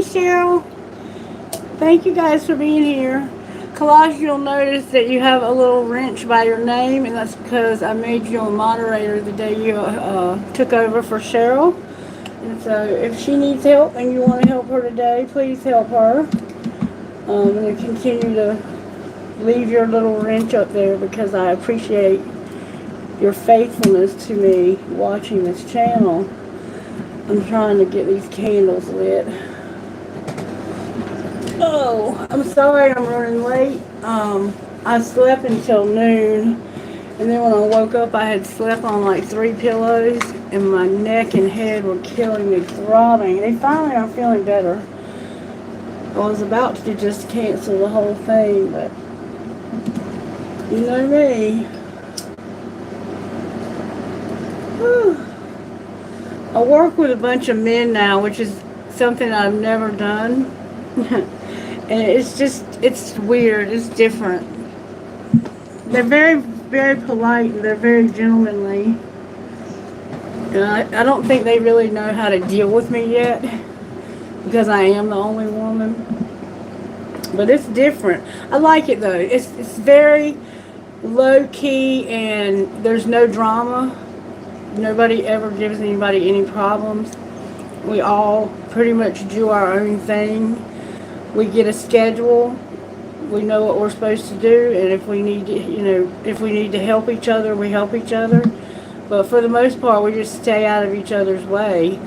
Cheryl. Thank you guys for being here. Kalash, you'll notice that you have a little wrench by your name, and that's because I made you a moderator the day you took over for Cheryl. And so if she needs help and you want to help her today, please help her. And continue to leave your little wrench up there because I appreciate your faithfulness to me watching this channel. I'm trying to get these candles lit. Oh, I'm sorry I'm running late. I slept until noon, and then when I woke up I had slept on like 3 pillows, and my neck and head were killing me, throbbing. They finally are feeling better. I was about to just cancel the whole thing, but you know me. Whew. I work with a bunch of men now, which is something I've never done. And it's weird. It's different. They're very, very polite, and they're very gentlemanly. And I don't think they really know how to deal with me yet, because I am the only woman. But it's different. I like it though. It's very low key, and there's no drama. Nobody ever gives anybody any problems. We all pretty much do our own thing. We get a schedule. We know what we're supposed to do, and if we need to, if we need to help each other, we help each other. But for the most part, we just stay out of each other's way,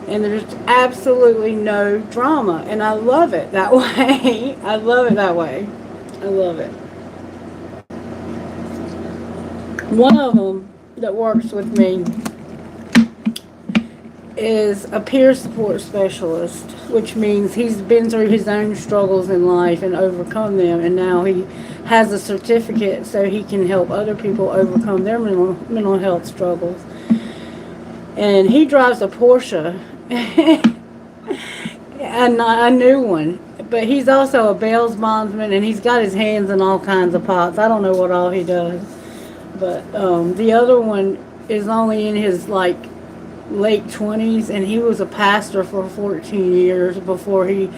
and there's absolutely no drama, and I love it that way. I love it that way. I love it. One of them that works with me is a peer support specialist, which means he's been through his own struggles in life and overcome them, and now he has a certificate so he can help other people overcome their mental health struggles. And he drives a Porsche, and a new one, but he's also a bail bondsman, and he's got his hands in all kinds of pots. I don't know what all he does, but the other one is only in his late 20s, and he was a pastor for 14 years before he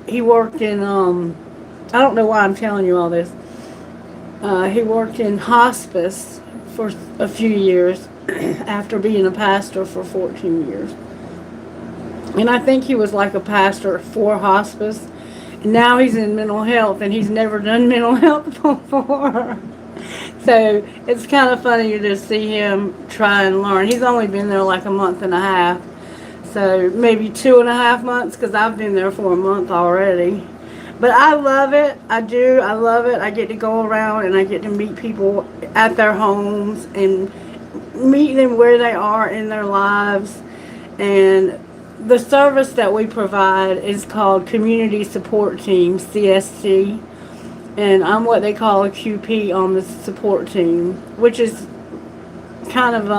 he worked in I don't know why I'm telling you all this. He worked in hospice for a few years after being a pastor for 14 years. And I think he was like a pastor for hospice. And now he's in mental health, and he's never done mental health before. So it's kind of funny to see him try and learn. He's only been there like a month and a half. So maybe 2.5 months, because I've been there for a month already. But I love it. I do. I love it. I get to go around and I get to meet people at their homes and meet them where they are in their lives. And the service that we provide is called Community Support Team, CST. And I'm what they call a QP on the support team, which is kind of,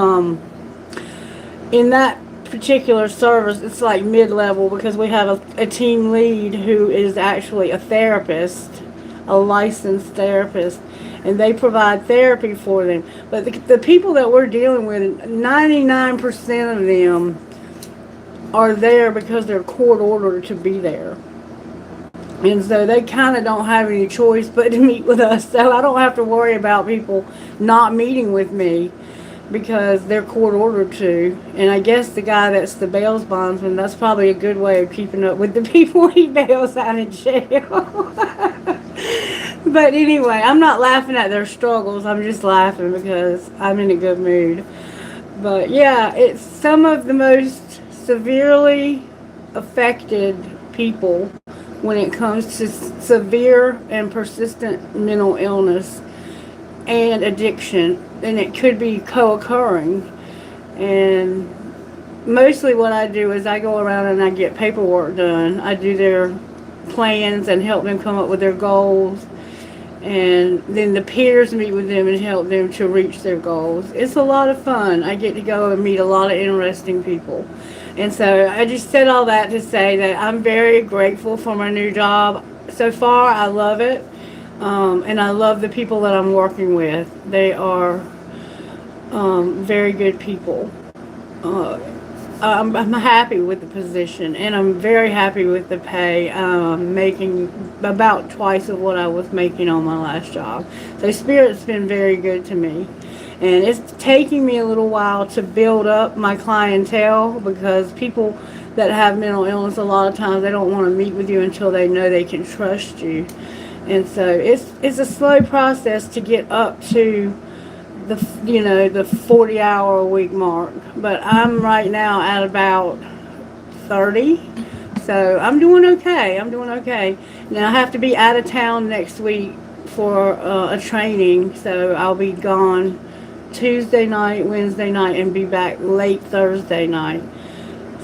in that particular service, it's like mid-level, because we have a team lead who is actually a therapist, a licensed therapist, and they provide therapy for them. But the people that we're dealing with, 99% of them are there because they're court ordered to be there. And so they kind of don't have any choice but to meet with us. So I don't have to worry about people not meeting with me because they're court ordered to. And I guess the guy that's the bail bondsman, that's probably a good way of keeping up with the people he bails out in jail. But anyway, I'm not laughing at their struggles. I'm just laughing because I'm in a good mood. But yeah, it's some of the most severely affected people when it comes to severe and persistent mental illness and addiction, and it could be co-occurring. And mostly what I do is I go around and I get paperwork done. I do their plans and help them come up with their goals, and then the peers meet with them and help them to reach their goals. It's a lot of fun. I get to go and meet a lot of interesting people. And so I just said all that to say that I'm very grateful for my new job. So far, I love it. And I love the people that I'm working with. They are very good people. I'm happy with the position, and I'm very happy with the pay. Making about twice of what I was making on my last job. So Spirit's been very good to me. And it's taking me a little while to build up my clientele, because people that have mental illness, a lot of times they don't want to meet with you until they know they can trust you. And so it's a slow process to get up to the 40-hour a week mark. But I'm right now at about 30. So I'm doing okay. Now I have to be out of town next week for a training, so I'll be gone Tuesday night, Wednesday night, and be back late Thursday night.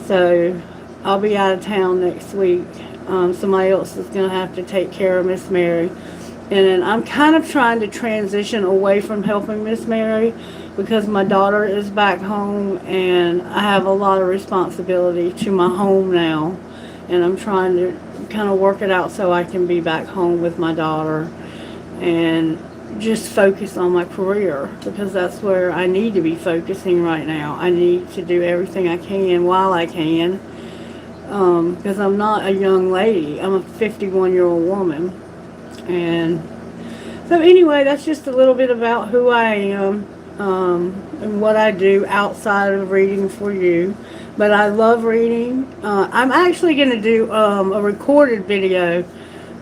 So I'll be out of town next week. Somebody else is going to have to take care of Miss Mary. And then I'm kind of trying to transition away from helping Miss Mary, because my daughter is back home and I have a lot of responsibility to my home now. And I'm trying to kind of work it out so I can be back home with my daughter and just focus on my career, because that's where I need to be focusing right now. I need to do everything I can while I can, because I'm not a young lady. I'm a 51-year-old woman. And so anyway, that's just a little bit about who I am, and what I do outside of reading for you. But I love reading. I'm actually going to do a recorded video,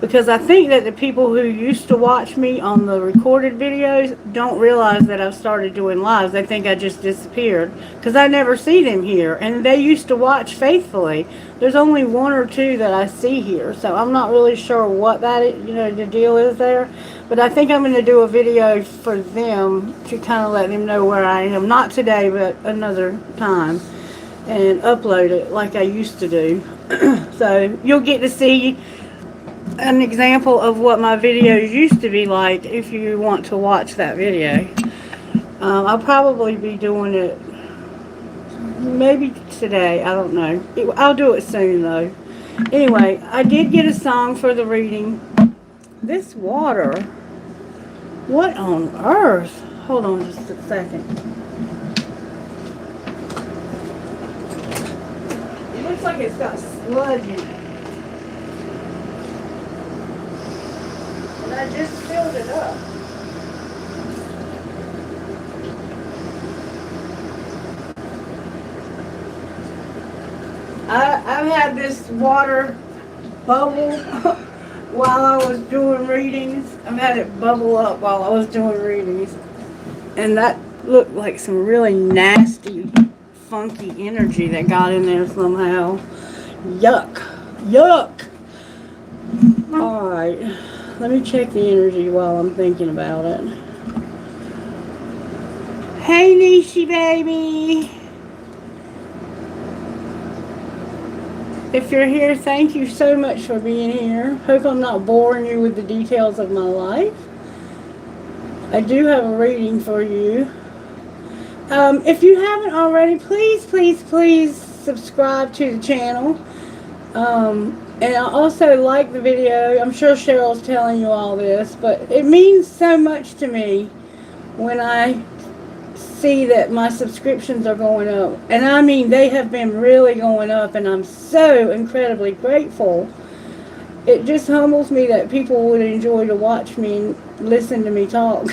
because I think that the people who used to watch me on the recorded videos don't realize that I've started doing lives. They think I just disappeared, because I never see them here. And they used to watch faithfully. There's only one or two that I see here, so I'm not really sure what that is, the deal is there. But I think I'm going to do a video for them to kind of let them know where I am. Not today, but another time. And upload it like I used to do. So you'll get to see an example of what my videos used to be like if you want to watch that video. I'll probably be doing it maybe today. I don't know. I'll do it soon though. Anyway, I did get a song for the reading. This water, what on earth? Hold on just a second. It looks like it's got sludge in it. I just filled it up. I've had this water bubble while I was doing readings. I've had it bubble up while I was doing readings. And that looked like some really nasty, funky energy that got in there somehow. Yuck. Yuck. Alright. Let me check the energy while I'm thinking about it. Hey, Nishi baby. If you're here, thank you so much for being here. Hope I'm not boring you with the details of my life. I do have a reading for you. If you haven't already, please subscribe to the channel. And I also like the video. I'm sure Cheryl's telling you all this, but it means so much to me when I see that my subscriptions are going up. And I mean, they have been really going up, and I'm so incredibly grateful. It just humbles me that people would enjoy to watch me and listen to me talk.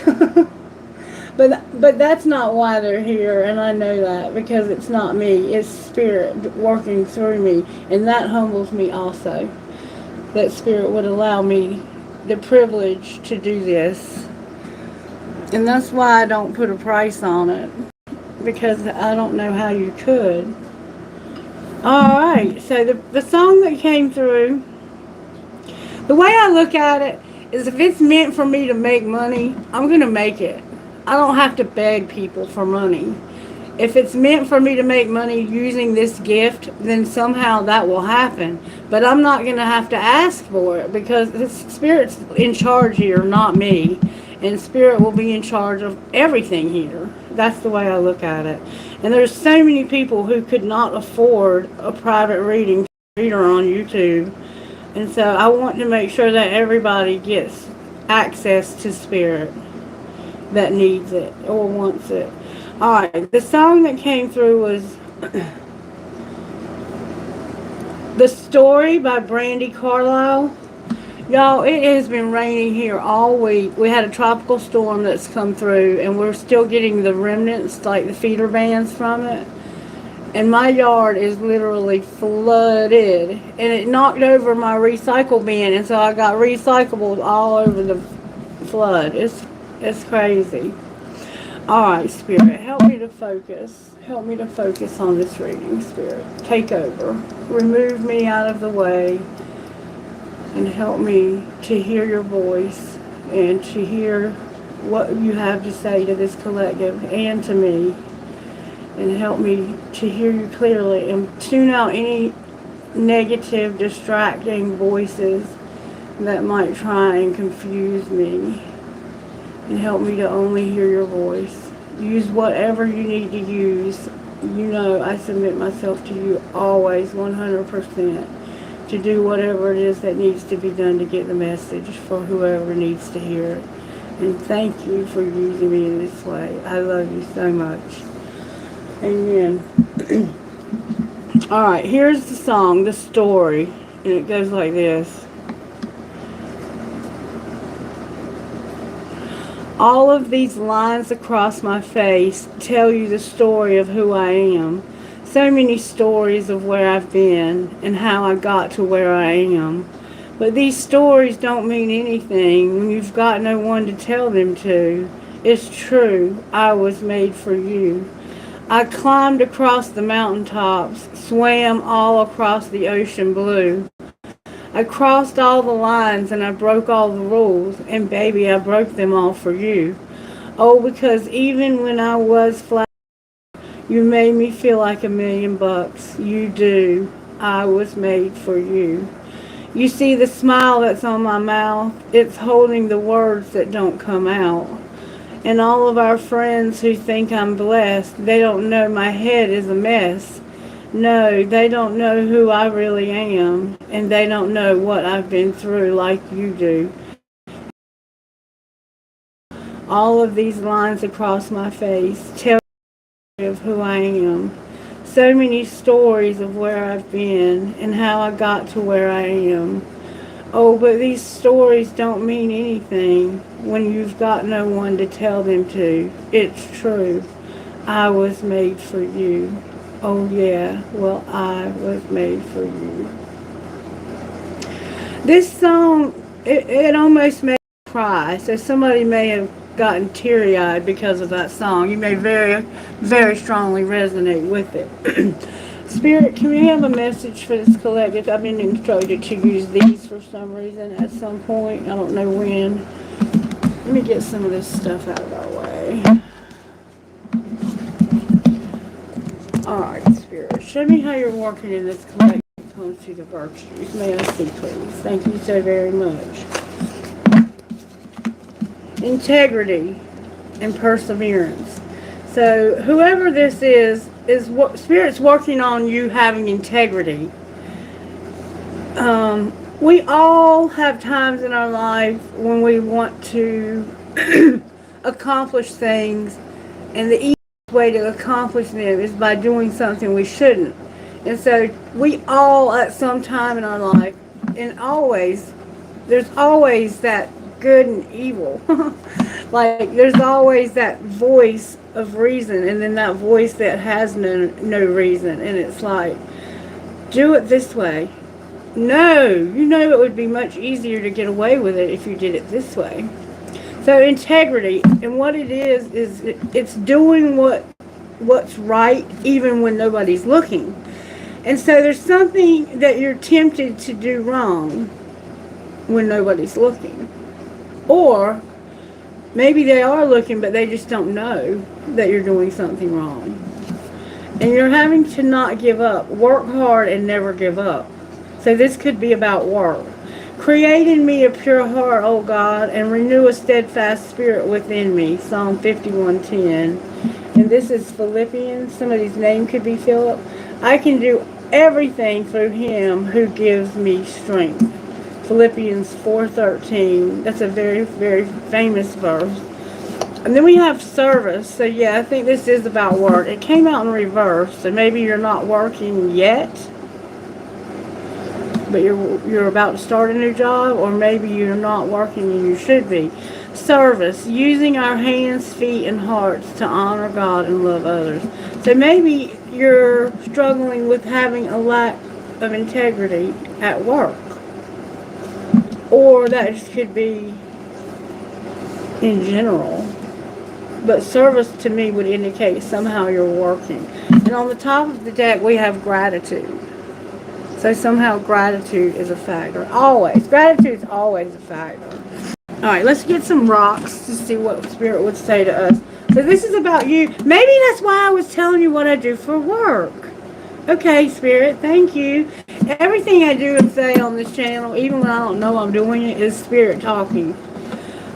But that's not why they're here, and I know that, because it's not me. It's Spirit working through me, and that humbles me also. That Spirit would allow me the privilege to do this. And that's why I don't put a price on it, because I don't know how you could. Alright, so the song that came through, the way I look at it is, if it's meant for me to make money, I'm going to make it. I don't have to beg people for money. If it's meant for me to make money using this gift, then somehow that will happen. But I'm not going to have to ask for it, because the Spirit's in charge here, not me. And Spirit will be in charge of everything here. That's the way I look at it. And there's so many people who could not afford a private reader on YouTube. And so I want to make sure that everybody gets access to Spirit that needs it or wants it. Alright, the song that came through was The Story by Brandy Carlisle. Y'all, it has been raining here all week. We had a tropical storm that's come through, and we're still getting the remnants, like the feeder bands from it. And my yard is literally flooded, and it knocked over my recycle bin, and so I got recyclables all over the flood. It's crazy. All right, Spirit, help me to focus. Help me to focus on this reading, Spirit. Take over. Remove me out of the way, and help me to hear your voice and to hear what you have to say to this collective and to me. And help me to hear you clearly and tune out any negative, distracting voices that might try and confuse me. And help me to only hear your voice. Use whatever you need to use. You know I submit myself to you always, 100%, to do whatever it is that needs to be done to get the message for whoever needs to hear it. And thank you for using me in this way. I love you so much. Amen. Alright, here's the song, The Story, and it goes like this. All of these lines across my face tell you the story of who I am. So many stories of where I've been and how I got to where I am. But these stories don't mean anything when you've got no one to tell them to. It's true, I was made for you. I climbed across the mountaintops, swam all across the ocean blue. I crossed all the lines and I broke all the rules, and baby, I broke them all for you. Oh, because even when I was flat, you made me feel like $1,000,000. You do. I was made for you. You see the smile that's on my mouth? It's holding the words that don't come out. And all of our friends who think I'm blessed, they don't know my head is a mess. No, they don't know who I really am, and they don't know what I've been through like you do. All of these lines across my face tell you of who I am. So many stories of where I've been and how I got to where I am. Oh, but these stories don't mean anything when you've got no one to tell them to. It's true. I was made for you. Oh, yeah. Well, I was made for you. This song, it almost made me cry. So somebody may have gotten teary-eyed because of that song. You may very, very strongly resonate with it. Spirit, can we have a message for this collective? I've been instructed to use these for some reason at some point. I don't know when. Let me get some of this stuff out of our way. Alright, Spirit. Show me how you're working in this collective when it comes to the virtues. May I see, please? Thank you so very much. Integrity and perseverance. So, whoever this is what Spirit's working on you having integrity. We all have times in our life when we want to accomplish things, and the easiest way to accomplish them is by doing something we shouldn't. And so we all at some time in our life, and always, there's always that good and evil. Like there's always that voice of reason, and then that voice that has no reason, and it's like, do it this way. No, you know it would be much easier to get away with it if you did it this way. So integrity, and what it is it's doing what's right even when nobody's looking. And so there's something that you're tempted to do wrong when nobody's looking. Or maybe they are looking, but they just don't know that you're doing something wrong. And you're having to not give up. Work hard and never give up. So this could be about work. Create in me a pure heart, O God, and renew a steadfast spirit within me. Psalm 51:10. And this is Philippians. Somebody's name could be Philip. I can do everything through him who gives me strength. Philippians 4:13. That's a very, very famous verse. And then we have service. So yeah, I think this is about work. It came out in reverse, so maybe you're not working yet. but you're about to start a new job, or maybe you're not working and you should be. Service, using our hands, feet, and hearts to honor God and love others. So maybe you're struggling with having a lack of integrity at work, or that just could be in general. But service to me would indicate somehow you're working. And on the top of the deck we have gratitude. So somehow gratitude is a factor. Always. Gratitude is always a factor. Alright, let's get some rocks to see what Spirit would say to us. So this is about you. Maybe that's why I was telling you what I do for work. Okay, Spirit, thank you. Everything I do and say on this channel, even when I don't know I'm doing it, is Spirit talking.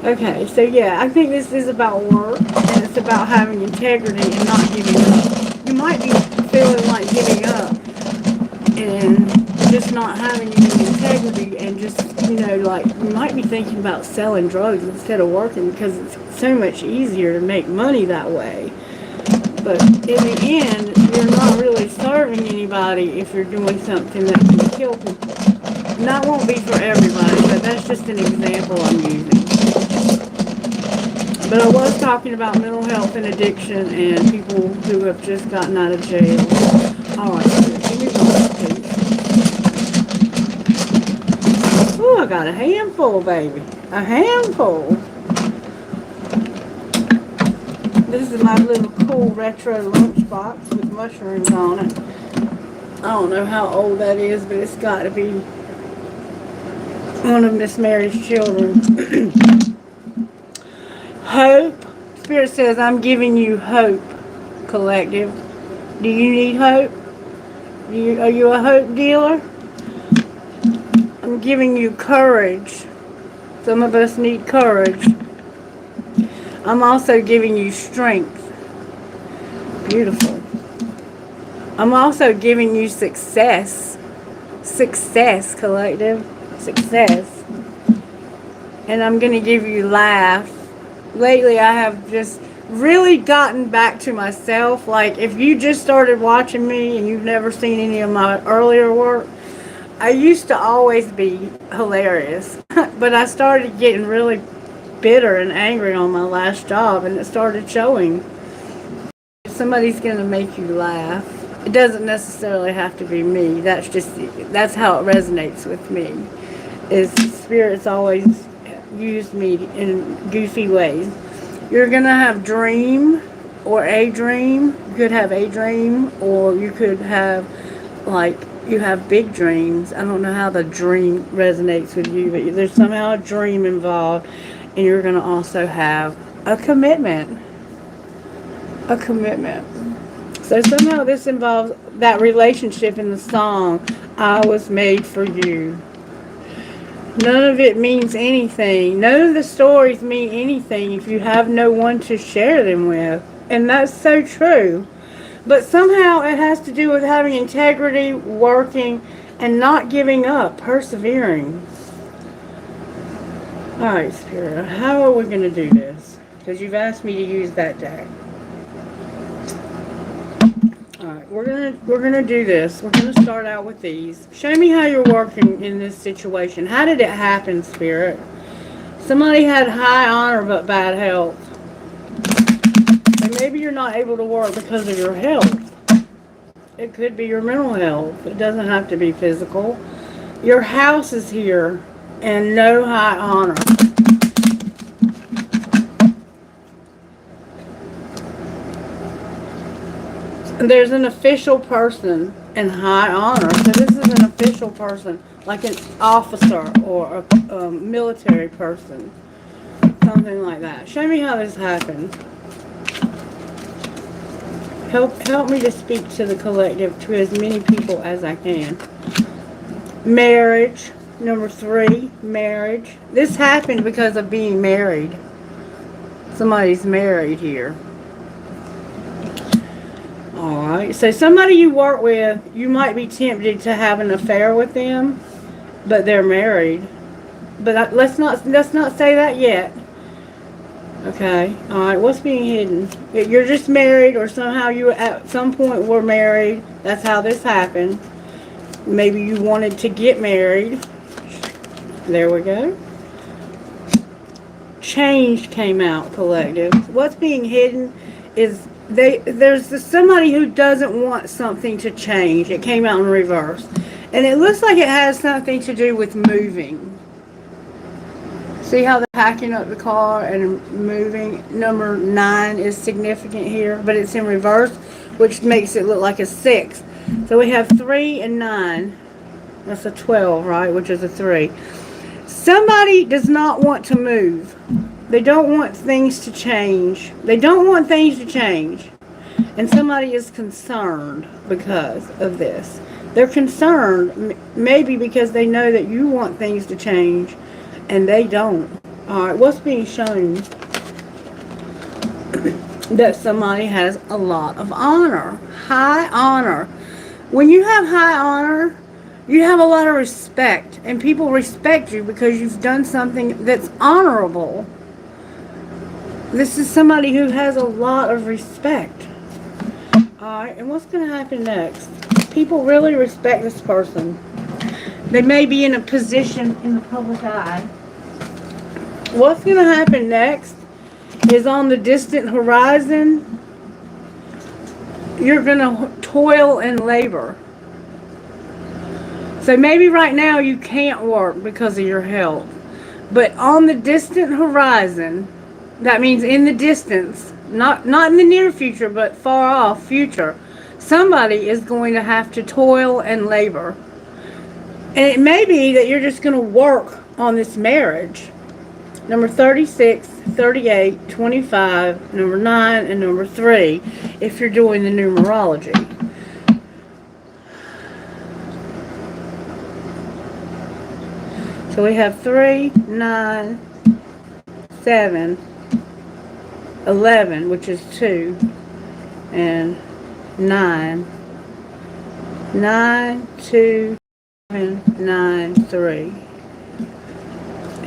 Okay, so yeah, I think this is about work, and it's about having integrity and not giving up. You might be feeling like giving up and just not having any integrity, and just, you know, like, you might be thinking about selling drugs instead of working because it's so much easier to make money that way. But in the end, you're not really serving anybody if you're doing something that can kill people. And that won't be for everybody, but that's just an example I'm using. But I was talking about mental health and addiction and people who have just gotten out of jail. Alright, give me one, please. Oh, I got a handful, baby. A handful. This is my little cool retro lunchbox with mushrooms on it. I don't know how old that is, but it's got to be one of Miss Mary's children. Hope. Spirit says, I'm giving you hope, collective. Do you need hope? Are you a hope dealer? I'm giving you courage. Some of us need courage. I'm also giving you strength. Beautiful. I'm also giving you success. Success, collective. Success. And I'm going to give you laugh. Lately I have just really gotten back to myself. Like, if you just started watching me and you've never seen any of my earlier work, I used to always be hilarious. But I started getting really bitter and angry on my last job, and it started showing. Somebody's going to make you laugh. It doesn't necessarily have to be me. That's how it resonates with me. Is Spirit's always used me in goofy ways. You're going to have dream or a dream. You could have a dream, or you could have, like, you have big dreams. I don't know how the dream resonates with you, but there's somehow a dream involved. And you're going to also have a commitment. A commitment. So somehow this involves that relationship in the song, I Was Made for You. None of it means anything. None of the stories mean anything if you have no one to share them with. And that's so true. But somehow it has to do with having integrity, working, and not giving up, persevering. Alright, Spirit, how are we going to do this? Because you've asked me to use that deck. Alright, we're gonna do this. We're gonna start out with these. Show me how you're working in this situation. How did it happen, Spirit? Somebody had high honor but bad health. And maybe you're not able to work because of your health. It could be your mental health. It doesn't have to be physical. Your house is here and no high honor. There's an official person in high honor. So this is an official person, like an officer or a military person. Something like that. Show me how this happened. Help me to speak to the collective, to as many people as I can. Marriage. Number 3, marriage. This happened because of being married. Somebody's married here. Alright, so somebody you work with, you might be tempted to have an affair with them, but they're married. But let's not say that yet. Okay, alright, what's being hidden? You're just married, or somehow you at some point were married. That's how this happened. Maybe you wanted to get married. There we go. Change came out, collective. What's being hidden is there's somebody who doesn't want something to change. It came out in reverse. And it looks like it has something to do with moving. See how they're packing up the car and moving? Number 9 is significant here, but it's in reverse, which makes it look like a 6. So we have 3 and 9. That's a 12, right? Which is a 3. Somebody does not want to move. They don't want things to change. They don't want things to change. And somebody is concerned because of this. They're concerned maybe because they know that you want things to change and they don't. Alright, what's being shown? That somebody has a lot of honor. High honor. When you have high honor, you have a lot of respect. And people respect you because you've done something that's honorable. This is somebody who has a lot of respect. Alright, and what's going to happen next? People really respect this person. They may be in a position in the public eye. What's going to happen next is on the distant horizon, you're going to toil and labor. So maybe right now you can't work because of your health. But on the distant horizon, that means in the distance, not in the near future, but far off future, somebody is going to have to toil and labor. And it may be that you're just going to work on this marriage. Number 36, 38, 25, number 9, and number 3, if you're doing the numerology. So we have 3, 9, 7, 11, which is 2, and 9. 9, 2, 7, 9, 3.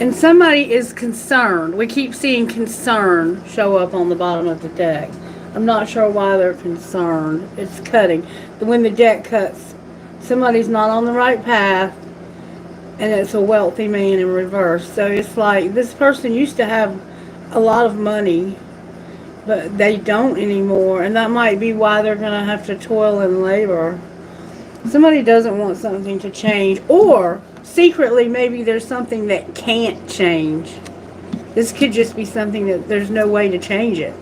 And somebody is concerned. We keep seeing concern show up on the bottom of the deck. I'm not sure why they're concerned. It's cutting. When the deck cuts, somebody's not on the right path, and it's a wealthy man in reverse. So it's like this person used to have a lot of money, but they don't anymore, and that might be why they're going to have to toil and labor. Somebody doesn't want something to change, or secretly maybe there's something that can't change. This could just be something that there's no way to change it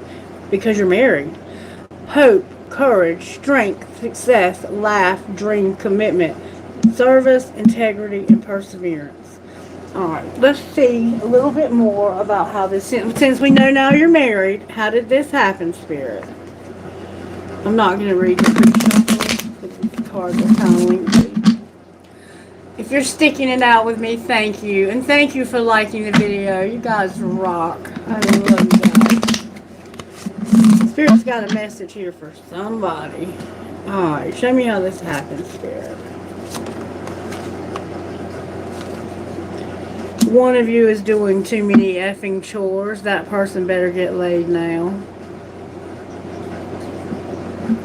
because you're married. Hope, courage, strength, success, laugh, dream, commitment, service, integrity, and perseverance. Alright, let's see a little bit more about how this, since we know now you're married, how did this happen, Spirit? I'm not going to read the pre-shuffle because the cards are kind of lengthy. If you're sticking it out with me, thank you. And thank you for liking the video. You guys rock. I love you guys. Spirit's got a message here for somebody. Alright, show me how this happens, Spirit. One of you is doing too many effing chores. That person better get laid now.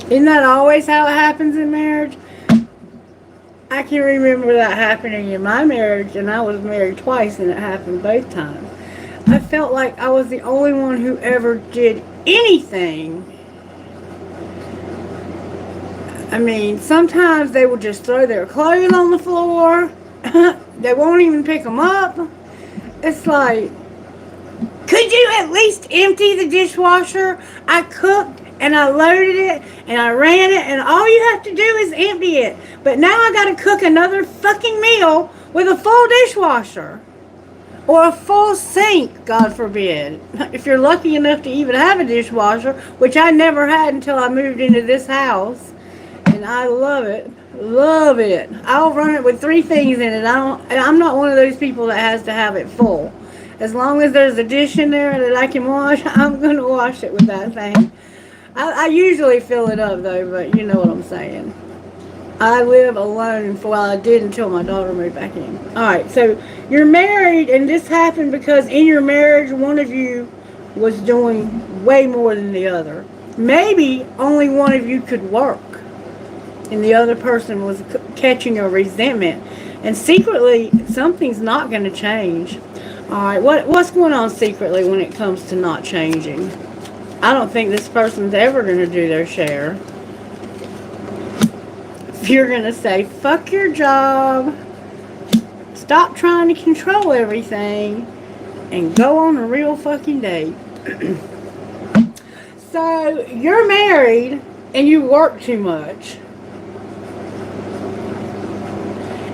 Isn't that always how it happens in marriage? I can remember that happening in my marriage, and I was married twice, and it happened both times. I felt like I was the only one who ever did anything. I mean, sometimes they will just throw their clothes on the floor. They won't even pick them up. It's like, could you at least empty the dishwasher? I cooked and I loaded it and I ran it, and all you have to do is empty it. But now I got to cook another fucking meal with a full dishwasher. Or a full sink, God forbid. If you're lucky enough to even have a dishwasher, which I never had until I moved into this house. And I love it. Love it. I'll run it with 3 things in it. I'm not one of those people that has to have it full. As long as there's a dish in there that I can wash, I'm going to wash it with that thing. I usually fill it up though, but you know what I'm saying. I live alone I did until my daughter moved back in. Alright, so you're married, and this happened because in your marriage, one of you was doing way more than the other. Maybe only one of you could work, and the other person was catching a resentment. And secretly, something's not going to change. Alright, what's going on secretly when it comes to not changing? I don't think this person's ever going to do their share. If you're going to say, fuck your job, stop trying to control everything, and go on a real fucking date. So, you're married and you work too much.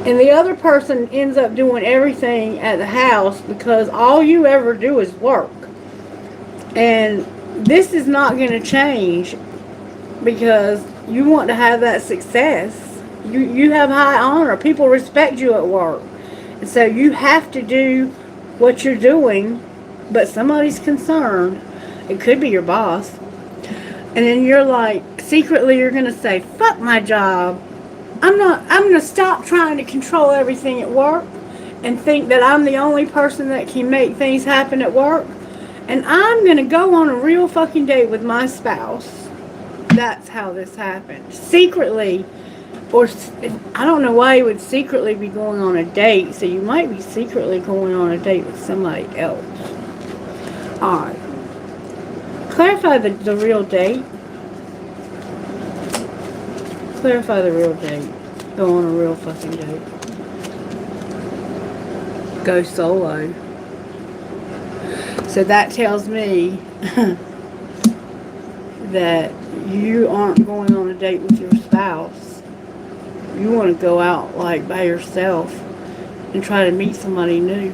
And the other person ends up doing everything at the house because all you ever do is work. And this is not going to change because you want to have that success. You have high honor. People respect you at work. And so you have to do what you're doing, but somebody's concerned. It could be your boss. And then you're like, secretly you're going to say, fuck my job. I'm going to stop trying to control everything at work and think that I'm the only person that can make things happen at work. And I'm going to go on a real fucking date with my spouse. That's how this happened. Secretly, or I don't know why you would secretly be going on a date. So you might be secretly going on a date with somebody else. Alright. Clarify the real date. Clarify the real date. Go on a real fucking date. Go solo. So that tells me that you aren't going on a date with your spouse. You want to go out like by yourself and try to meet somebody new.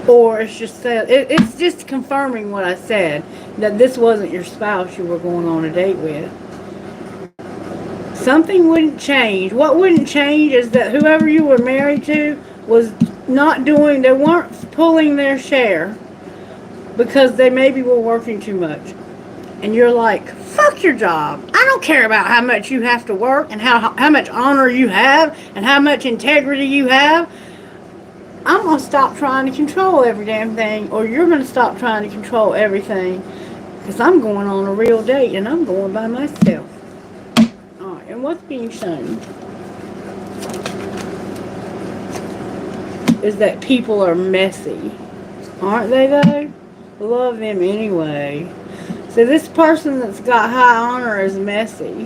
Or it's just confirming what I said, that this wasn't your spouse you were going on a date with. Something wouldn't change. What wouldn't change is that whoever you were married to was not doing, they weren't pulling their share because they maybe were working too much. And you're like, fuck your job. I don't care about how much you have to work and how much honor you have and how much integrity you have. I'm going to stop trying to control every damn thing, or you're going to stop trying to control everything, because I'm going on a real date and I'm going by myself. Alright, and what's being shown is that people are messy. Aren't they though? Love them anyway. So this person that's got high honor is messy.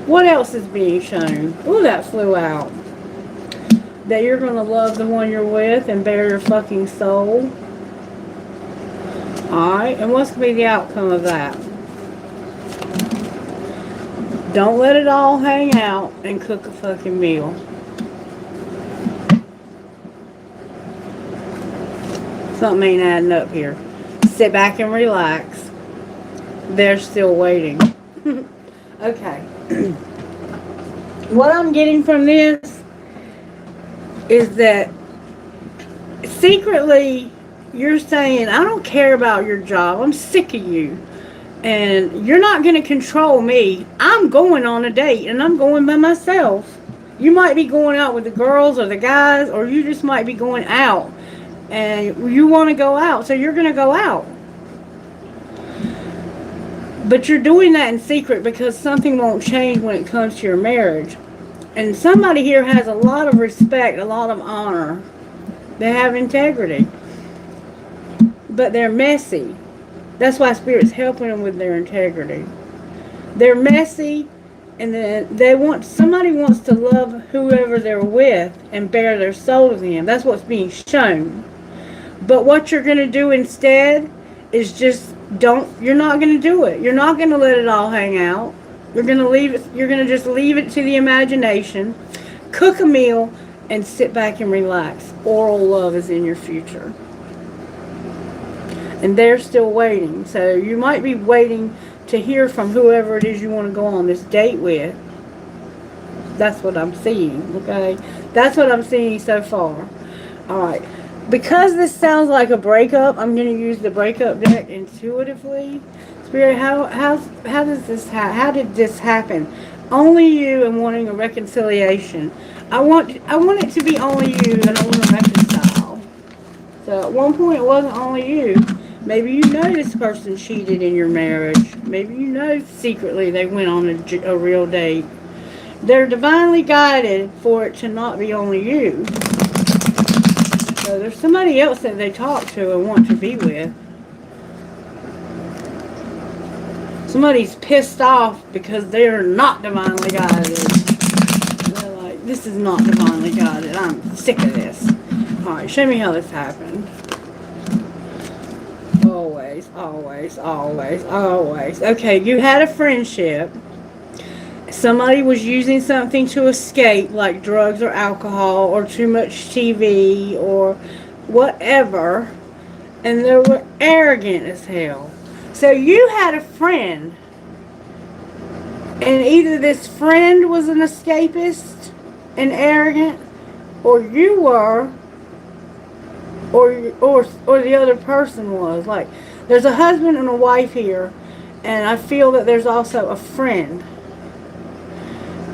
What else is being shown? Ooh, that flew out. That you're going to love the one you're with and bare your fucking soul. Alright, and what's going to be the outcome of that? Don't let it all hang out and cook a fucking meal. Something ain't adding up here. Sit back and relax. They're still waiting. Okay. What I'm getting from this is that secretly you're saying, I don't care about your job. I'm sick of you. And you're not going to control me. I'm going on a date and I'm going by myself. You might be going out with the girls or the guys, or you just might be going out. And you want to go out, so you're going to go out. But you're doing that in secret because something won't change when it comes to your marriage. And somebody here has a lot of respect, a lot of honor. They have integrity. But they're messy. That's why Spirit's helping them with their integrity. They're messy, and then somebody wants to love whoever they're with and bare their soul to them. That's what's being shown. But what you're going to do instead is just you're not going to do it. You're not going to let it all hang out. You're going to leave it. You're going to just leave it to the imagination. Cook a meal and sit back and relax. Oral love is in your future. And they're still waiting. So you might be waiting to hear from whoever it is you want to go on this date with. That's what I'm seeing, okay? That's what I'm seeing so far. Alright. Because this sounds like a breakup, I'm going to use the breakup deck intuitively. Spirit, how did this happen? Only you and wanting a reconciliation. I want it to be only you, and I want to reconcile. So at one point it wasn't only you. Maybe you know this person cheated in your marriage. Maybe you know secretly they went on a real date. They're divinely guided for it to not be only you. So there's somebody else that they talk to and want to be with. Somebody's pissed off because they're not divinely guided. They're like, this is not divinely guided. I'm sick of this. Alright, show me how this happened. Always, always, always, always. Okay, you had a friendship. Somebody was using something to escape, like drugs or alcohol or too much TV or whatever, and they were arrogant as hell. So you had a friend, and either this friend was an escapist and arrogant, or you were, or the other person was. Like, there's a husband and a wife here, and I feel that there's also a friend.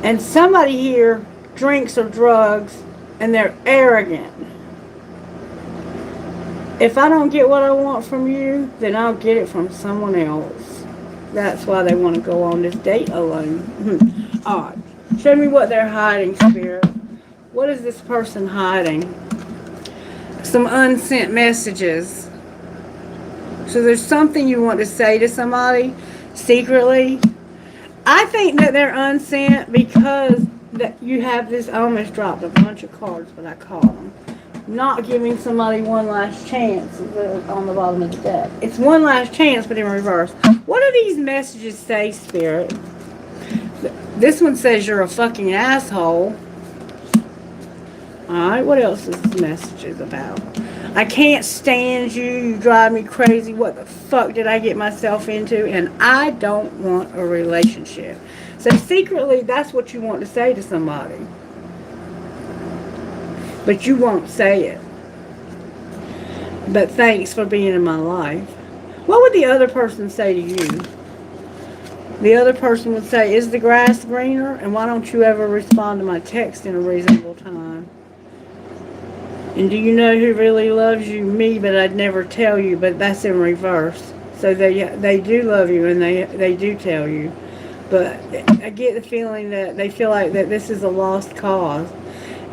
And somebody here drinks or drugs, and they're arrogant. If I don't get what I want from you, then I'll get it from someone else. That's why they want to go on this date alone. Alright, show me what they're hiding, Spirit. What is this person hiding? Some unsent messages. So there's something you want to say to somebody secretly. I think that they're unsent because that you have this. I almost dropped a bunch of cards, but I caught them. Not giving somebody one last chance on the bottom of the deck. It's one last chance, but in reverse. What do these messages say, Spirit? This one says you're a fucking asshole. Alright, what else is this message about? I can't stand you. You drive me crazy. What the fuck did I get myself into? And I don't want a relationship. So secretly, that's what you want to say to somebody. But you won't say it. But thanks for being in my life. What would the other person say to you? The other person would say, is the grass greener? And why don't you ever respond to my text in a reasonable time? And do you know who really loves you? Me, but I'd never tell you. But that's in reverse. So they do love you, and they do tell you. But I get the feeling that they feel like that this is a lost cause.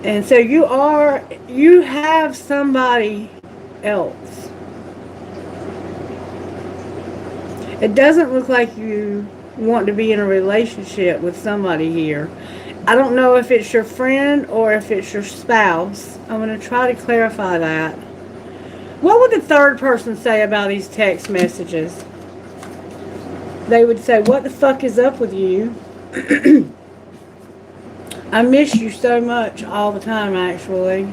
And so you have somebody else. It doesn't look like you want to be in a relationship with somebody here. I don't know if it's your friend or if it's your spouse. I'm going to try to clarify that. What would the third person say about these text messages? They would say, what the fuck is up with you? I miss you so much all the time, actually.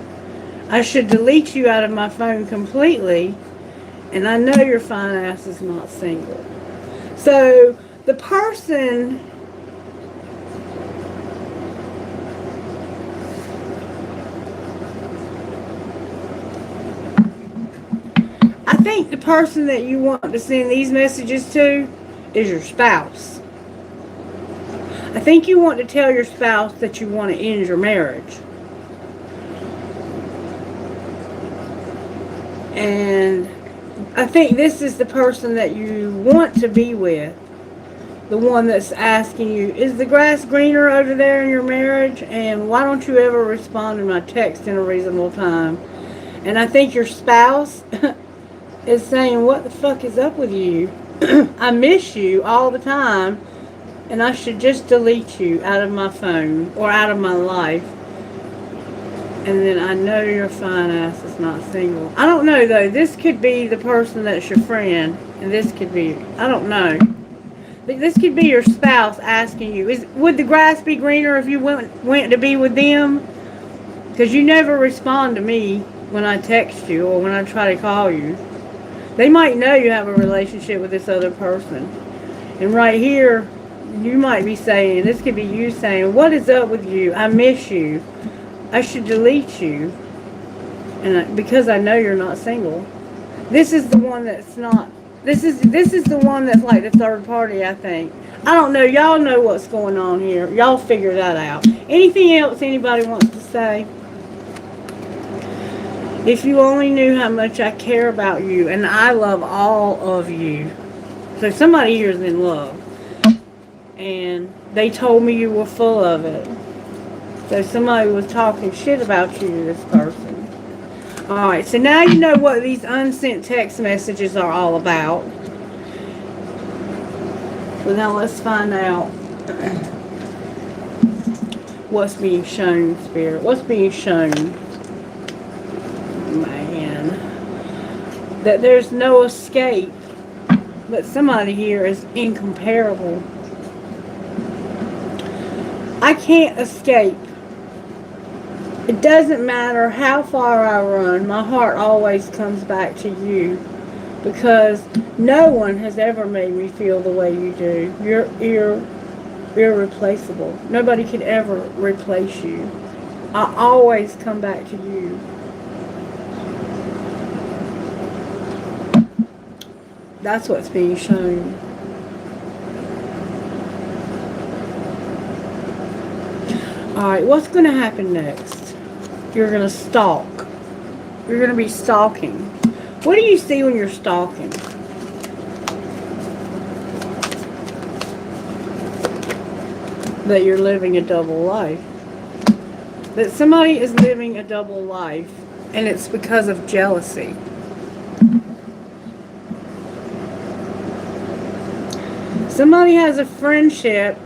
I should delete you out of my phone completely. And I know your fine ass is not single. So, the person... I think the person that you want to send these messages to is your spouse. I think you want to tell your spouse that you want to end your marriage. And I think this is the person that you want to be with. The one that's asking you, is the grass greener over there in your marriage? And why don't you ever respond to my text in a reasonable time? And I think your spouse is saying, what the fuck is up with you? I miss you all the time. And I should just delete you out of my phone or out of my life. And then I know your fine ass is not single. I don't know though. This could be the person that's your friend. And this could be, I don't know. This could be your spouse asking you, would the grass be greener if you went to be with them? Because you never respond to me when I text you or when I try to call you. They might know you have a relationship with this other person. And right here, you might be saying, this could be you saying, what is up with you? I miss you. I should delete you. And because I know you're not single. This is the one that's not. This is the one that's like the third party, I think. I don't know. Y'all know what's going on here. Y'all figure that out. Anything else anybody wants to say? If you only knew how much I care about you, and I love all of you. So somebody here is in love. and they told me you were full of it. So somebody was talking shit about you to this person. Alright, so now you know what these unsent text messages are all about. So now let's find out what's being shown, Spirit. What's being shown? Man. That there's no escape. But somebody here is incomparable. I can't escape. It doesn't matter how far I run, my heart always comes back to you. Because no one has ever made me feel the way you do. You're irreplaceable. Nobody could ever replace you. I always come back to you. That's what's being shown. Alright, what's going to happen next? You're going to stalk. You're going to be stalking. What do you see when you're stalking? That you're living a double life. That somebody is living a double life, and it's because of jealousy. Somebody has a friendship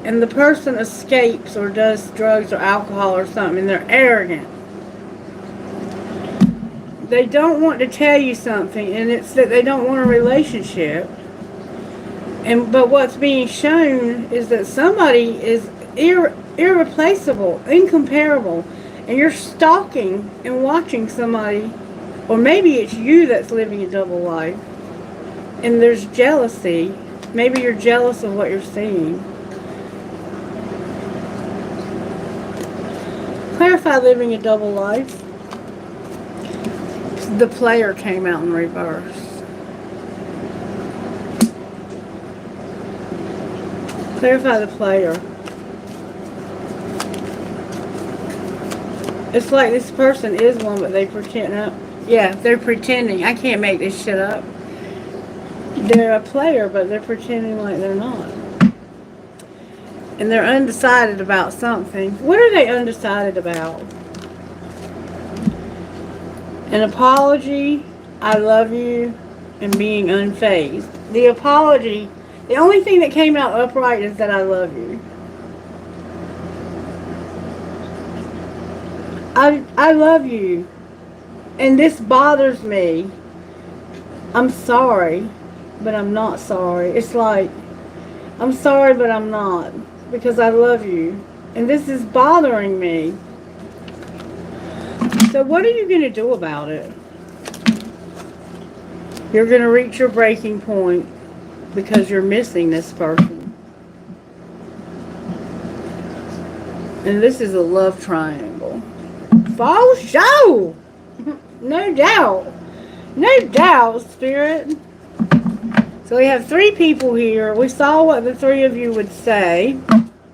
and the person escapes or does drugs or alcohol or something and they're arrogant. They don't want to tell you something, and it's that they don't want a relationship. But what's being shown is that somebody is irreplaceable, incomparable, and you're stalking and watching somebody, or maybe it's you that's living a double life, and there's jealousy. Maybe you're jealous of what you're seeing. Clarify living a double life. The player came out in reverse. Clarify the player. It's like this person is one, but they pretend. Yeah, they're pretending. I can't make this shit up. They're a player, but they're pretending like they're not. And they're undecided about something. What are they undecided about? An apology, I love you, and being unfazed. The apology, the only thing that came out upright is that I love you. I love you. And this bothers me. I'm sorry, but I'm not sorry. It's like, I'm sorry, but I'm not. Because I love you. And this is bothering me. So what are you going to do about it? You're going to reach your breaking point because you're missing this person. And this is a love triangle. For sure! No doubt. No doubt, Spirit. So we have 3 people here. We saw what the 3 of you would say.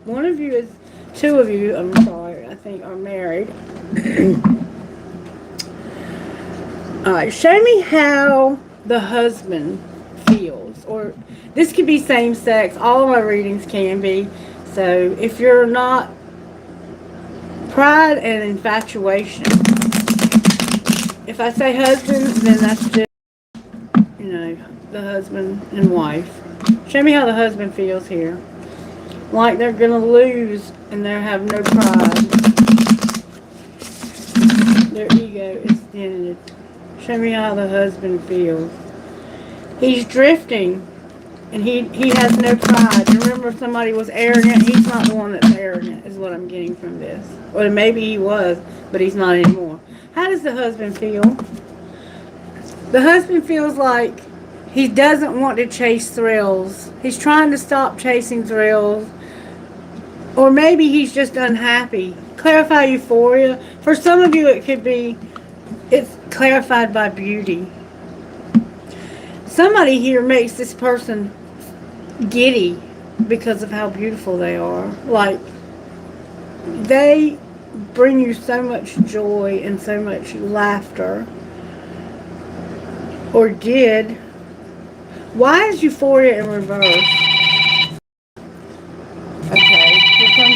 One of you is, 2 of you, I'm sorry, I think are married. Alright, show me how the husband feels. Or this could be same sex. All of my readings can be. So if you're not, pride and infatuation. If I say husband, then that's just, you know, the husband and wife. Show me how the husband feels here. Like they're going to lose and they have no pride. Their ego is dented. Show me how the husband feels. He's drifting and he has no pride. Remember, somebody was arrogant. He's not the one that's arrogant is what I'm getting from this. Or maybe he was, but he's not anymore. How does the husband feel? The husband feels like he doesn't want to chase thrills. He's trying to stop chasing thrills. Or maybe he's just unhappy. Clarify euphoria. For some of you, it could be, it's clarified by beauty. Somebody here makes this person giddy because of how beautiful they are. Like, they bring you so much joy and so much laughter. Or did. Why is euphoria in reverse?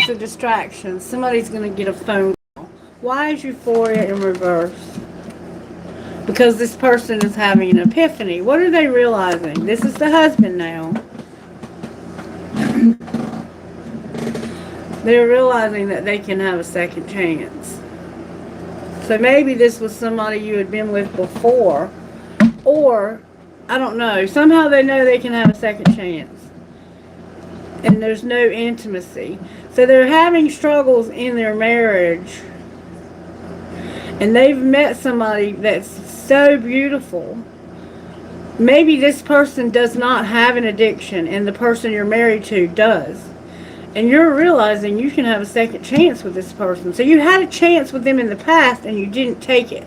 it's a distraction. Somebody's going to get a phone call. Why is euphoria in reverse? Because this person is having an epiphany. What are they realizing? This is the husband now. They're realizing that they can have a second chance. So maybe this was somebody you had been with before, or, I don't know, somehow they know they can have a second chance. And there's no intimacy. So they're having struggles in their marriage, and they've met somebody that's so beautiful. Maybe this person does not have an addiction, and the person you're married to does. And you're realizing you can have a second chance with this person. So you had a chance with them in the past and you didn't take it.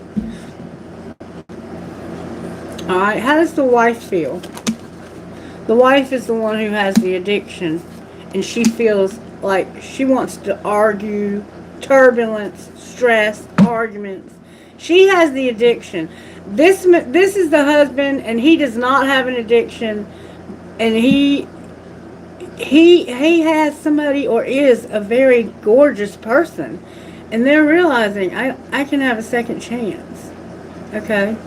Alright, how does the wife feel? The wife is the one who has the addiction. And she feels like she wants to argue, turbulence, stress, arguments. She has the addiction. This is the husband, and he does not have an addiction. And he has somebody, or is a very gorgeous person, and they're realizing I can have a second chance. Okay.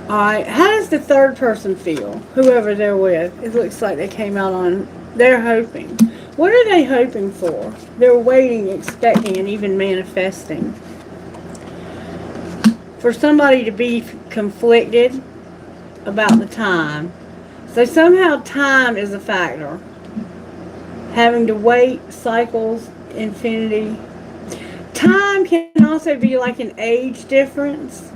Alright, how does the third person feel? Whoever they're with. It looks like they came out on, they're hoping. What are they hoping for? They're waiting, expecting, and even manifesting. For somebody to be conflicted about the time. So somehow time is a factor. Having to wait, cycles, infinity. Time can also be like an age difference.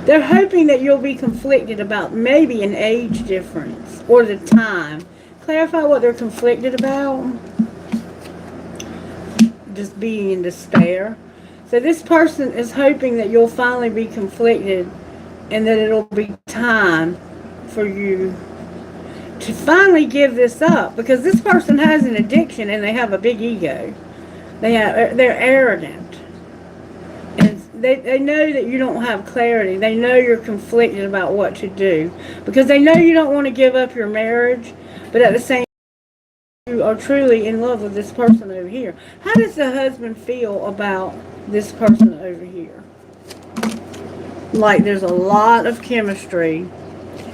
They're hoping that you'll be conflicted about maybe an age difference or the time. Clarify what they're conflicted about. Just being in despair. So this person is hoping that you'll finally be conflicted and that it'll be time for you to finally give this up, because this person has an addiction and they have a big ego. They're arrogant, and they know that you don't have clarity. They know you're conflicted about what to do, because they know you don't want to give up your marriage, but at the same time you are truly in love with this person over here. How does the husband feel about this person over here? Like there's a lot of chemistry,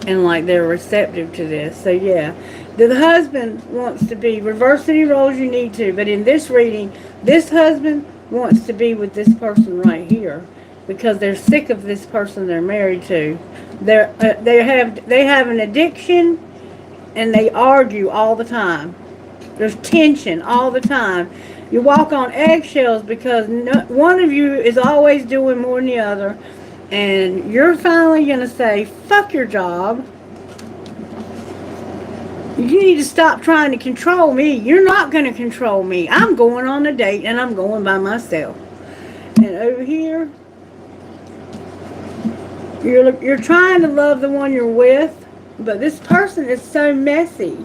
and like they're receptive to this. So yeah, the husband wants to be, reverse any roles you need to, but in this reading, this husband wants to be with this person right here because they're sick of this person they're married to. They have an addiction, and they argue all the time. There's tension all the time. You walk on eggshells because one of you is always doing more than the other. And you're finally going to say, fuck your job. You need to stop trying to control me. You're not going to control me. I'm going on a date and I'm going by myself. And over here, you're trying to love the one you're with, but this person is so messy.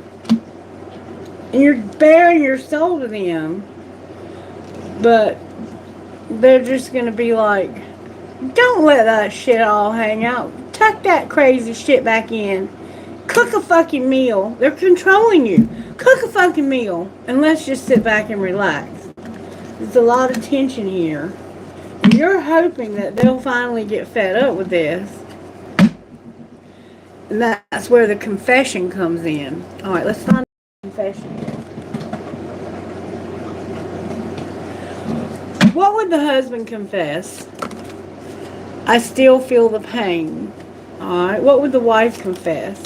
And you're bearing your soul to them. But they're just going to be like, don't let that shit all hang out. Tuck that crazy shit back in. Cook a fucking meal. They're controlling you. Cook a fucking meal. And let's just sit back and relax. There's a lot of tension here. And you're hoping that they'll finally get fed up with this. And that's where the confession comes in. Alright, let's find the confession here. What would the husband confess? I still feel the pain. Alright, what would the wife confess?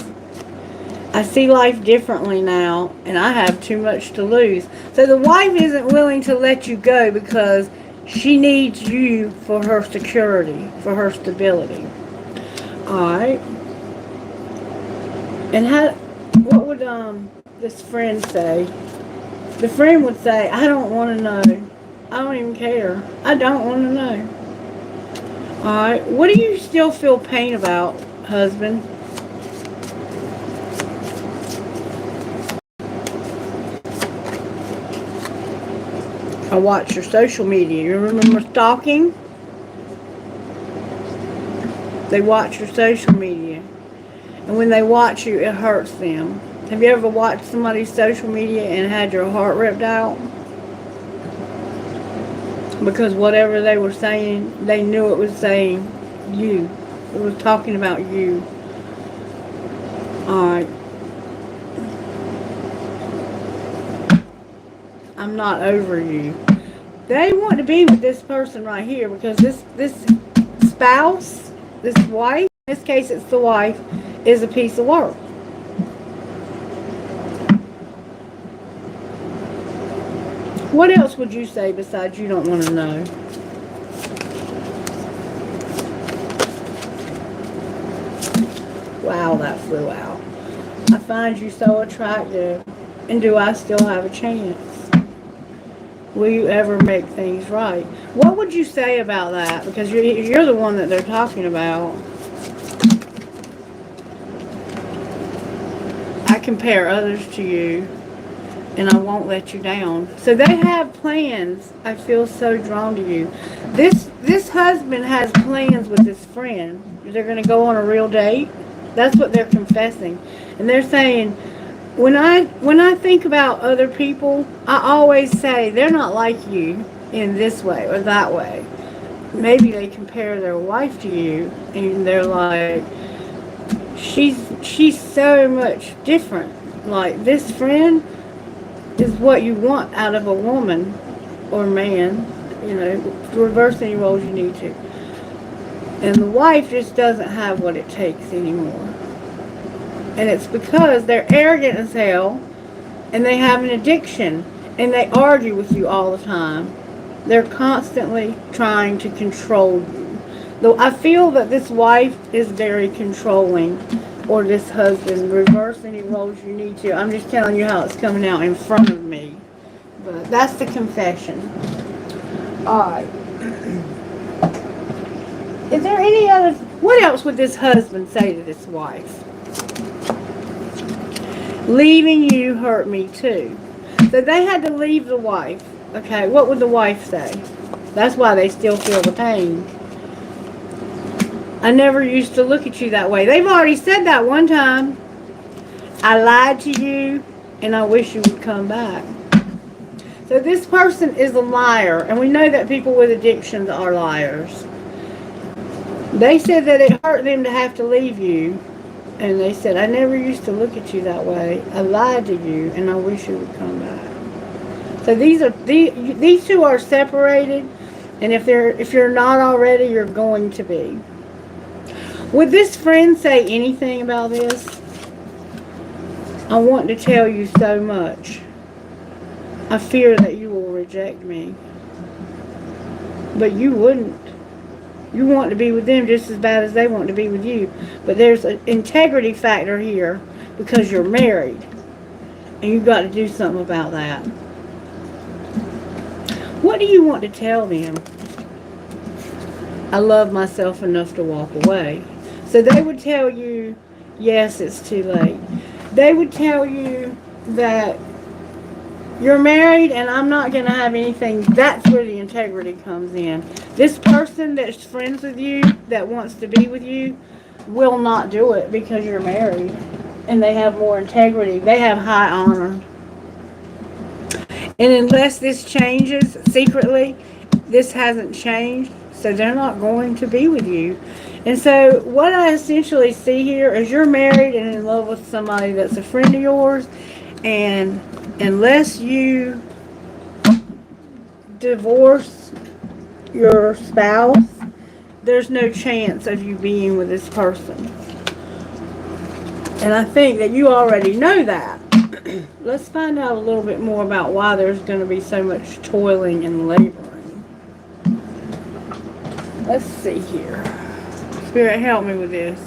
I see life differently now, and I have too much to lose. So the wife isn't willing to let you go because she needs you for her security, for her stability. Alright. And what would this friend say? The friend would say, I don't want to know. I don't even care. I don't want to know. Alright, what do you still feel pain about, husband? I watch your social media. You remember stalking? They watch your social media. And when they watch you, it hurts them. Have you ever watched somebody's social media and had your heart ripped out? Because whatever they were saying, they knew it was saying you. It was talking about you. Alright. I'm not over you. They want to be with this person right here because this spouse, this wife, in this case it's the wife, is a piece of work. What else would you say besides you don't want to know? Wow, that flew out. I find you so attractive. And do I still have a chance? Will you ever make things right? What would you say about that? Because you're the one that they're talking about. I compare others to you. And I won't let you down. So they have plans. I feel so drawn to you. This husband has plans with his friend. They're going to go on a real date. That's what they're confessing. And they're saying, when I think about other people, I always say they're not like you in this way or that way. Maybe they compare their wife to you and they're like, she's so much different. Like this friend is what you want out of a woman or man, you know, reverse any roles you need to. And the wife just doesn't have what it takes anymore. And it's because they're arrogant as hell and they have an addiction and they argue with you all the time. They're constantly trying to control you. Though I feel that this wife is very controlling. Or this husband, reverse any roles you need to. I'm just telling you how it's coming out in front of me. But that's the confession. Alright. Is there any other... What else would this husband say to this wife? Leaving you hurt me too. So they had to leave the wife. Okay, what would the wife say? That's why they still feel the pain. I never used to look at you that way. They've already said that one time. I lied to you, and I wish you would come back. So this person is a liar, and we know that people with addictions are liars. They said that it hurt them to have to leave you, and they said, I never used to look at you that way. I lied to you, and I wish you would come back. So these two are separated, and if you're not already, you're going to be. Would this friend say anything about this? I want to tell you so much. I fear that you will reject me. But you wouldn't. You want to be with them just as bad as they want to be with you. But there's an integrity factor here because you're married. And you've got to do something about that. What do you want to tell them? I love myself enough to walk away. So they would tell you, yes, it's too late. They would tell you that you're married and I'm not going to have anything. That's where the integrity comes in. This person that's friends with you, that wants to be with you, will not do it because you're married. And they have more integrity. They have high honor. And unless this changes secretly, this hasn't changed. So they're not going to be with you. And so what I essentially see here is you're married and in love with somebody that's a friend of yours. And unless you divorce your spouse, there's no chance of you being with this person. And I think that you already know that. Let's find out a little bit more about why there's going to be so much toiling and laboring. Let's see here. Spirit, help me with this.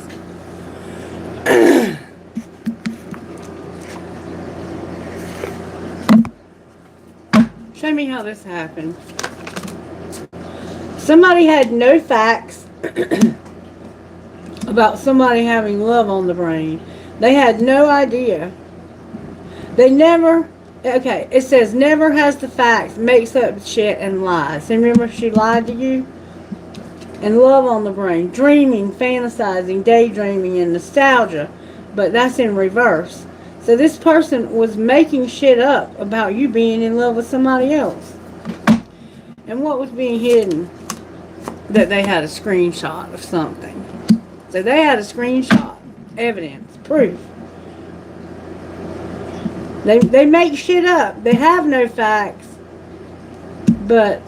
Show me how this happened. Somebody had no facts about somebody having love on the brain. They had no idea. They never, okay, it says never has the facts, makes up shit and lies. And remember, she lied to you? And love on the brain, dreaming, fantasizing, daydreaming, and nostalgia. But that's in reverse. So this person was making shit up about you being in love with somebody else. And what was being hidden? That they had a screenshot of something. So they had a screenshot, evidence, proof. They make shit up. They have no facts. But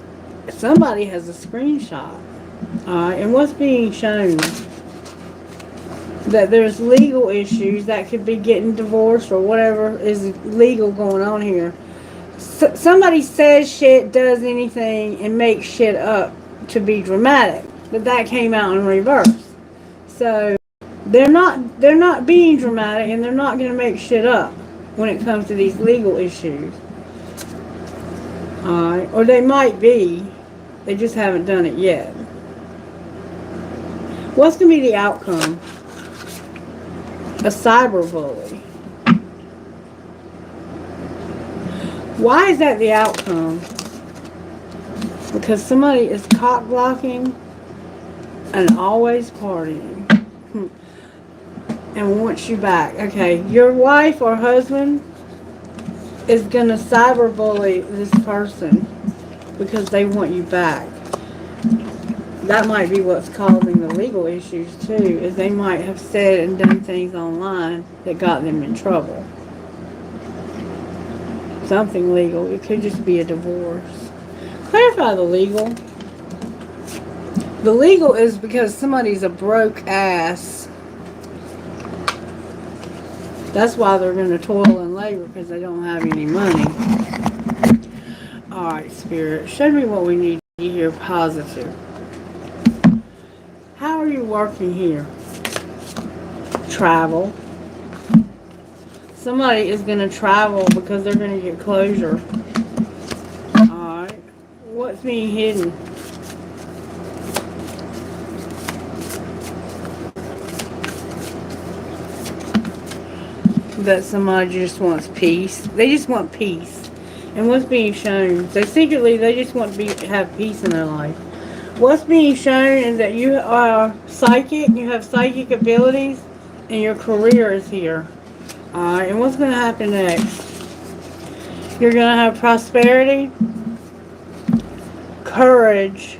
somebody has a screenshot. Alright, and what's being shown? That there's legal issues that could be getting divorced or whatever is legal going on here. Somebody says shit, does anything, and makes shit up to be dramatic. But that came out in reverse. So they're not being dramatic, and they're not going to make shit up when it comes to these legal issues. Alright, or they might be. They just haven't done it yet. What's going to be the outcome? A cyberbully. Why is that the outcome? Because somebody is cock blocking and always partying and wants you back. Okay, your wife or husband is going to cyberbully this person because they want you back. That might be what's causing the legal issues too, is they might have said and done things online that got them in trouble. Something legal. It could just be a divorce. Clarify the legal. The legal is because somebody's a broke ass. That's why they're going to toil and labor, because they don't have any money. Alright, Spirit. Show me what we need to hear positive. How are you working here? Travel. Somebody is going to travel because they're going to get closure. Alright. What's being hidden? That somebody just wants peace. They just want peace. And what's being shown? So secretly, they just want to have peace in their life. What's being shown is that you are psychic, you have psychic abilities, and your career is here. Alright, and what's going to happen next? You're going to have prosperity, courage,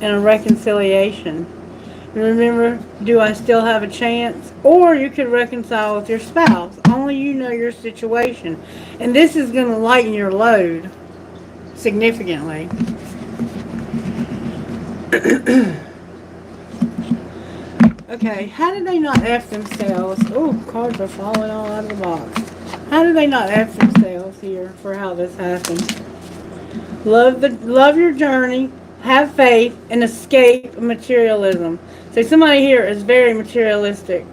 and a reconciliation. Remember, do I still have a chance? Or you could reconcile with your spouse. Only you know your situation. And this is going to lighten your load significantly. Okay, how did they not F themselves? Oh, cards are falling all out of the box. How did they not F themselves here for how this happened? Love your journey, have faith, and escape materialism. So somebody here is very materialistic.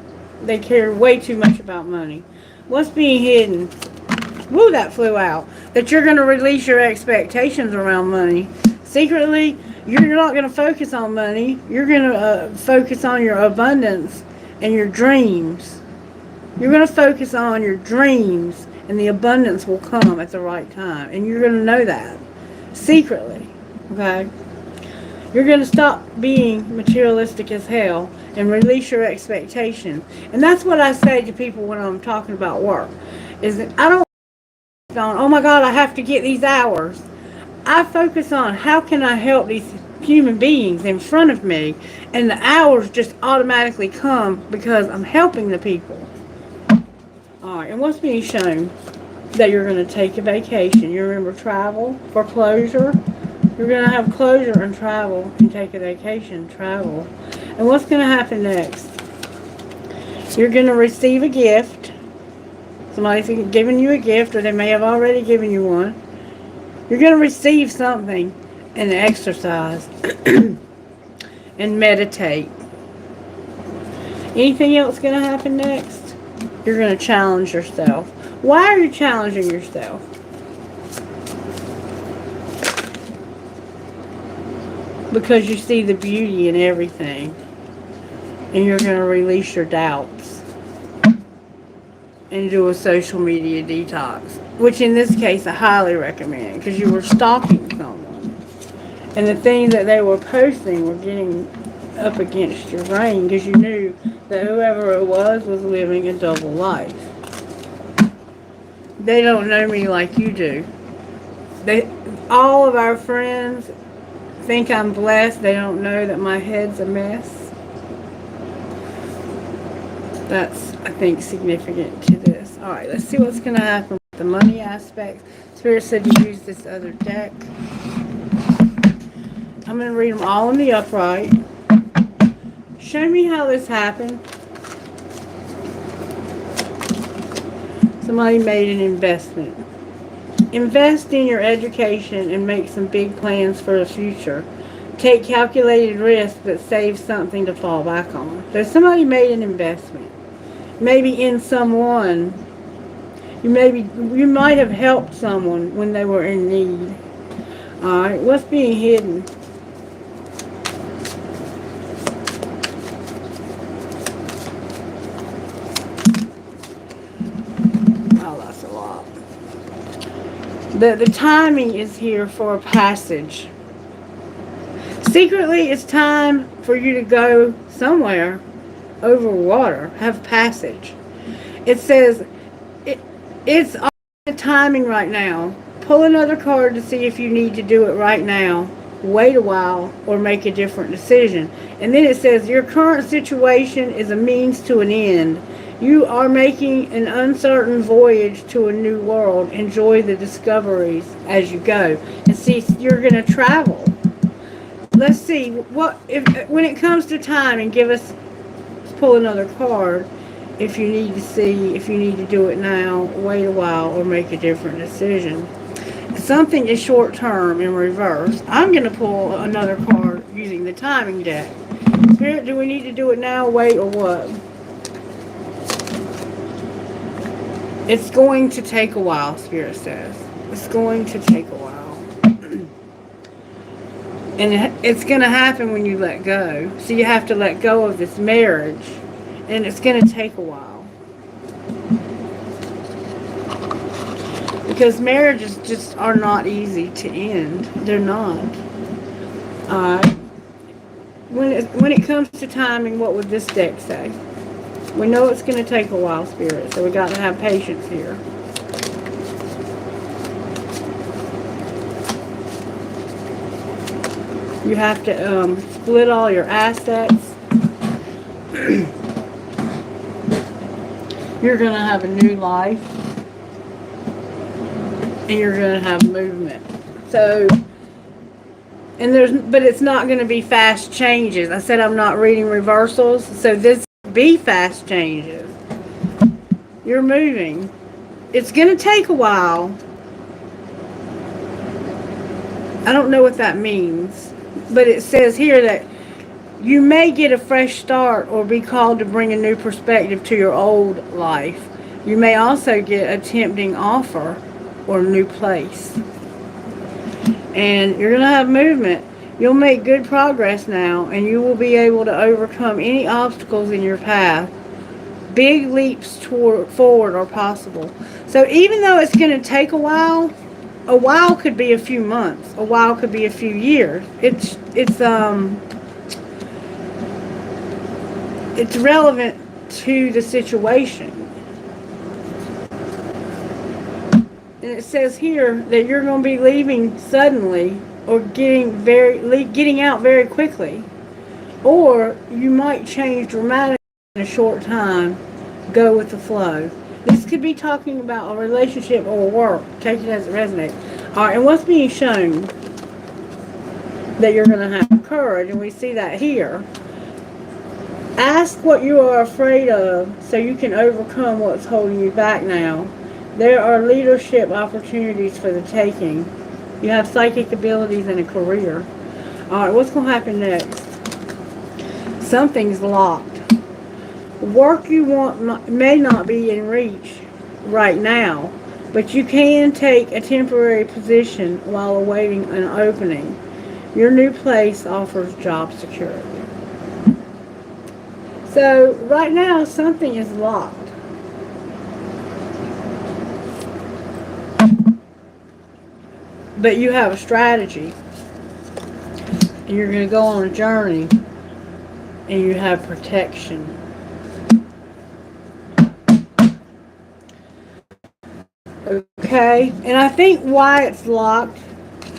They care way too much about money. What's being hidden? Woo, that flew out. That you're going to release your expectations around money. Secretly, you're not going to focus on money. You're going to focus on your abundance and your dreams. You're going to focus on your dreams, and the abundance will come at the right time. And you're going to know that. Secretly. Okay? You're going to stop being materialistic as hell and release your expectation. And that's what I say to people when I'm talking about work. Is that I don't focus on, oh my God, I have to get these hours. I focus on how can I help these human beings in front of me, and the hours just automatically come because I'm helping the people. Alright, and what's being shown? That you're going to take a vacation. You remember travel for closure? You're going to have closure and travel and take a vacation, travel. And what's going to happen next? You're going to receive a gift. Somebody's giving you a gift, or they may have already given you one. You're going to receive something and exercise and meditate. Anything else going to happen next? You're going to challenge yourself. Why are you challenging yourself? Because you see the beauty in everything. And you're going to release your doubts. And do a social media detox. Which in this case I highly recommend. Because you were stalking someone. And the things that they were posting were getting up against your brain. Because you knew that whoever it was living a double life. They don't know me like you do. They, all of our friends think I'm blessed. They don't know that my head's a mess. That's, I think, significant to this. All right, let's see what's going to happen with the money aspect. Spirit said to use this other deck. I'm going to read them all in the upright. Show me how this happened. Somebody made an investment. Invest in your education and make some big plans for the future. Take calculated risks, but save something to fall back on. So somebody made an investment. Maybe in someone. You might have helped someone when they were in need. Alright, what's being hidden? Oh, that's a lot. The timing is here for a passage. Secretly, it's time for you to go somewhere over water, have passage. It says it's on the timing right now. Pull another card to see if you need to do it right now, wait a while, or make a different decision. And then it says your current situation is a means to an end. You are making an uncertain voyage to a new world. Enjoy the discoveries as you go. And see, you're going to travel. Let's see what if when it comes to time, and give us, pull another card if you need to see if you need to do it now, wait a while, or make a different decision. Something is short term in reverse. I'm going to pull another card using the timing deck. Spirit, do we need to do it now, wait, or what? It's going to take a while, Spirit says. It's going to take a while. And it's going to happen when you let go. So you have to let go of this marriage. And it's going to take a while. Because marriages just are not easy to end. They're not. When it comes to timing, what would this deck say? We know it's going to take a while, Spirit. So we got to have patience here. You have to split all your assets. You're going to have a new life. And you're going to have movement. So, but it's not going to be fast changes. I said I'm not reading reversals. So this be fast changes. You're moving. It's going to take a while. I don't know what that means. But it says here that you may get a fresh start or be called to bring a new perspective to your old life. You may also get a tempting offer or a new place. And you're going to have movement. You'll make good progress now, and you will be able to overcome any obstacles in your path. Big leaps forward are possible. So even though it's going to take a while could be a few months. A while could be a few years. It's relevant to the situation. And it says here that you're going to be leaving suddenly or getting out very quickly. Or you might change dramatically in a short time. Go with the flow. This could be talking about a relationship or work. Take it as it resonates. Alright, and what's being shown? That you're going to have courage, and we see that here. Ask what you are afraid of so you can overcome what's holding you back now. There are leadership opportunities for the taking. You have psychic abilities and a career. Alright, what's going to happen next? Something's locked. Work you want may not be in reach right now, but you can take a temporary position while awaiting an opening. Your new place offers job security. So right now something is locked. But you have a strategy. And you're going to go on a journey. And you have protection. Okay, and I think why it's locked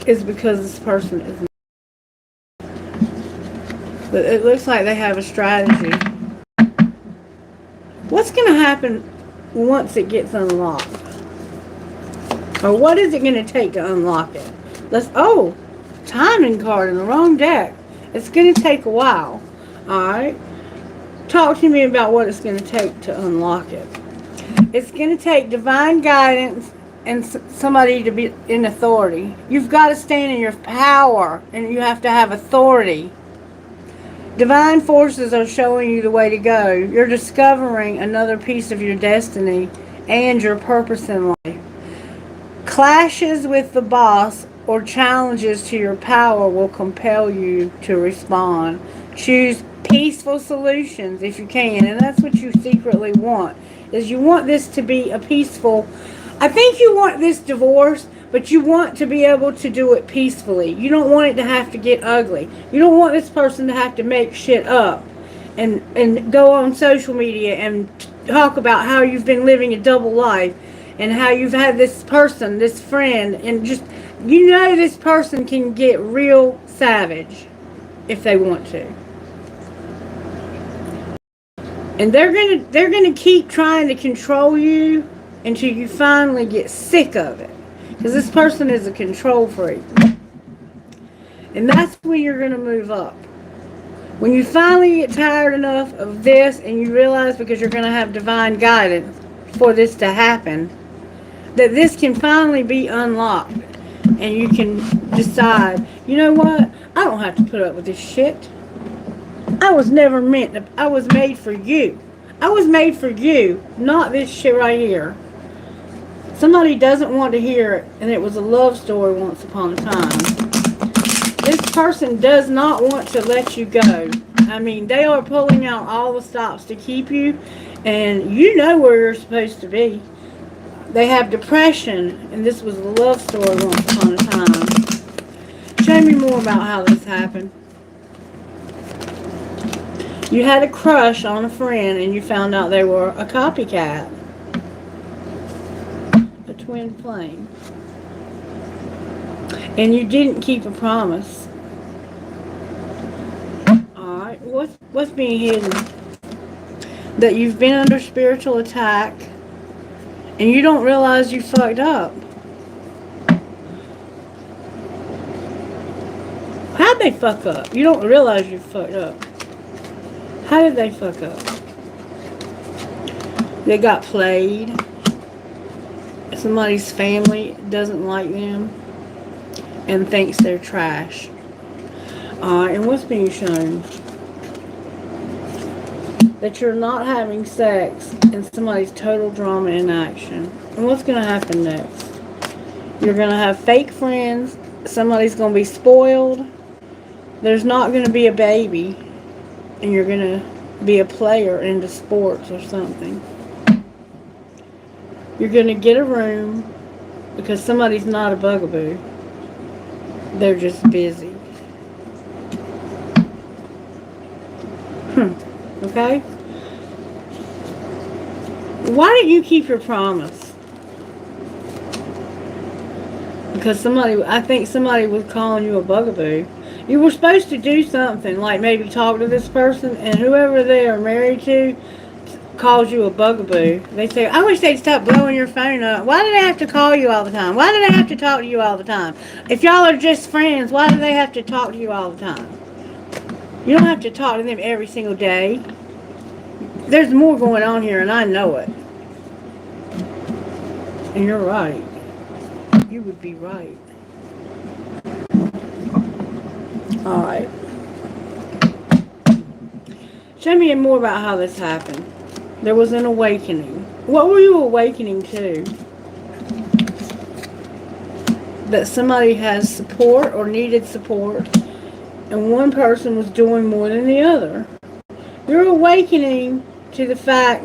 is because this person is. But it looks like they have a strategy. What's going to happen once it gets unlocked? Or what is it going to take to unlock it? Timing card in the wrong deck. It's going to take a while. Alright? Talk to me about what it's going to take to unlock it. It's going to take divine guidance and somebody to be in authority. You've got to stand in your power, and you have to have authority. Divine forces are showing you the way to go. You're discovering another piece of your destiny and your purpose in life. Clashes with the boss or challenges to your power will compel you to respond. Choose peaceful solutions if you can, and that's what you secretly want. Is you want this to be a peaceful. I think you want this divorce, but you want to be able to do it peacefully. You don't want it to have to get ugly. You don't want this person to have to make shit up and go on social media and talk about how you've been living a double life and how you've had this person, this friend, and just, this person can get real savage if they want to. And they're gonna keep trying to control you until you finally get sick of it. Because this person is a control freak. And that's when you're going to move up. When you finally get tired enough of this and you realize, because you're going to have divine guidance for this to happen, that this can finally be unlocked. And you can decide, you know what? I don't have to put up with this shit. I was never meant to. I was made for you. I was made for you, not this shit right here. Somebody doesn't want to hear it, and it was a love story once upon a time. This person does not want to let you go. I mean, they are pulling out all the stops to keep you, and you know where you're supposed to be. They have depression, and this was a love story once upon a time. Show me more about how this happened. You had a crush on a friend, and you found out they were a copycat. Twin flame, and you didn't keep a promise. Alright, what's being hidden? That you've been under spiritual attack and you don't realize you fucked up. How'd they fuck up? You don't realize you fucked up. How did they fuck up? They got played. Somebody's family doesn't like them and thinks they're trash. And what's being shown? That you're not having sex and somebody's total drama in action. And what's going to happen next? You're going to have fake friends. Somebody's going to be spoiled. There's not going to be a baby. And you're going to be a player into sports or something. You're going to get a room because somebody's not a bugaboo. They're just busy. Okay? Why didn't you keep your promise? Because I think somebody was calling you a bugaboo. You were supposed to do something, like maybe talk to this person, and whoever they are married to calls you a bugaboo. They say, I wish they'd stop blowing your phone up. Why do they have to call you all the time? Why do they have to talk to you all the time? If y'all are just friends, why do they have to talk to you all the time? You don't have to talk to them every single day. There's more going on here, and I know it. And you're right. You would be right. Alright. Show me more about how this happened. There was an awakening. What were you awakening to? That somebody has support or needed support, and one person was doing more than the other. You're awakening to the fact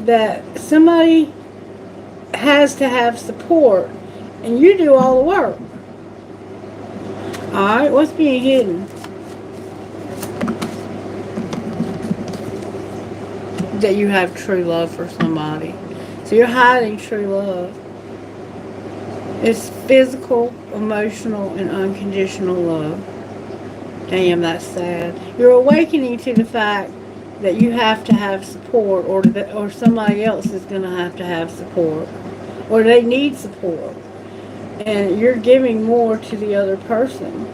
that somebody has to have support, and you do all the work. Alright, what's being hidden? That you have true love for somebody. So you're hiding true love. It's physical, emotional, and unconditional love. Damn, that's sad. You're awakening to the fact that you have to have support, or somebody else is going to have support, or they need support, and you're giving more to the other person.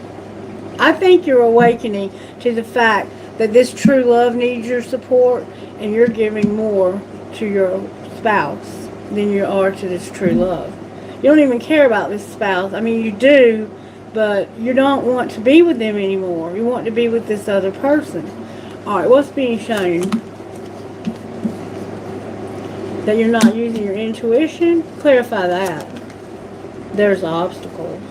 I think you're awakening to the fact that this true love needs your support, and you're giving more to your spouse than you are to this true love. You don't even care about this spouse. I mean, you do, but you don't want to be with them anymore. You want to be with this other person. Alright, what's being shown? That you're not using your intuition? Clarify that. There's obstacles.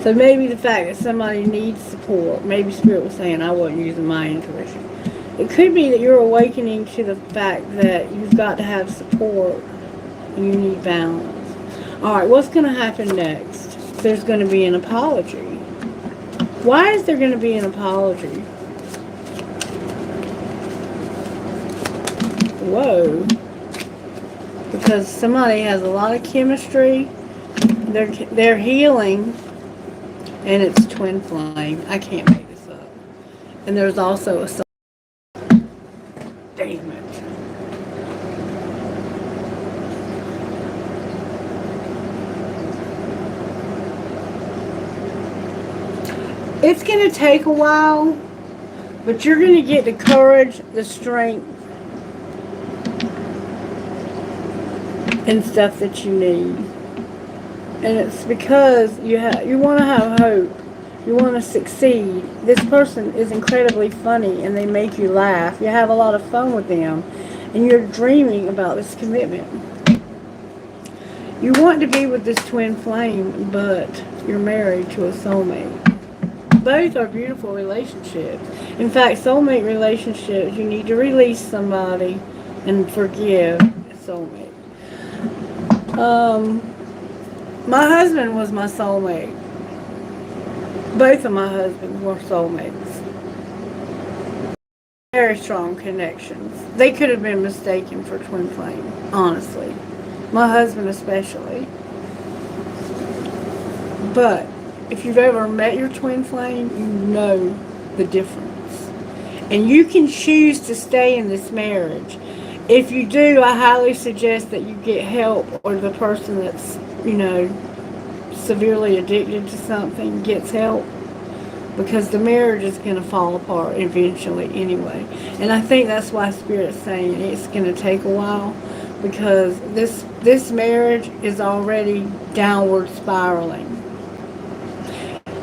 So maybe the fact that somebody needs support, maybe Spirit was saying I wasn't using my intuition. It could be that you're awakening to the fact that you've got to have support and you need balance. Alright, what's going to happen next? There's going to be an apology. Why is there going to be an apology? Whoa. Because somebody has a lot of chemistry. They're healing. And it's twin flame. I can't make this up. And there's also a... Damn it. It's going to take a while, but you're going to get the courage, the strength, and stuff that you need. And it's because you want to have hope. You want to succeed. This person is incredibly funny and they make you laugh. You have a lot of fun with them. And you're dreaming about this commitment. You want to be with this twin flame, but you're married to a soulmate. Both are beautiful relationships. In fact, soulmate relationships, you need to release somebody and forgive a soulmate. My husband was my soulmate. Both of my husbands were soulmates. Very strong connections. They could have been mistaken for twin flame, honestly. My husband especially. But if you've ever met your twin flame, you know the difference. And you can choose to stay in this marriage. If you do, I highly suggest that you get help, or the person that's, severely addicted to something gets help, because the marriage is going to fall apart eventually anyway. And I think that's why Spirit's saying it's going to take a while, because this marriage is already downward spiraling.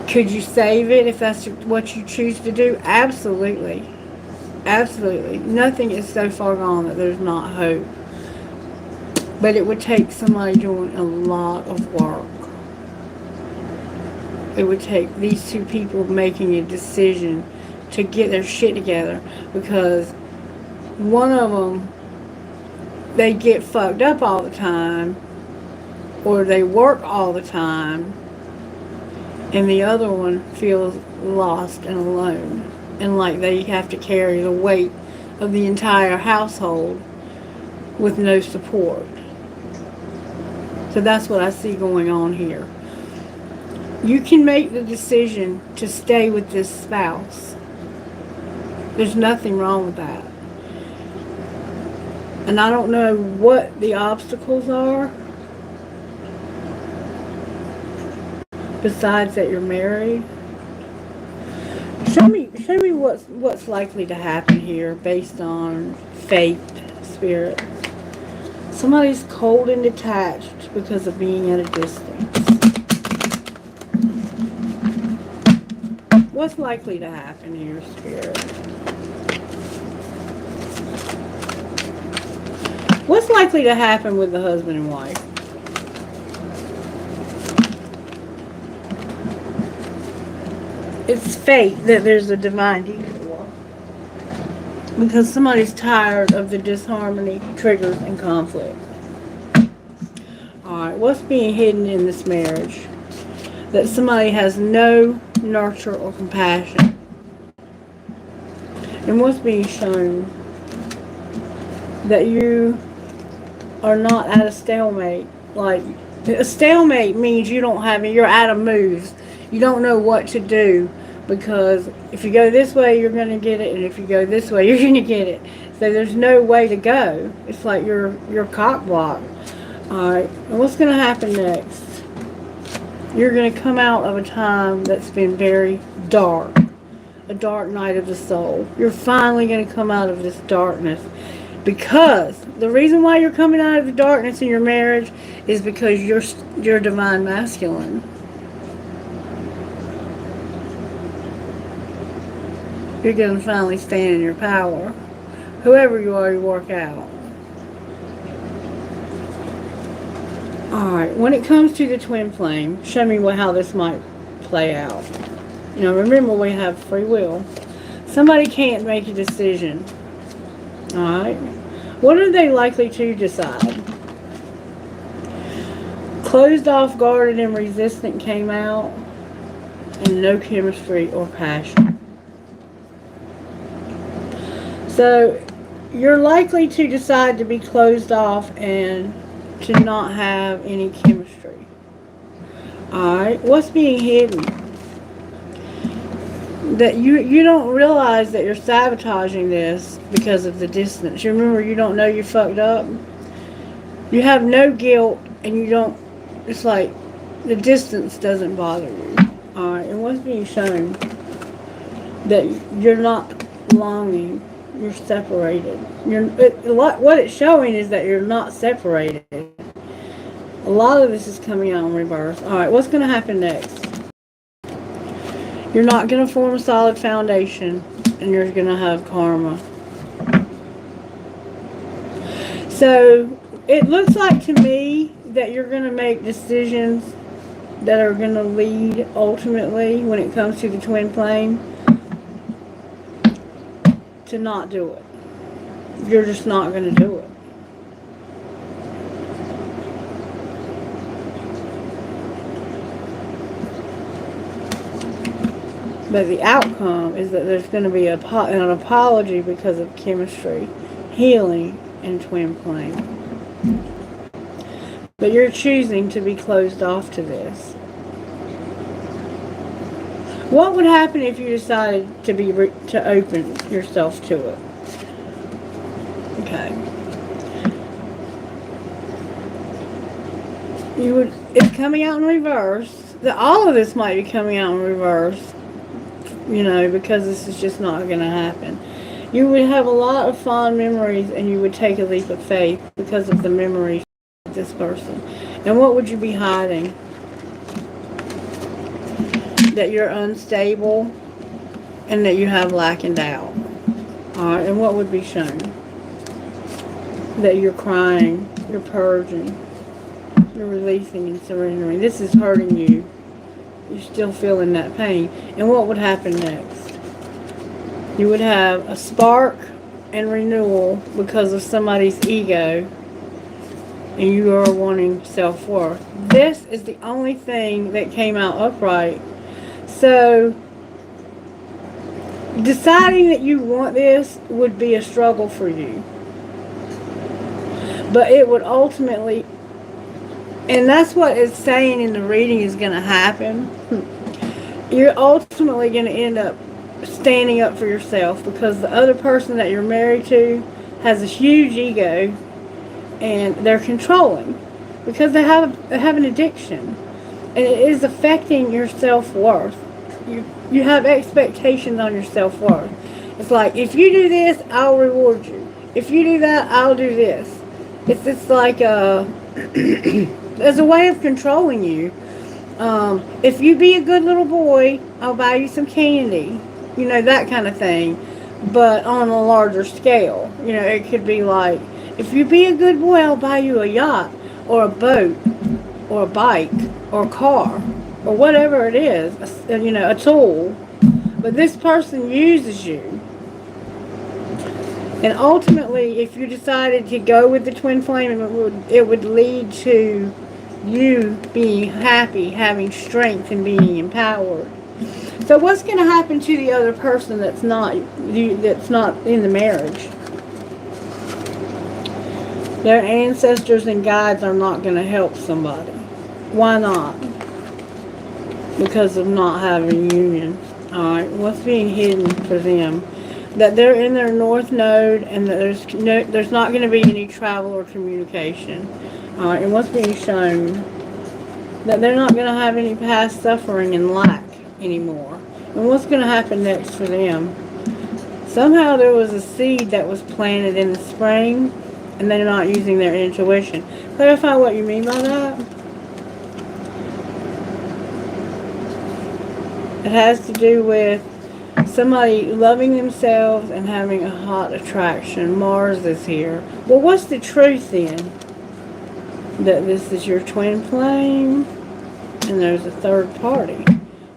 Could you save it if that's what you choose to do? Absolutely. Absolutely. Nothing is so far gone that there's not hope. But it would take somebody doing a lot of work. It would take these two people making a decision to get their shit together, because one of them, they get fucked up all the time, or they work all the time, and the other one feels lost and alone, and like they have to carry the weight of the entire household with no support. So that's what I see going on here. You can make the decision to stay with this spouse. There's nothing wrong with that. And I don't know what the obstacles are, besides that you're married. Show me what's likely to happen here based on fate, Spirit. Somebody's cold and detached because of being at a distance. What's likely to happen here, Spirit? What's likely to happen with the husband and wife? It's fate that there's a divine detour. Because somebody's tired of the disharmony, triggers, and conflict. Alright, what's being hidden in this marriage? That somebody has no nurture or compassion. And what's being shown? that you are not at a stalemate. Like, a stalemate means you don't have it, you're out of moves. You don't know what to do, because if you go this way, you're going to get it, and if you go this way, you're going to get it. So there's no way to go. It's like you're cock blocked. Alright, and what's going to happen next? You're going to come out of a time that's been very dark. A dark night of the soul. You're finally going to come out of this darkness. Because the reason why you're coming out of the darkness in your marriage is because you're divine masculine. You're going to finally stand in your power. Whoever you are, you work out. Alright, when it comes to the twin flame, show me how this might play out. You know, remember, we have free will. Somebody can't make a decision. Alright? What are they likely to decide? Closed off, guarded, and resistant came out. And no chemistry or passion. So, you're likely to decide to be closed off and to not have any chemistry. Alright, what's being hidden? That you don't realize that you're sabotaging this because of the distance. You remember, you don't know you fucked up. You have no guilt, and you don't, it's like the distance doesn't bother you. Alright, and what's being shown? That you're not longing. You're separated. What it's showing is that you're not separated. A lot of this is coming out in reverse. Alright, what's going to happen next? You're not going to form a solid foundation, and you're going to have karma. So, it looks like to me that you're going to make decisions that are going to lead ultimately, when it comes to the twin flame, to not do it. You're just not going to do it. But the outcome is that there's going to be an apology because of chemistry, healing, and twin flame. But you're choosing to be closed off to this. What would happen if you decided to open yourself to it? Okay. It's coming out in reverse. All of this might be coming out in reverse. You know, because this is just not going to happen. You would have a lot of fond memories, and you would take a leap of faith because of the memories of this person. And what would you be hiding? That you're unstable, and that you have lack and doubt. Alright, and what would be shown? That you're crying, you're purging, you're releasing and surrendering. This is hurting you. You're still feeling that pain. And what would happen next? You would have a spark and renewal because of somebody's ego, and you are wanting self-worth. This is the only thing that came out upright. So, deciding that you want this would be a struggle for you. But it would ultimately, and that's what it's saying in the reading is going to happen. You're ultimately going to end up standing up for yourself, because the other person that you're married to has a huge ego, and they're controlling because they have an addiction, and it is affecting your self-worth. You have expectations on your self-worth. It's like, if you do this, I'll reward you. If you do that, I'll do this. It's like as a way of controlling you. If you be a good little boy, I'll buy you some candy. You know, that kind of thing. But on a larger scale. You know, it could be like, if you be a good boy, I'll buy you a yacht, or a boat, or a bike, or a car, or whatever it is. You know, a tool. But this person uses you. And ultimately, if you decided to go with the twin flame, it would lead to you being happy, having strength, and being empowered. So what's going to happen to the other person that's not in the marriage? Their ancestors and guides are not going to help somebody. Why not? Because of not having union. Alright, what's being hidden for them? That they're in their north node and that there's not going to be any travel or communication. Alright, and what's being shown? That they're not going to have any past suffering and lack anymore. And what's going to happen next for them? Somehow there was a seed that was planted in the spring and they're not using their intuition. Clarify what you mean by that. It has to do with somebody loving themselves and having a hot attraction. Mars is here. Well, what's the truth then? That this is your twin flame and there's a third party.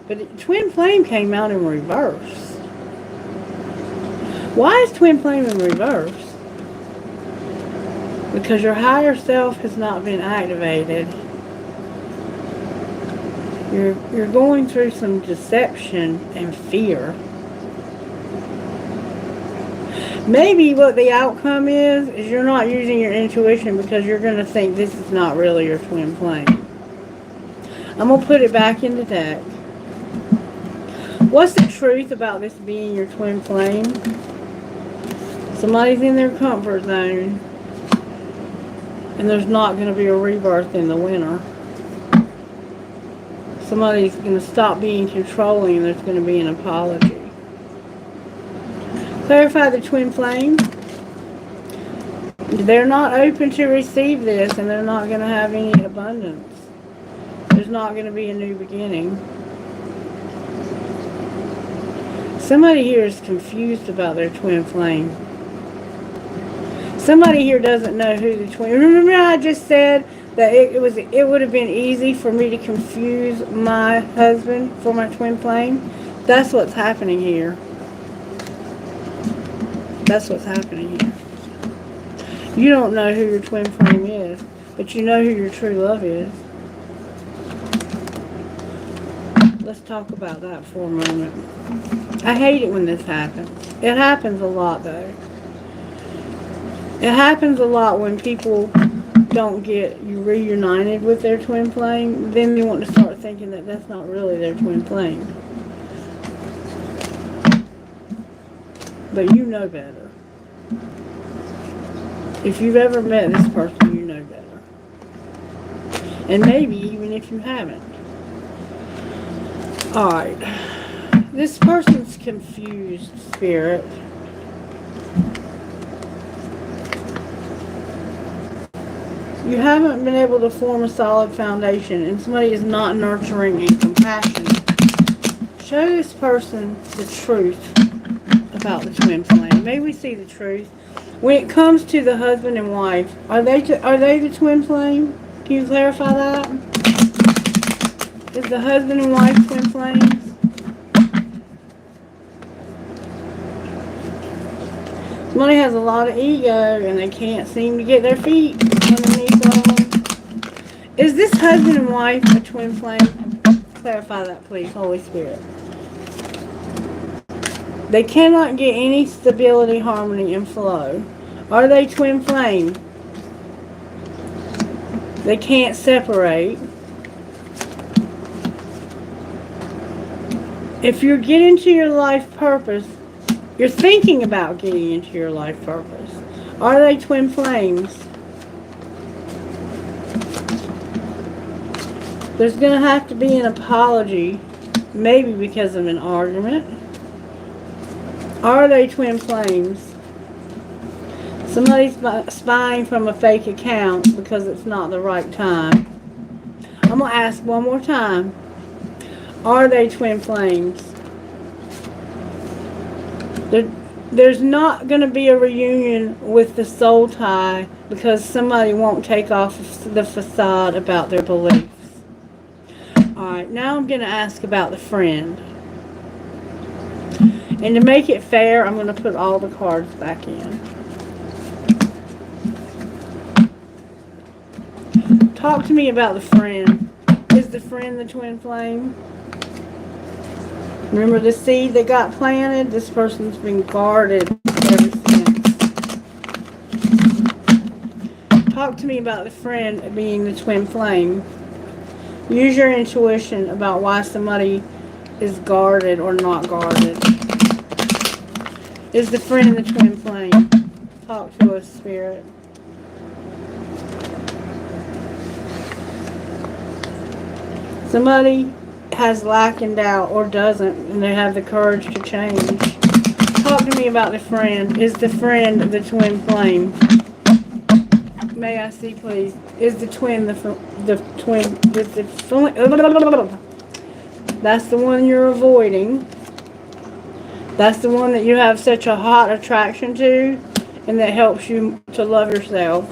But twin flame came out in reverse. Why is twin flame in reverse? Because your higher self has not been activated. You're going through some deception and fear. Maybe what the outcome is you're not using your intuition because you're going to think this is not really your twin flame. I'm going to put it back in the deck. What's the truth about this being your twin flame? Somebody's in their comfort zone and there's not going to be a rebirth in the winter. Somebody's going to stop being controlling and there's going to be an apology. Clarify the twin flame. They're not open to receive this and they're not going to have any abundance. There's not going to be a new beginning. Somebody here is confused about their twin flame. Somebody here doesn't know who the twin... Remember I just said that it would have been easy for me to confuse my husband for my twin flame? That's what's happening here. That's what's happening here. You don't know who your twin flame is, but you know who your true love is. Let's talk about that for a moment. I hate it when this happens. It happens a lot, though. It happens a lot when people don't get reunited with their twin flame. Then they want to start thinking that that's not really their twin flame. But you know better. If you've ever met this person, you know better. And maybe even if you haven't. Alright. This person's confused, Spirit. You haven't been able to form a solid foundation and somebody is not nurturing and compassionate. Show this person the truth about the twin flame. May we see the truth. When it comes to the husband and wife, are they the twin flame? Can you clarify that? Is the husband and wife twin flames? Somebody has a lot of ego and they can't seem to get their feet underneath them. Is this husband and wife a twin flame? Clarify that, please, Holy Spirit. They cannot get any stability, harmony, and flow. Are they twin flame? They can't separate. If you're getting to your life purpose, you're thinking about getting into your life purpose. Are they twin flames? There's going to have to be an apology, maybe because of an argument. Are they twin flames? Somebody's spying from a fake account because it's not the right time. I'm going to ask one more time. Are they twin flames? There's not going to be a reunion with the soul tie because somebody won't take off the facade about their beliefs. Alright, now I'm going to ask about the friend. And to make it fair, I'm going to put all the cards back in. Talk to me about the friend. Is the friend the twin flame? Remember the seed that got planted? This person's been guarded ever since. Talk to me about the friend being the twin flame. Use your intuition about why somebody is guarded or not guarded. Is the friend the twin flame? Talk to us, Spirit. Somebody has lack and doubt or doesn't, and they have the courage to change. Talk to me about the friend. Is the friend the twin flame? May I see, please? Is the twin the twin? Is the that's the one you're avoiding. That's the one that you have such a hot attraction to, and that helps you to love yourself.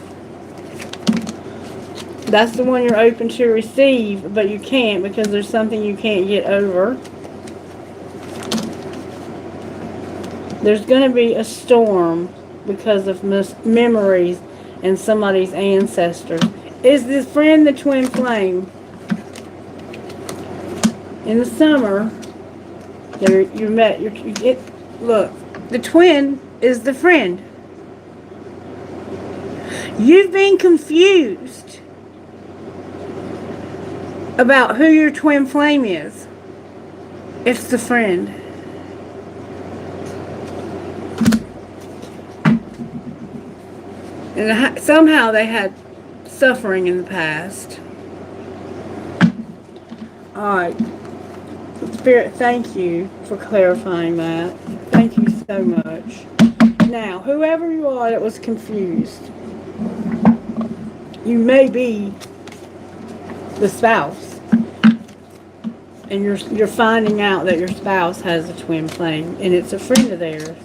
That's the one you're open to receive, but you can't because there's something you can't get over. There's going to be a storm because of memories and somebody's ancestors. Is this friend the twin flame? In the summer, you met. Look, the twin is the friend. You've been confused about who your twin flame is. It's the friend. And somehow they had suffering in the past. Alright. Spirit, thank you for clarifying that. Thank you so much. Now, whoever you are that was confused, you may be the spouse. And you're finding out that your spouse has a twin flame. And it's a friend of theirs.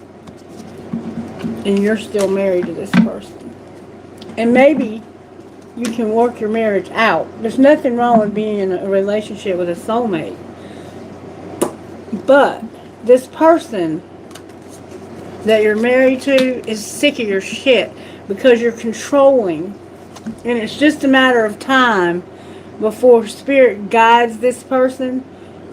And you're still married to this person. And maybe you can work your marriage out. There's nothing wrong with being in a relationship with a soulmate. But this person that you're married to is sick of your shit because you're controlling. And it's just a matter of time before Spirit guides this person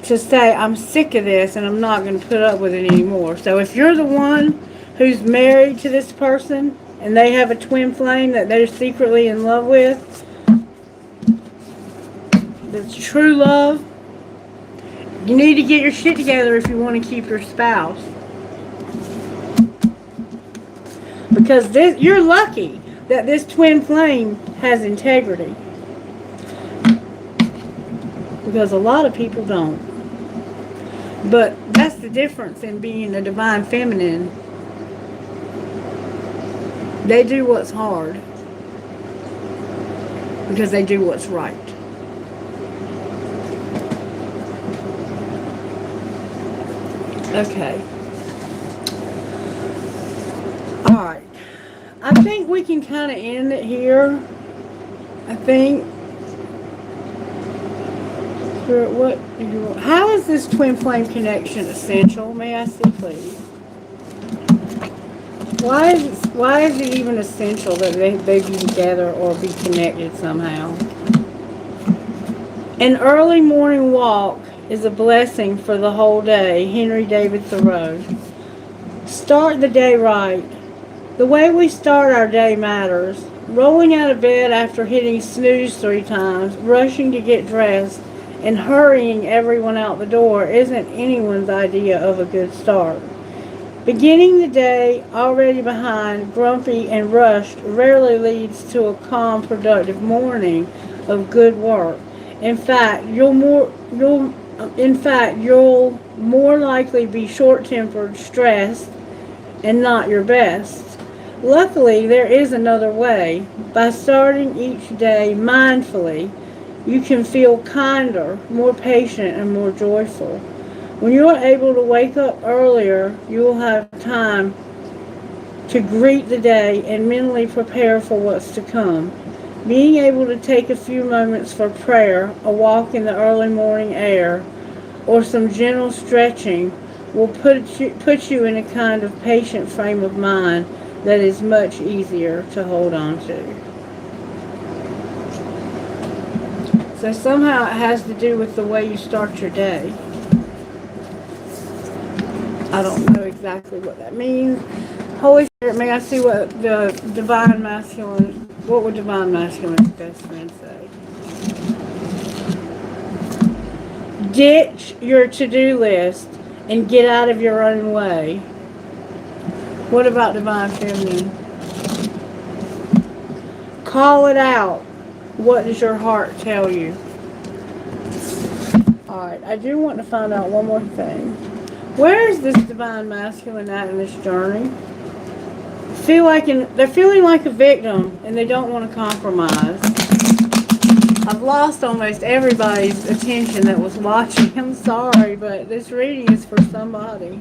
to say, I'm sick of this and I'm not going to put up with it anymore. So if you're the one who's married to this person and they have a twin flame that they're secretly in love with, that's true love, you need to get your shit together if you want to keep your spouse. Because you're lucky that this twin flame has integrity. Because a lot of people don't. But that's the difference in being a divine feminine. They do what's hard because they do what's right. Okay. Alright. I think we can kind of end it here. I think. How is this twin flame connection essential? May I see, please? Why is it even essential that they be together or be connected somehow? An early morning walk is a blessing for the whole day. Henry David Thoreau. Start the day right. The way we start our day matters. Rolling out of bed after hitting snooze 3 times, rushing to get dressed, and hurrying everyone out the door isn't anyone's idea of a good start. Beginning the day already behind, grumpy, and rushed rarely leads to a calm, productive morning of good work. In fact, you'll more likely be short-tempered, stressed, and not your best. Luckily, there is another way. By starting each day mindfully, you can feel kinder, more patient, and more joyful. When you are able to wake up earlier, you will have time to greet the day and mentally prepare for what's to come. Being able to take a few moments for prayer, a walk in the early morning air, or some gentle stretching will put you in a kind of patient frame of mind that is much easier to hold on to. So somehow it has to do with the way you start your day. I don't know exactly what that means. Holy Spirit, may I see what the divine masculine What would Divine Masculine's best friend say? Ditch your to-do list and get out of your own way. What about Divine Feminine? Call it out. What does your heart tell you? Alright, I do want to find out one more thing. Where is this Divine Masculine at in this journey? They're feeling like a victim and they don't want to compromise. I've lost almost everybody's attention that was watching. I'm sorry, but this reading is for somebody.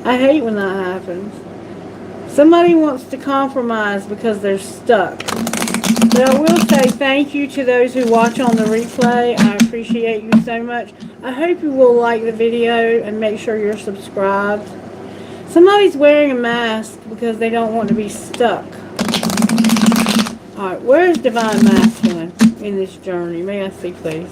I hate when that happens. Somebody wants to compromise because they're stuck. But I will say thank you to those who watch on the replay. I appreciate you so much. I hope you will like the video and make sure you're subscribed. Somebody's wearing a mask because they don't want to be stuck. Alright, where's Divine Masculine in this journey? May I see, please?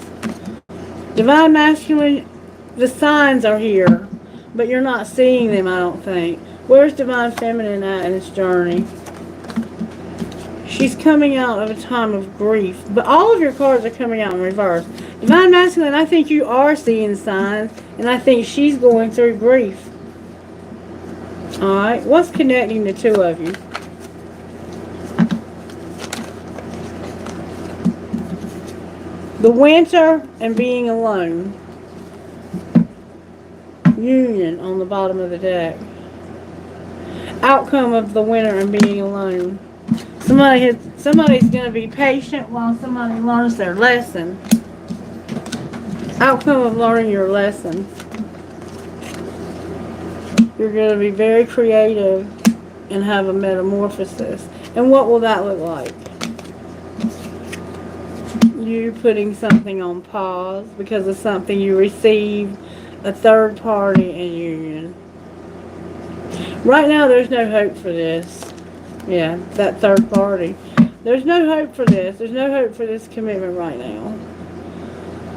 Divine Masculine, the signs are here, but you're not seeing them, I don't think. Where's Divine Feminine at in this journey? She's coming out of a time of grief, but all of your cards are coming out in reverse. Divine Masculine, I think you are seeing signs, and I think she's going through grief. Alright, what's connecting the two of you? The winter and being alone. Union on the bottom of the deck. Outcome of the winter and being alone. Somebody's going to be patient while somebody learns their lesson. Outcome of learning your lesson. You're going to be very creative and have a metamorphosis. And what will that look like? You putting something on pause because of something you received, a third party in union. Right now there's no hope for this. Yeah, that third party. There's no hope for this. There's no hope for this commitment right now.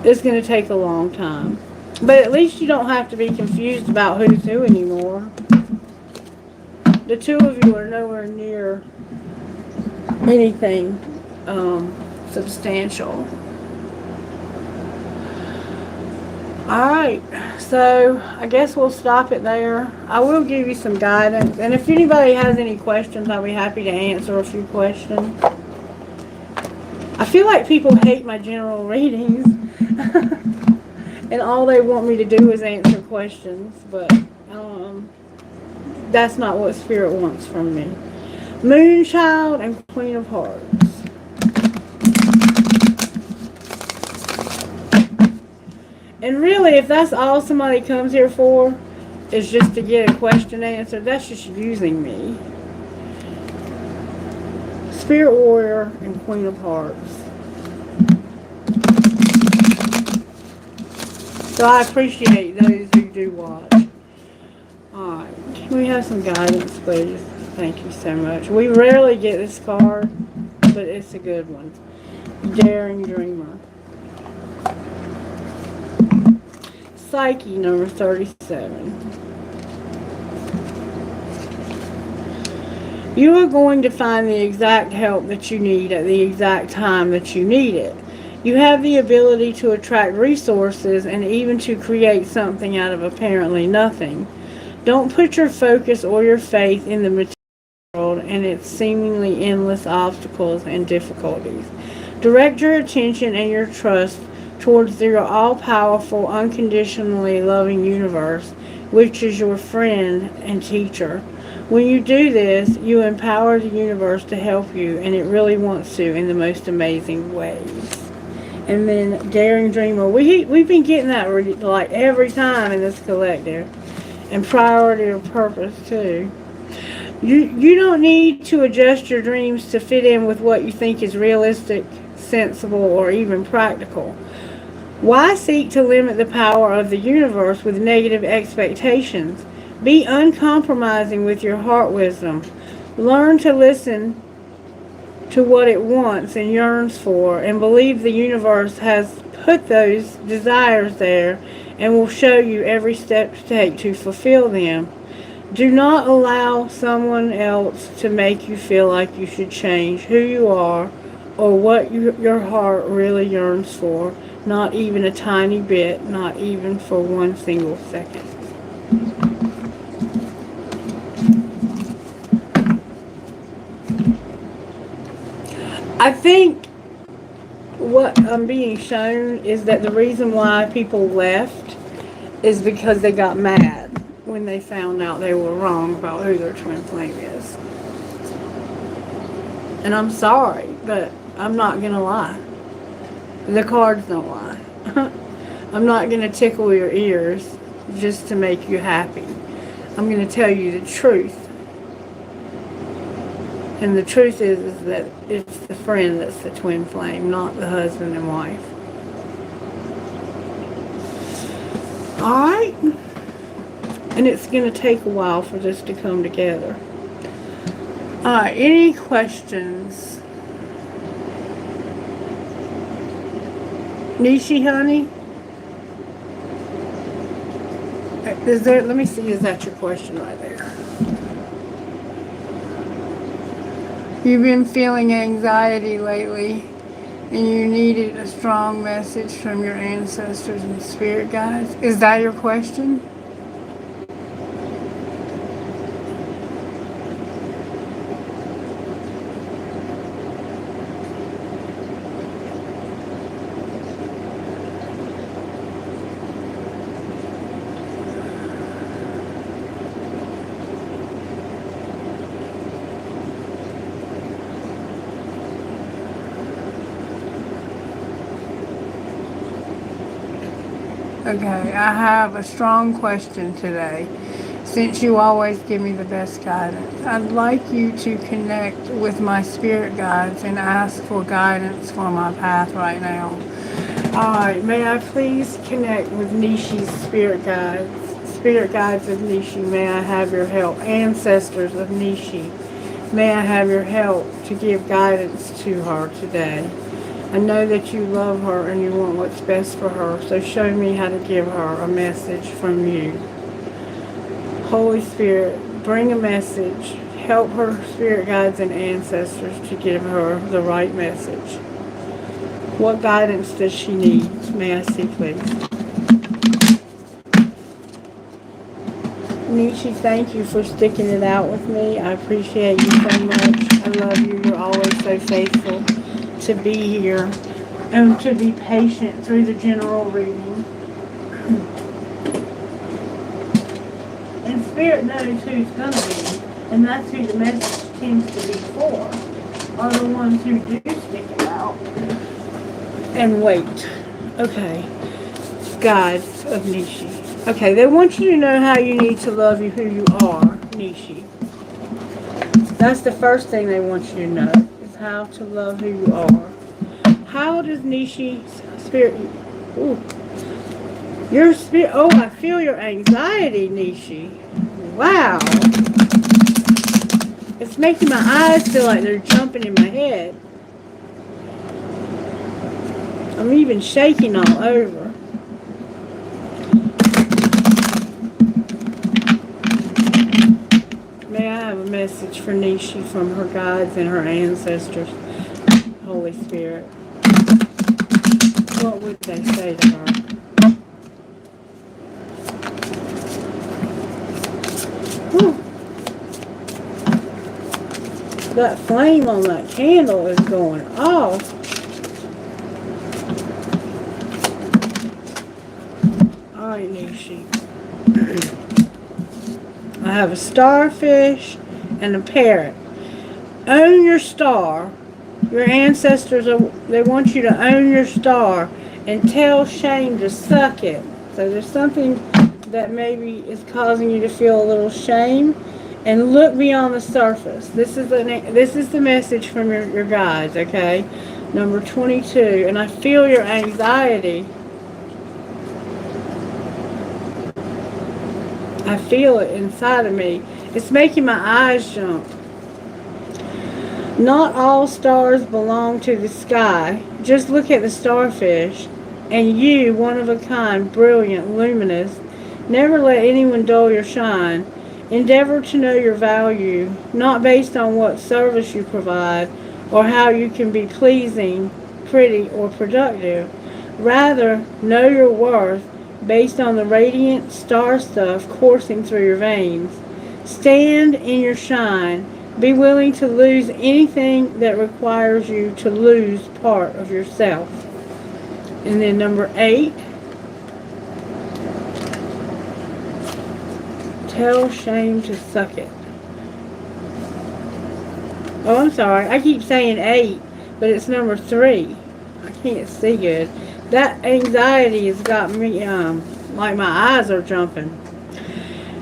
It's going to take a long time. But at least you don't have to be confused about who's who anymore. The two of you are nowhere near anything substantial. Alright, so I guess we'll stop it there. I will give you some guidance, and if anybody has any questions, I'll be happy to answer a few questions. I feel like people hate my general readings, and all they want me to do is answer questions, but that's not what Spirit wants from me. Moonchild and Queen of Hearts. And really, if that's all somebody comes here for, is just to get a question answered, that's just using me. Spirit Warrior and Queen of Hearts. So I appreciate those who do watch. Alright, can we have some guidance, please? Thank you so much. We rarely get this card, but it's a good one. Daring Dreamer. Psyche, number 37. You are going to find the exact help that you need at the exact time that you need it. You have the ability to attract resources and even to create something out of apparently nothing. Don't put your focus or your faith in the material world and its seemingly endless obstacles and difficulties. Direct your attention and your trust towards your all-powerful, unconditionally loving universe, which is your friend and teacher. When you do this, you empower the universe to help you, and it really wants to in the most amazing ways. And then Daring Dreamer, we've been getting that like every time in this collective. And Priority of Purpose too. You don't need to adjust your dreams to fit in with what you think is realistic, sensible, or even practical. Why seek to limit the power of the universe with negative expectations? Be uncompromising with your heart wisdom. Learn to listen to what it wants and yearns for, and believe the universe has put those desires there and will show you every step to take to fulfill them. Do not allow someone else to make you feel like you should change who you are or what your heart really yearns for. Not even a tiny bit, not even for one single second. I think what I'm being shown is that the reason why people left is because they got mad when they found out they were wrong about who their twin flame is. And I'm sorry, but I'm not going to lie. The cards don't lie. I'm not going to tickle your ears just to make you happy. I'm going to tell you the truth. And the truth is that it's the friend that's the twin flame, not the husband and wife. Alright? And it's going to take a while for this to come together. Alright, any questions? Nishi, honey? Let me see, is that your question right there? You've been feeling anxiety lately, and you needed a strong message from your ancestors and spirit guides. Is that your question? Okay, I have a strong question today. Since you always give me the best guidance, I'd like you to connect with my spirit guides and ask for guidance for my path right now. Alright, may I please connect with Nishi's spirit guides? Spirit guides of Nishi, may I have your help? Ancestors of Nishi, may I have your help to give guidance to her today? I know that you love her and you want what's best for her, so show me how to give her a message from you. Holy Spirit, bring a message. Help her spirit guides and ancestors to give her the right message. What guidance does she need? May I see, please? Nietzsche, thank you for sticking it out with me. I appreciate you so much. I love you. You're always so faithful to be here and to be patient through the general reading. And Spirit knows who's going to be, and that's who the message tends to be for, are the ones who do stick it out and wait. Okay. Guides of Nishi. Okay, they want you to know how you need to love you who you are, Nishi. That's the first thing they want you to know, is how to love who you are. How does Nishi spirit... Ooh. Your spirit... Oh, I feel your anxiety, Nishi. Wow. It's making my eyes feel like they're jumping in my head. I'm even shaking all over. May I have a message for Nishi from her guides and her ancestors, Holy Spirit? What would they say to her? Whew. That flame on that candle is going off. Alright, Nishi. I have a starfish and a parrot. Own your star. Your ancestors, they want you to own your star and tell shame to suck it. So there's something that maybe is causing you to feel a little shame, and look beyond the surface. This is the message from your guides, okay? Number 22, and I feel your anxiety. I feel it inside of me. It's making my eyes jump. Not all stars belong to the sky. Just look at the starfish. And you, one of a kind, brilliant, luminous. Never let anyone dull your shine. Endeavor to know your value, not based on what service you provide or how you can be pleasing, pretty, or productive. Rather, know your worth based on the radiant star stuff coursing through your veins. Stand in your shine. Be willing to lose anything that requires you to lose part of yourself. And then number 8, tell shame to suck it. Oh, I'm sorry. I keep saying 8, but it's number 3. I can't see good. That anxiety has got me, like my eyes are jumping.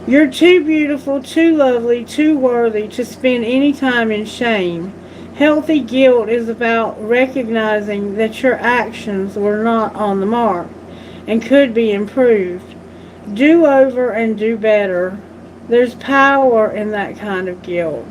You're too beautiful, too lovely, too worthy to spend any time in shame. Healthy guilt is about recognizing that your actions were not on the mark and could be improved. Do over and do better. There's power in that kind of guilt.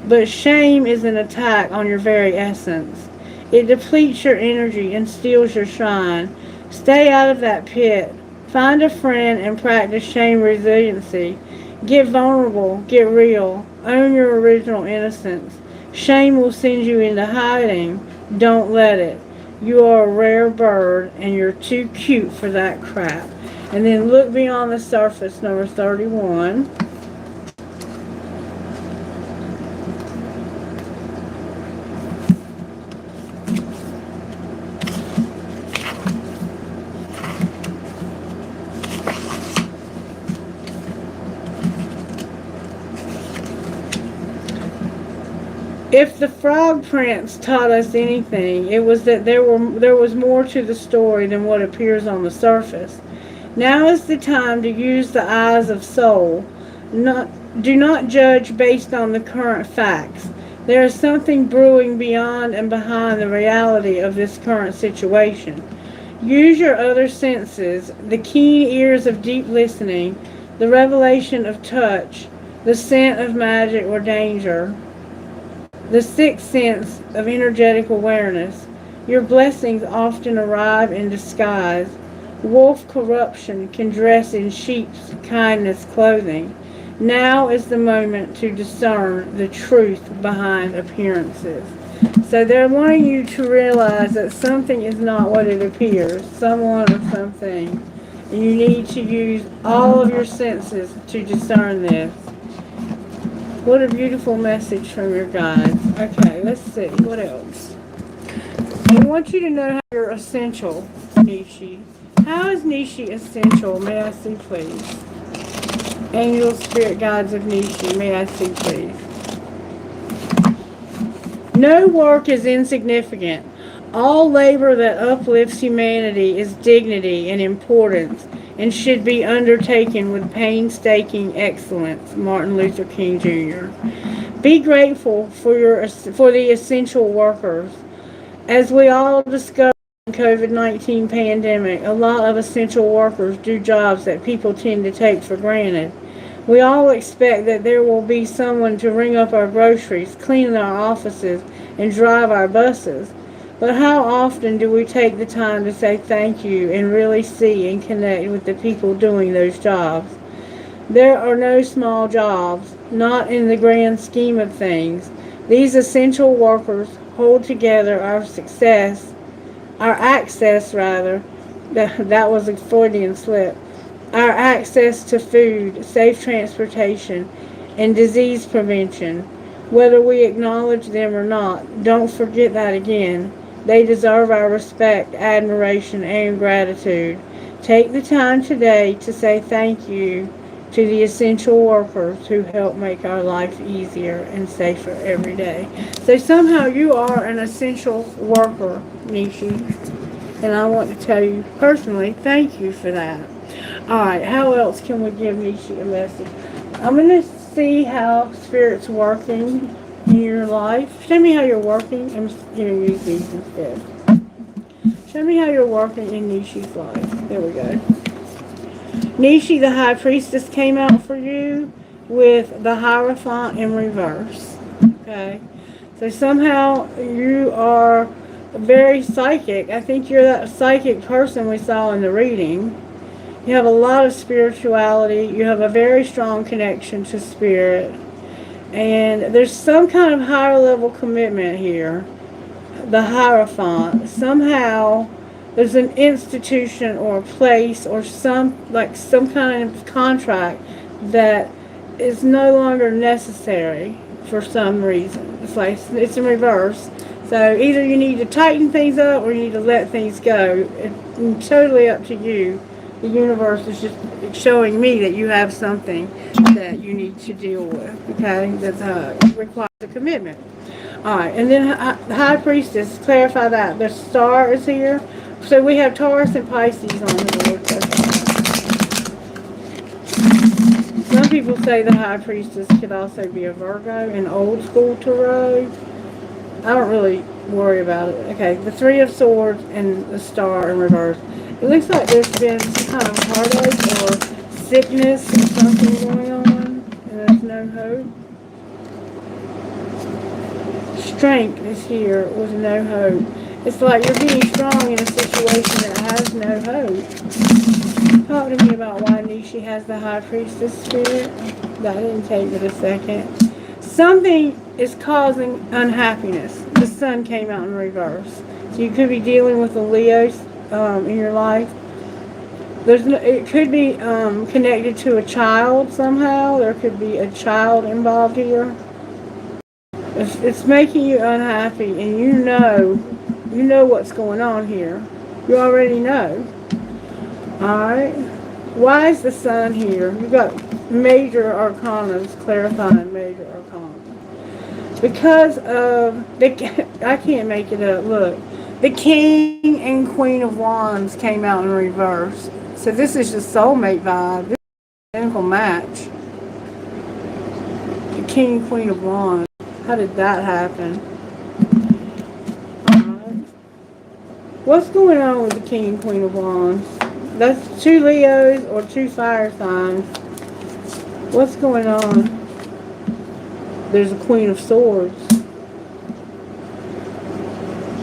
But shame is an attack on your very essence. It depletes your energy and steals your shine. Stay out of that pit. Find a friend and practice shame resiliency. Get vulnerable, get real. Own your original innocence. Shame will send you into hiding. Don't let it. You are a rare bird and you're too cute for that crap. And then look beyond the surface, number 31. If the Frog Prince taught us anything, it was that there was more to the story than what appears on the surface. Now is the time to use the eyes of soul. Do not judge based on the current facts. There is something brewing beyond and behind the reality of this current situation. Use your other senses, the keen ears of deep listening, the revelation of touch, the scent of magic or danger, the sixth sense of energetic awareness. Your blessings often arrive in disguise. Wolf corruption can dress in sheep's kindness clothing. Now is the moment to discern the truth behind appearances. So they're wanting you to realize that something is not what it appears, someone or something. And you need to use all of your senses to discern this. What a beautiful message from your guides. Okay, let's see. What else? I want you to know how you're essential, Nishi. How is Nishi essential? May I see, please? Angel Spirit Guides of Nishi. May I see, please? No work is insignificant. All labor that uplifts humanity is dignity and importance and should be undertaken with painstaking excellence. Martin Luther King Jr. Be grateful for the essential workers. As we all discovered in the COVID-19 pandemic, a lot of essential workers do jobs that people tend to take for granted. We all expect that there will be someone to ring up our groceries, clean our offices, and drive our buses. But how often do we take the time to say thank you and really see and connect with the people doing those jobs? There are no small jobs, not in the grand scheme of things. These essential workers hold together our access, that was a Freudian slip, our access to food, safe transportation, and disease prevention. Whether we acknowledge them or not, don't forget that again. They deserve our respect, admiration, and gratitude. Take the time today to say thank you to the essential workers who help make our life easier and safer every day. So somehow you are an essential worker, Nishi. And I want to tell you personally, thank you for that. Alright, how else can we give Nishi a message? I'm going to see how Spirit's working in your life. Show me how you're working. I'm going to use these instead. Show me how you're working in Nishi's life. There we go. Nishi, the High Priestess, came out for you with the Hierophant in reverse. Okay? So somehow you are very psychic. I think you're that psychic person we saw in the reading. You have a lot of spirituality. You have a very strong connection to spirit. And there's some kind of higher level commitment here. The Hierophant. Somehow there's an institution or a place or some kind of contract that is no longer necessary for some reason. It's like it's in reverse. So either you need to tighten things up or you need to let things go. It's totally up to you. The universe is just showing me that you have something that you need to deal with. Okay, that requires a commitment. All right, and then the High Priestess. Clarify that the star is here. So we have Taurus and Pisces on the board. Some people say the High Priestess could also be a Virgo in old school tarot. I don't really worry about it. Okay, the Three of Swords and the Star in reverse. It looks like there's been some kind of heartache or sickness or something going on, and there's no hope. Strength is here with no hope. It's like you're being strong in a situation that has no hope. Talk to me about why Nishi has the High Priestess spirit. That didn't take but a second. Something is causing unhappiness. The Sun came out in reverse. So you could be dealing with a Leo in your life. It could be connected to a child somehow. There could be a child involved here. It's making you unhappy, and you know what's going on here. You already know. Alright. Why is the Sun here? You've got major arcanas, clarifying major arcana. Because of I can't make it up. Look. The King and Queen of Wands came out in reverse. So this is the soulmate vibe. This is an identical match. The King and Queen of Wands. How did that happen? Alright. What's going on with the King and Queen of Wands? That's two Leos or two fire signs. What's going on? There's a Queen of Swords.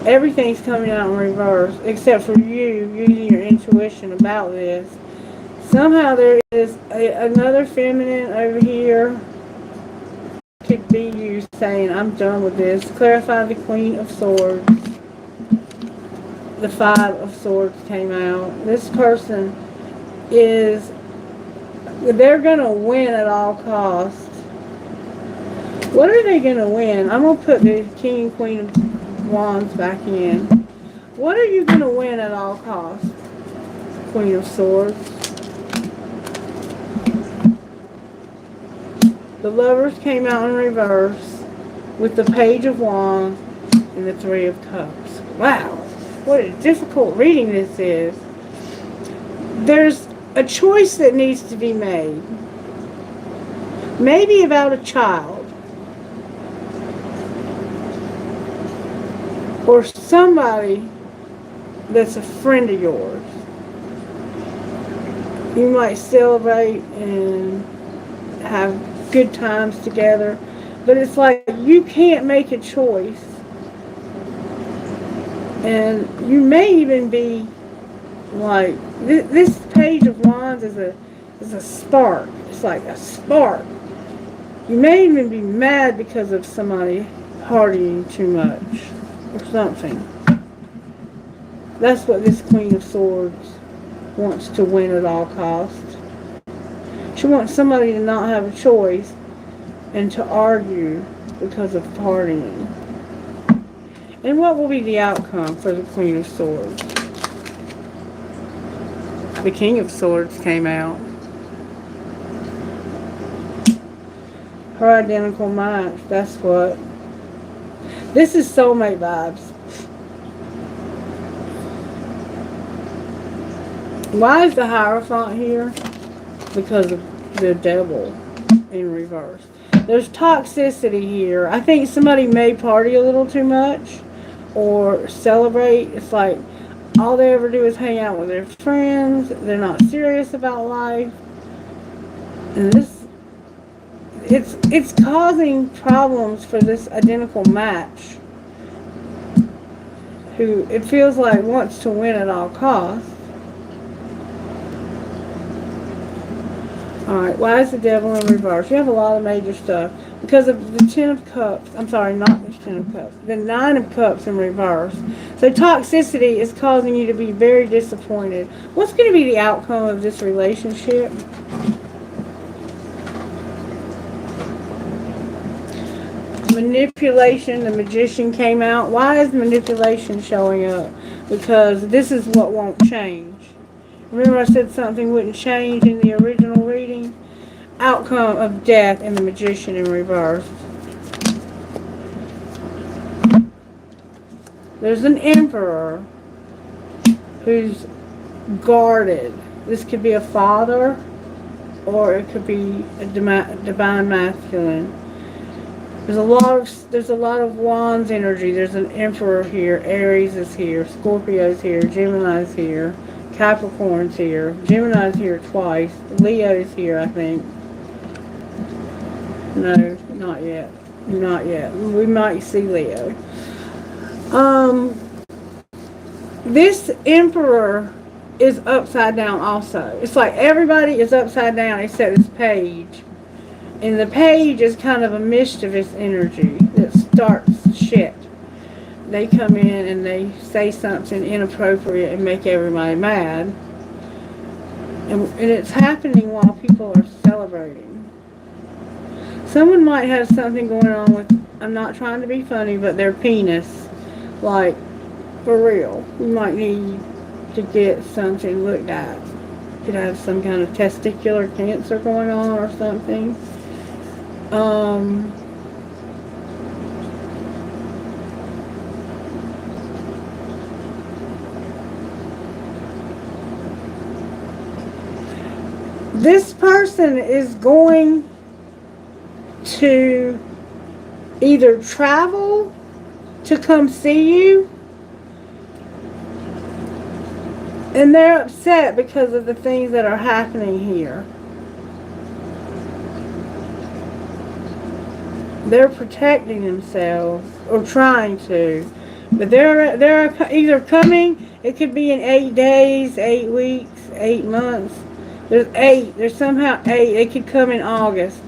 Everything's coming out in reverse except for you using your intuition about this. Somehow there is another feminine over here. Could be you saying, I'm done with this. Clarify the Queen of Swords. The Five of Swords came out. This person they're going to win at all costs. What are they going to win? I'm going to put the King and Queen of Wands back in. What are you going to win at all costs? Queen of Swords. The Lovers came out in reverse with the Page of Wands and the Three of Cups. Wow, what a difficult reading this is. There's a choice that needs to be made. Maybe about a child. Or somebody that's a friend of yours. You might celebrate and have good times together, but it's like you can't make a choice, and you may even be like this Page of Wands is a spark. It's like a spark. You may even be mad because of somebody partying too much or something. That's what this Queen of Swords wants to win at all costs. She wants somebody to not have a choice and to argue because of partying. And what will be the outcome for the Queen of Swords? The King of Swords came out. Her identical match, that's what. This is soulmate vibes. Why is the Hierophant here? Because of the Devil in reverse. There's toxicity here. I think somebody may party a little too much or celebrate. It's like all they ever do is hang out with their friends. They're not serious about life. And it's causing problems for this identical match, who it feels like wants to win at all costs. Alright, why is the devil in reverse? You have a lot of major stuff. Because of the Ten of Cups. I'm sorry, not the Ten of Cups. The Nine of Cups in reverse. So toxicity is causing you to be very disappointed. What's going to be the outcome of this relationship? Manipulation, the Magician came out. Why is manipulation showing up? Because this is what won't change. Remember I said something wouldn't change in the original reading? Outcome of death and the Magician in reverse. There's an Emperor who's guarded. This could be a father or it could be a divine masculine. There's a lot of Wands energy. There's an Emperor here. Aries is here. Scorpio's here. Gemini's here. Capricorn's here. Gemini's here twice. Leo's here, I think. No, not yet. Not yet. We might see Leo. This Emperor is upside down also. It's like everybody is upside down except this Page. And the Page is kind of a mischievous energy that starts shit. They come in and they say something inappropriate and make everybody mad. And it's happening while people are celebrating. Someone might have something going on with, I'm not trying to be funny, but their penis. Like, for real. You might need to get something looked at. Could have some kind of testicular cancer going on or something. This person is going to either travel to come see you, and they're upset because of the things that are happening here. They're protecting themselves, or trying to. But they're either coming, it could be in 8 days, 8 weeks, 8 months. There's 8. There's somehow 8. It could come in August.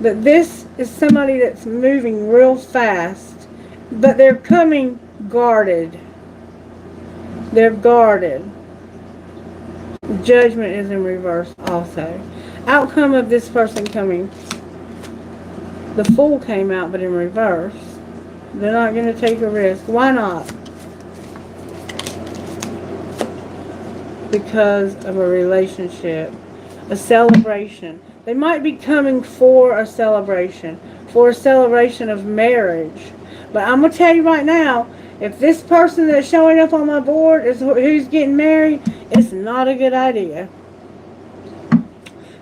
But this is somebody that's moving real fast. But they're coming guarded. They're guarded. Judgment is in reverse also. Outcome of this person coming. The Fool came out, but in reverse. They're not going to take a risk. Why not? Because of a relationship. A celebration. They might be coming for a celebration. For a celebration of marriage. But I'm going to tell you right now, if this person that's showing up on my board is who's getting married, it's not a good idea.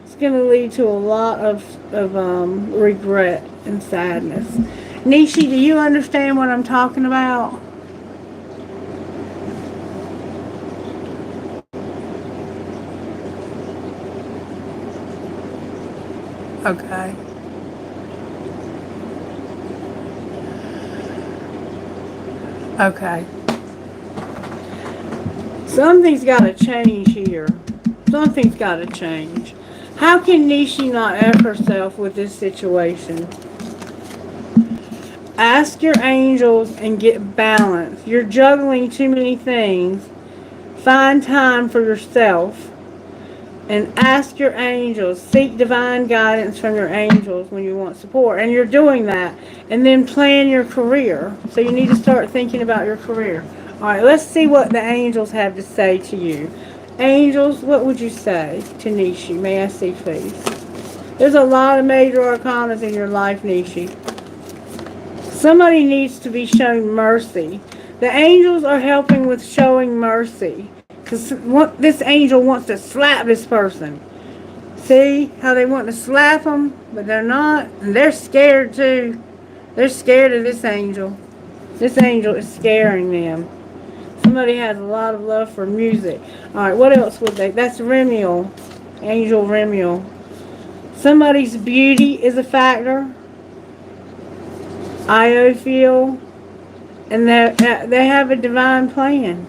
It's going to lead to a lot of regret and sadness. Nishi, do you understand what I'm talking about? Okay. Okay. Something's got to change here. Something's got to change. How can Nishi not F herself with this situation? Ask your angels and get balance. You're juggling too many things. Find time for yourself. And ask your angels. Seek divine guidance from your angels when you want support. And you're doing that. And then plan your career. So you need to start thinking about your career. Alright, let's see what the angels have to say to you. Angels, what would you say to Nishi? May I see, please? There's a lot of major arcanas in your life, Nishi. Somebody needs to be shown mercy. The angels are helping with showing mercy. Because this angel wants to slap this person. See how they want to slap them, but they're not? And they're scared too. They're scared of this angel. This angel is scaring them. Somebody has a lot of love for music. Alright, what else would they? That's Remiel. Angel Remiel. Somebody's beauty is a factor. I feel. And they have a divine plan.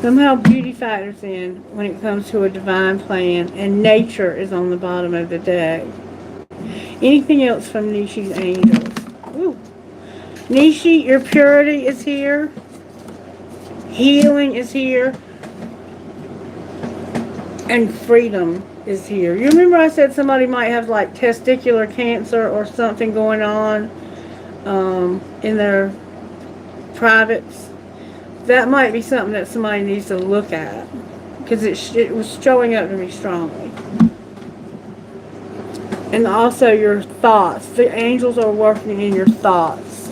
Somehow beauty factors in when it comes to a divine plan, and nature is on the bottom of the deck. Anything else from Nishi's angels? Ooh. Nishi, your purity is here. Healing is here. And freedom is here. You remember I said somebody might have like testicular cancer or something going on in their privates? That might be something that somebody needs to look at, because it was showing up to me strongly. And also your thoughts. The angels are working in your thoughts.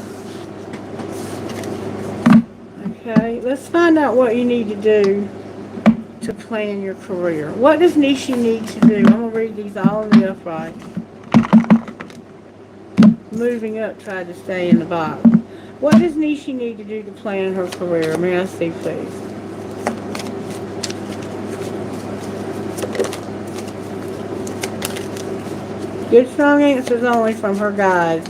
Okay, let's find out what you need to do to plan your career. What does Nishi need to do? I'm going to read these all in the upright. Moving up, try to stay in the box. What does Nishi need to do to plan her career? May I see, please? Good, strong answers only from her guides.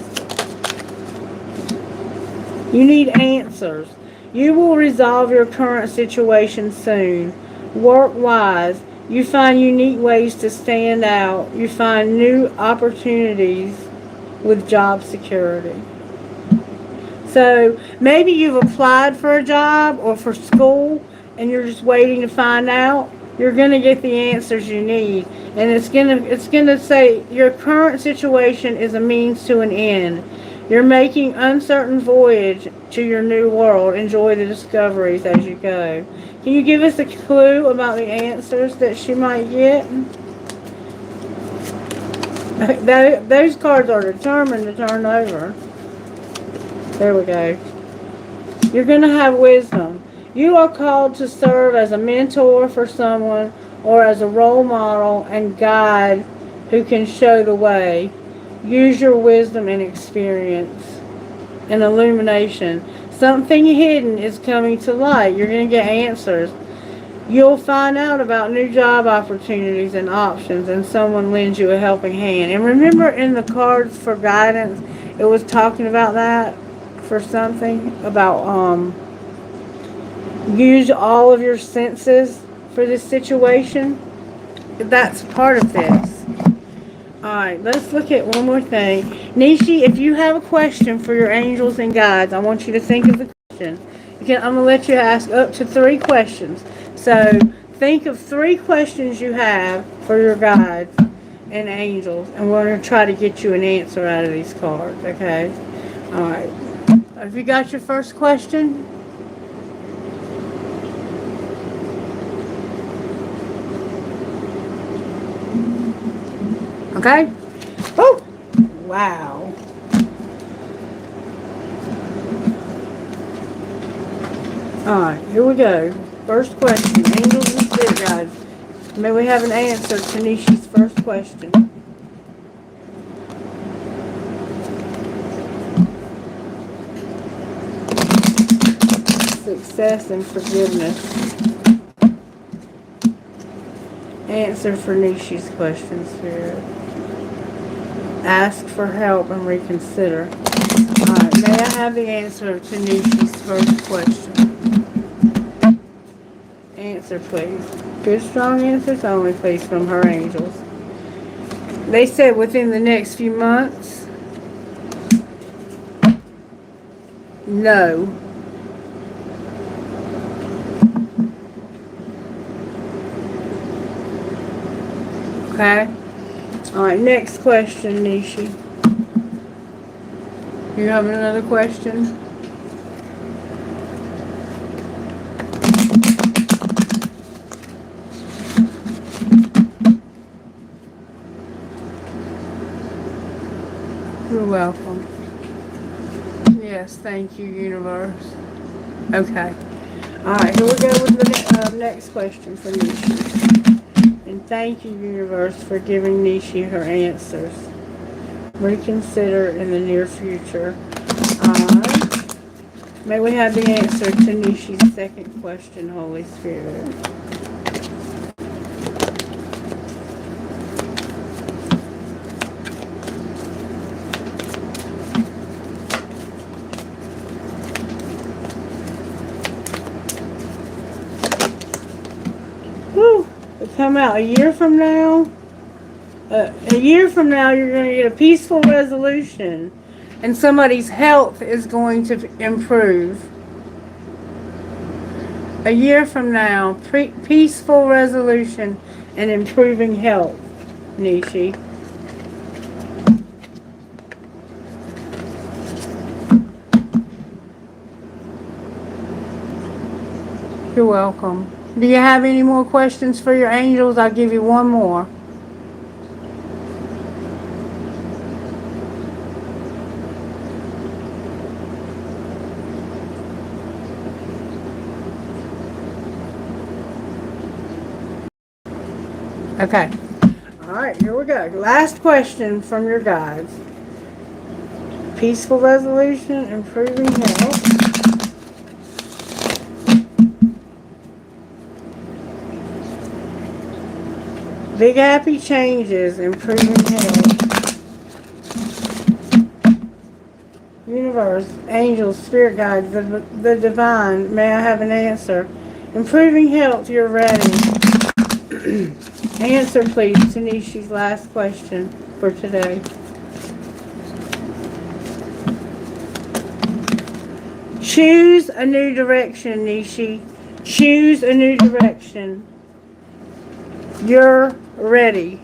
You need answers. You will resolve your current situation soon. Work wise. You find unique ways to stand out. You find new opportunities with job security. So maybe you've applied for a job or for school and you're just waiting to find out. You're going to get the answers you need. And it's going to say your current situation is a means to an end. You're making uncertain voyage to your new world. Enjoy the discoveries as you go. Can you give us a clue about the answers that she might get? Those cards are determined to turn over. There we go. You're going to have wisdom. You are called to serve as a mentor for someone or as a role model and guide who can show the way. Use your wisdom and experience and illumination. Something hidden is coming to light. You're going to get answers. You'll find out about new job opportunities and options, and someone lends you a helping hand. And remember in the cards for guidance, it was talking about that for something about use all of your senses for this situation. That's part of this. Alright, let's look at one more thing. Nishi, if you have a question for your angels and guides, I want you to think of the question. I'm going to let you ask up to 3 questions. So think of 3 questions you have for your guides and angels, and we're going to try to get you an answer out of these cards, okay? Alright. Have you got your first question? Okay? Oh! Wow. Alright, here we go. First question. Angels and spirit guides. May we have an answer to Nishi's first question? Success and forgiveness. Answer for Nishi's question, Spirit. Ask for help and reconsider. Alright, may I have the answer to Nishi's first question? Answer, please. Good, strong answers only, please, from her angels. They said within the next few months. No. Okay? Alright, next question, Nishi. You have another question? You're welcome. Yes, thank you, universe. Okay. Alright, here we go with the next question for Nishi. And thank you, universe, for giving Nishi her answers. Reconsider in the near future. Alright. May we have the answer to Nishi's second question, Holy Spirit. come out a year from now. A year from now, you're going to get a peaceful resolution, and somebody's health is going to improve. A year from now, peaceful resolution and improving health, Nishi. You're welcome. Do you have any more questions for your angels? I'll give you one more. Okay. All right, here we go. Last question from your guides. Peaceful resolution, improving health. Big happy changes, improving health. Universe, angels, spirit guides, the divine. May I have an answer? Improving health, you're ready. Answer, please, Tanishi's last question for today. Choose a new direction, Nishi. Choose a new direction. You're ready.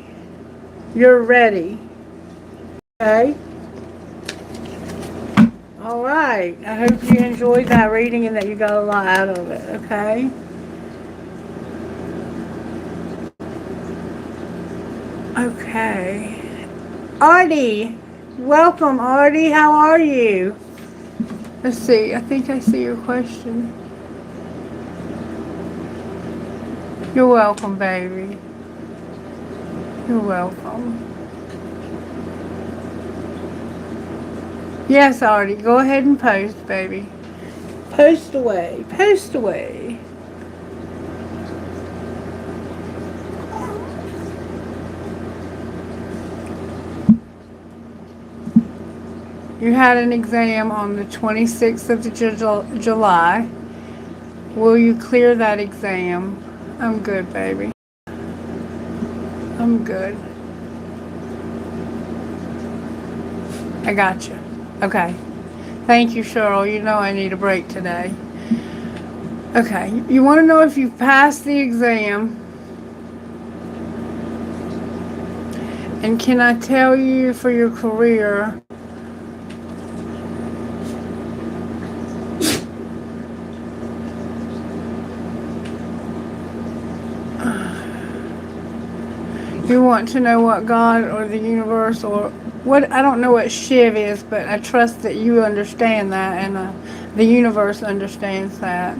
You're ready. Okay? All right. I hope you enjoyed that reading and that you got a lot out of it. Okay? Okay. Artie. Welcome, Artie. How are you? Let's see. I think I see your question. You're welcome, baby. You're welcome. Yes, Artie. Go ahead and post, baby. Post away. Post away. You had an exam on the 26th of July. Will you clear that exam? I'm good, baby. I'm good. I got you. Okay. Thank you, Cheryl. You know I need a break today. Okay. You want to know if you've passed the exam? And can I tell you for your career? You want to know what God or the universe or what, I don't know what Shiv is, but I trust that you understand that and the universe understands that.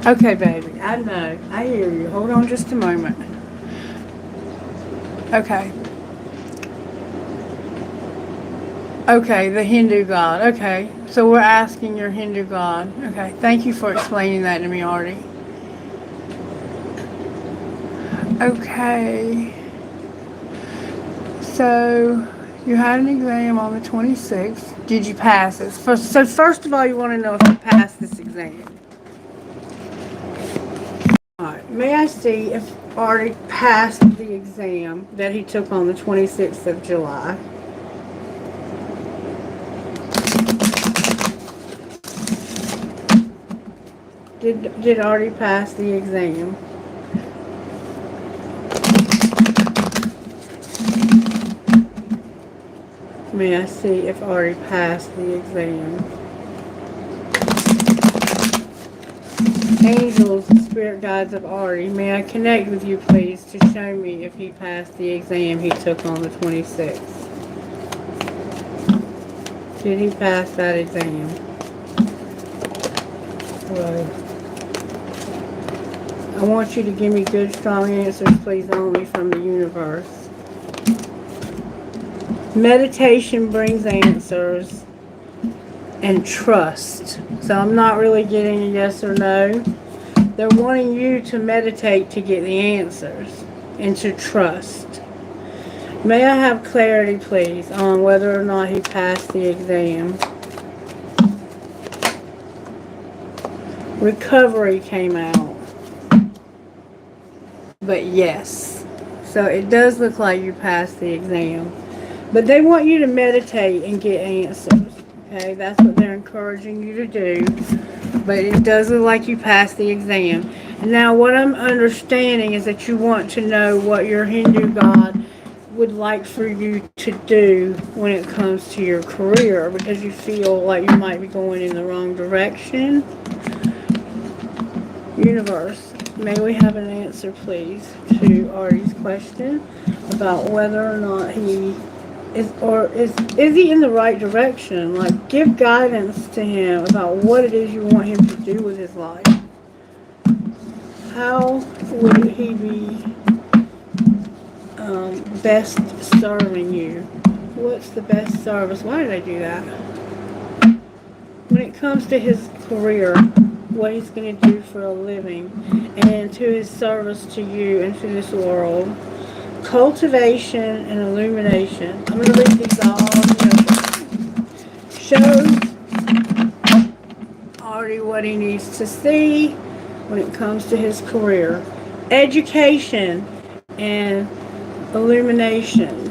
Okay, baby, I know. I hear you. Hold on just a moment. Okay. Okay, the Hindu god. Okay, so we're asking your Hindu god. Okay, thank you for explaining that to me, Artie. Okay. So, you had an exam on the 26th. Did you pass it? So first of all, you want to know if you passed this exam. Alright, may I see if Artie passed the exam that he took on the 26th of July? Did Artie pass the exam? May I see if Artie passed the exam? Angels, spirit guides of Artie, may I connect with you, please, to show me if he passed the exam he took on the 26th? Did he pass that exam? Well, I want you to give me good, strong answers, please, only from the universe. Meditation brings answers and trust. So I'm not really getting a yes or no. They're wanting you to meditate to get the answers and to trust. May I have clarity, please, on whether or not he passed the exam? Recovery came out. But yes. So it does look like you passed the exam. But they want you to meditate and get answers. Okay, that's what they're encouraging you to do. But it does look like you passed the exam. Now, what I'm understanding is that you want to know what your Hindu god would like for you to do when it comes to your career, because you feel like you might be going in the wrong direction. Universe, may we have an answer, please, to Artie's question about whether or not he is he in the right direction? Like, give guidance to him about what it is you want him to do with his life. How would he be best serving you? What's the best service? Why did I do that? When it comes to his career, what he's going to do for a living, and to his service to you and to this world. Cultivation and illumination. I'm going to read these all together. Shows Artie what he needs to see when it comes to his career. Education and illumination.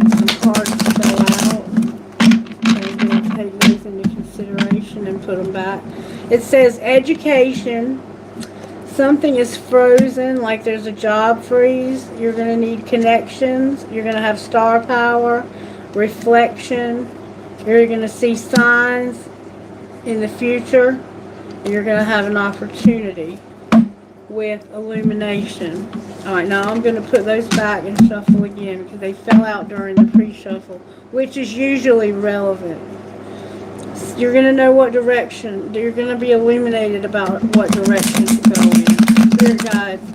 Some cards to fill out. I'm going to take those into consideration and put them back. It says education. Something is frozen, like there's a job freeze. You're going to need connections. You're going to have star power, reflection. You're going to see signs in the future. You're going to have an opportunity with illumination. Alright, now I'm going to put those back and shuffle again because they fell out during the pre-shuffle, which is usually relevant. You're going to know what direction. You're going to be illuminated about what direction to go in. Spirit guides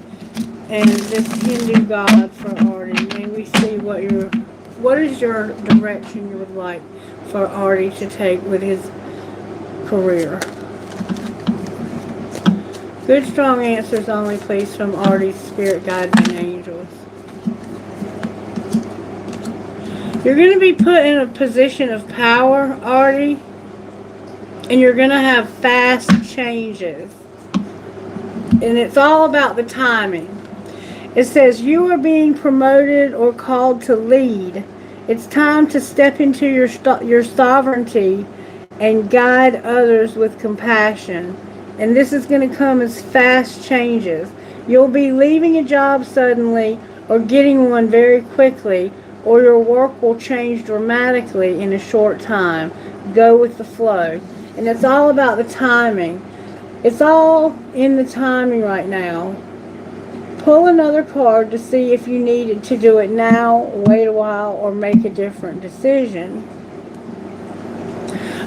and this Hindu god for Artie. May we see what is your direction you would like for Artie to take with his career. Good, strong answers only, please, from Artie's spirit guides and angels. You're going to be put in a position of power, Artie. And you're going to have fast changes. And it's all about the timing. It says you are being promoted or called to lead. It's time to step into your sovereignty and guide others with compassion. And this is going to come as fast changes. You'll be leaving a job suddenly or getting one very quickly, or your work will change dramatically in a short time. Go with the flow. And it's all about the timing. It's all in the timing right now. Pull another card to see if you needed to do it now, wait a while, or make a different decision.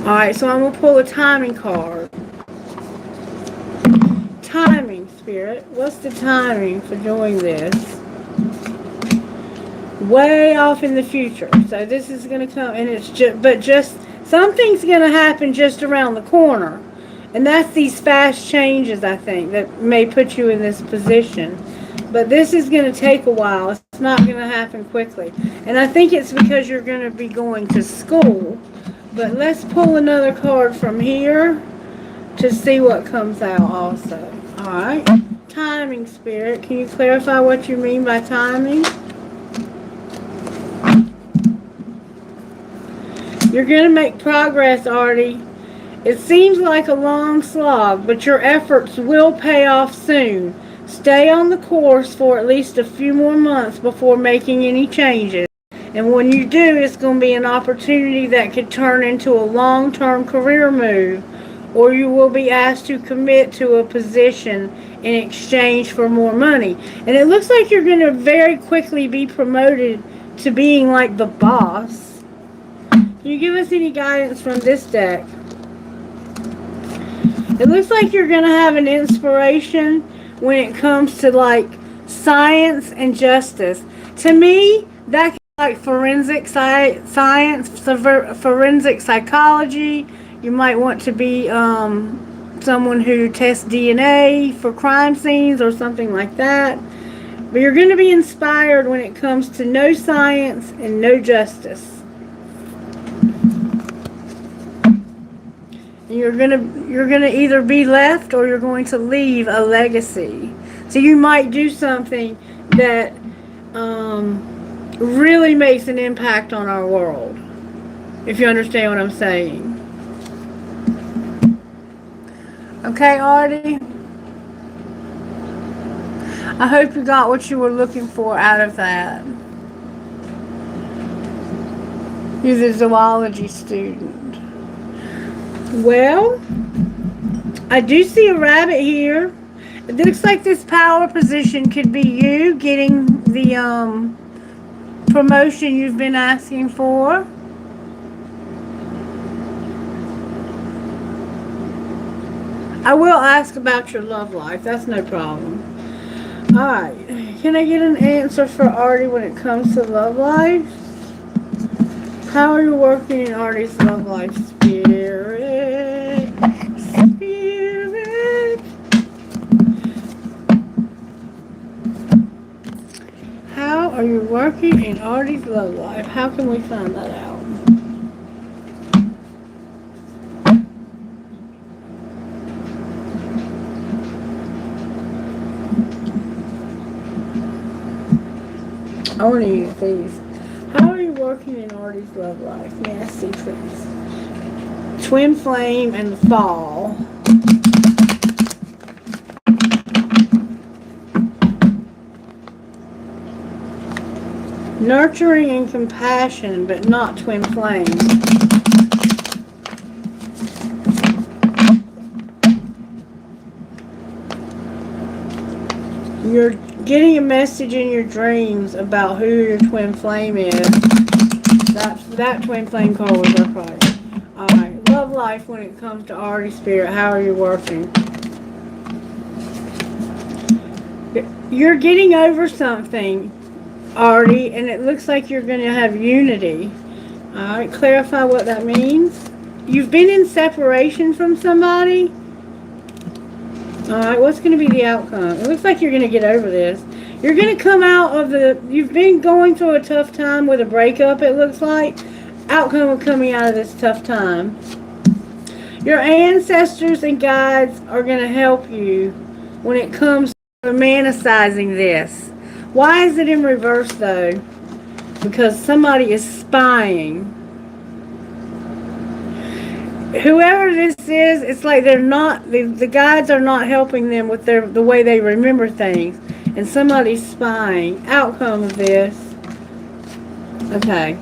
Alright, so I'm going to pull a timing card. Timing, Spirit. What's the timing for doing this? Way off in the future. So this is going to come, and it's just something's going to happen just around the corner. And that's these fast changes, I think, that may put you in this position. But this is going to take a while. It's not going to happen quickly. And I think it's because you're going to be going to school. But let's pull another card from here to see what comes out also. Alright. Timing, Spirit. Can you clarify what you mean by timing? You're going to make progress, Artie. It seems like a long slog, but your efforts will pay off soon. Stay on the course for at least a few more months before making any changes. And when you do, it's going to be an opportunity that could turn into a long-term career move, or you will be asked to commit to a position in exchange for more money. And it looks like you're going to very quickly be promoted to being like the boss. Can you give us any guidance from this deck? It looks like you're going to have an inspiration when it comes to like science and justice. To me, that can be like forensic science, forensic psychology. You might want to be someone who tests DNA for crime scenes or something like that. But you're going to be inspired when it comes to no science and no justice. You're gonna either be left or you're going to leave a legacy. So you might do something that really makes an impact on our world. If you understand what I'm saying. Okay, Artie? I hope you got what you were looking for out of that. You're the zoology student. Well, I do see a rabbit here. It looks like this power position could be you getting the promotion you've been asking for. I will ask about your love life. That's no problem. Alright. Can I get an answer for Artie when it comes to love life? How are you working in Artie's love life? Spirit. Spirit. How are you working in Artie's love life? How can we find that out? I want to use these. How are you working in Artie's love life? May I see, please? Twin flame and the fall. Nurturing and compassion, but not twin flame. You're getting a message in your dreams about who your twin flame is. That twin flame card was our card. Alright, love life when it comes to Artie Spirit. How are you working? You're getting over something, Artie, and it looks like you're going to have unity. Alright, clarify what that means. You've been in separation from somebody. Alright, what's going to be the outcome? It looks like you're going to get over this. You're going to come out of you've been going through a tough time with a breakup, it looks like. Outcome of coming out of this tough time. Your ancestors and guides are going to help you when it comes to romanticizing this. Why is it in reverse, though? Because somebody is spying. Whoever this is, it's like they're not, the guides are not helping them with the way they remember things. And somebody's spying. Outcome of this. Okay.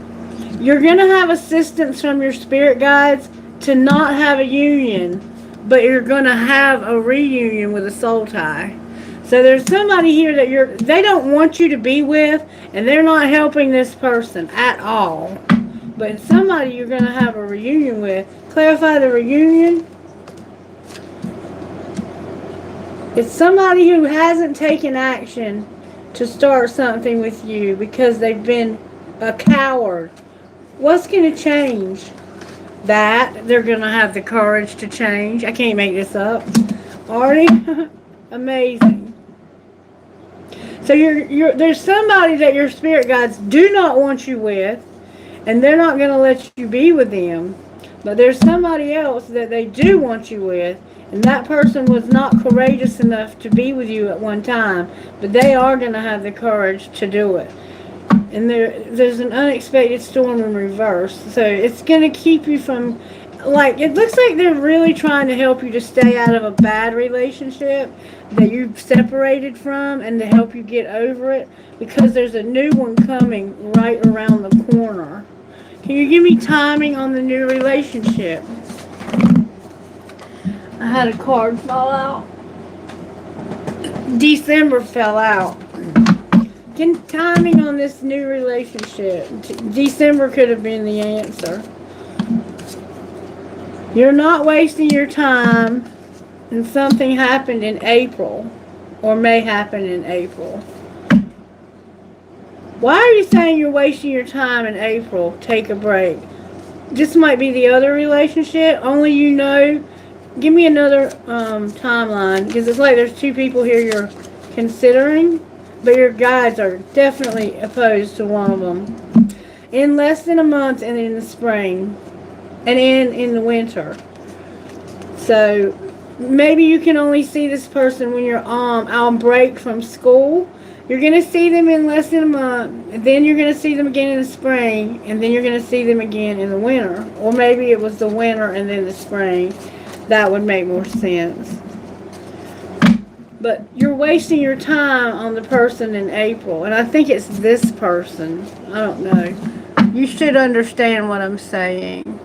You're going to have assistance from your spirit guides to not have a union, but you're going to have a reunion with a soul tie. So there's somebody here that they don't want you to be with, and they're not helping this person at all. But it's somebody you're going to have a reunion with. Clarify the reunion. It's somebody who hasn't taken action to start something with you because they've been a coward. What's going to change? That they're going to have the courage to change. I can't make this up. Artie, amazing. So there's somebody that your spirit guides do not want you with, and they're not going to let you be with them. But there's somebody else that they do want you with, and that person was not courageous enough to be with you at one time, but they are going to have the courage to do it. And there's an unexpected storm in reverse. So it's going to keep you from, like, it looks like they're really trying to help you to stay out of a bad relationship that you've separated from and to help you get over it, because there's a new one coming right around the corner. Can you give me timing on the new relationship? I had a card fall out. December fell out. Can timing on this new relationship? December could have been the answer. You're not wasting your time, and something happened in April, or may happen in April. Why are you saying you're wasting your time in April? Take a break. This might be the other relationship. Only you know. Give me another timeline, because it's like there's two people here you're considering, but your guides are definitely opposed to one of them. In less than a month, and in the spring, and in the winter. So maybe you can only see this person when you're on break from school. You're going to see them in less than a month, and then you're going to see them again in the spring, and then you're going to see them again in the winter. Or maybe it was the winter and then the spring. That would make more sense. But you're wasting your time on the person in April, and I think it's this person. I don't know. You should understand what I'm saying.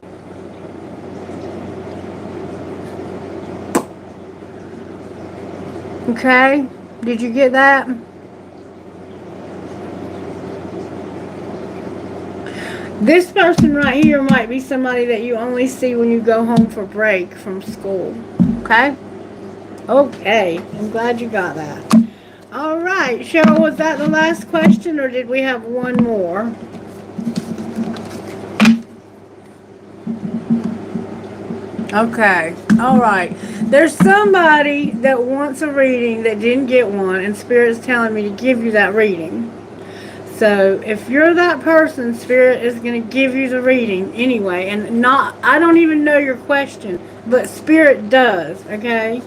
Okay? Did you get that? This person right here might be somebody that you only see when you go home for break from school. Okay? Okay. I'm glad you got that. All right. Cheryl, was that the last question, or did we have one more? Okay. All right. There's somebody that wants a reading that didn't get one, and Spirit's telling me to give you that reading. So if you're that person, Spirit is going to give you the reading anyway. And I don't even know your question, but Spirit does, okay?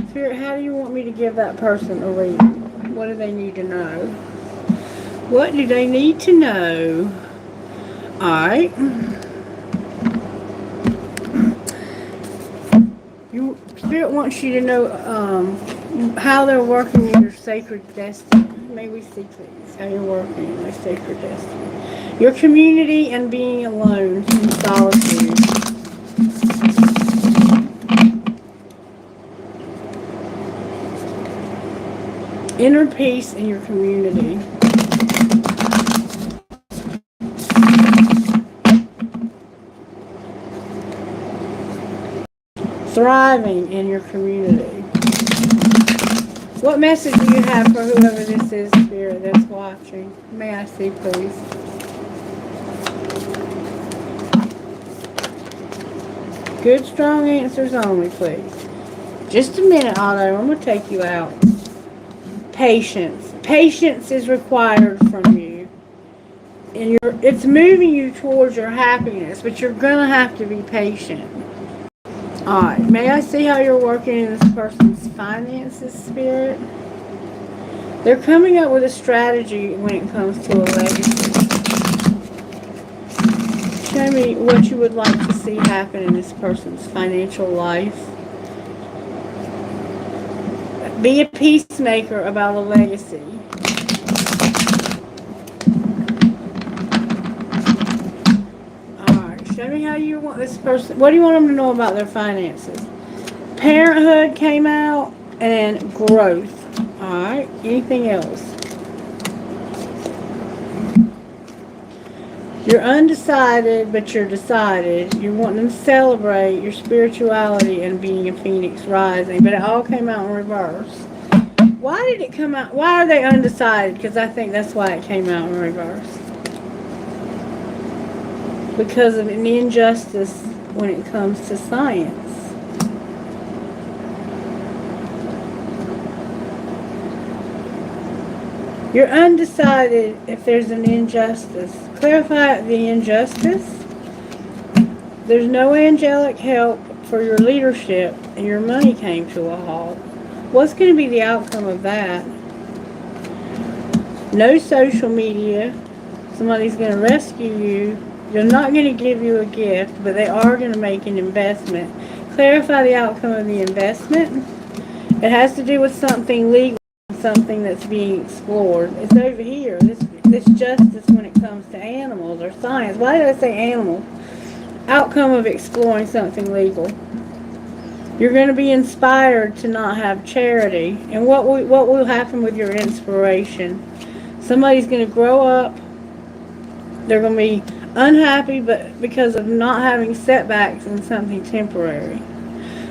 Spirit, how do you want me to give that person a reading? What do they need to know? What do they need to know? Alright. Spirit wants you to know how they're working in your sacred destiny. May we see, please, how you're working in your sacred destiny. Your community and being alone in solitude. Inner peace in your community. Thriving in your community. What message do you have for whoever this is, Spirit, that's watching? May I see, please? Good, strong answers only, please. Just a minute, Otto. I'm going to take you out. Patience. Patience is required from you. And it's moving you towards your happiness, but you're going to have to be patient. Alright, may I see how you're working in this person's finances, Spirit? They're coming up with a strategy when it comes to a legacy. Show me what you would like to see happen in this person's financial life. Be a peacemaker about a legacy. Show me how you want this person. What do you want them to know about their finances? Parenthood came out and growth. Alright. Anything else? You're undecided, but you're decided. You're wanting to celebrate your spirituality and being a phoenix rising. But it all came out in reverse. Why did it come out? Why are they undecided? Because I think that's why it came out in reverse. Because of an injustice when it comes to science. You're undecided if there's an injustice. Clarify the injustice. There's no angelic help for your leadership, and your money came to a halt. What's going to be the outcome of that? No social media. Somebody's going to rescue you. They're not going to give you a gift, but they are going to make an investment. Clarify the outcome of the investment. It has to do with something legal, something that's being explored. It's over here. This justice when it comes to animals or science. Why did I say animal? Outcome of exploring something legal. You're going to be inspired to not have charity. And what will happen with your inspiration? Somebody's going to grow up. They're going to be unhappy, but because of not having setbacks in something temporary.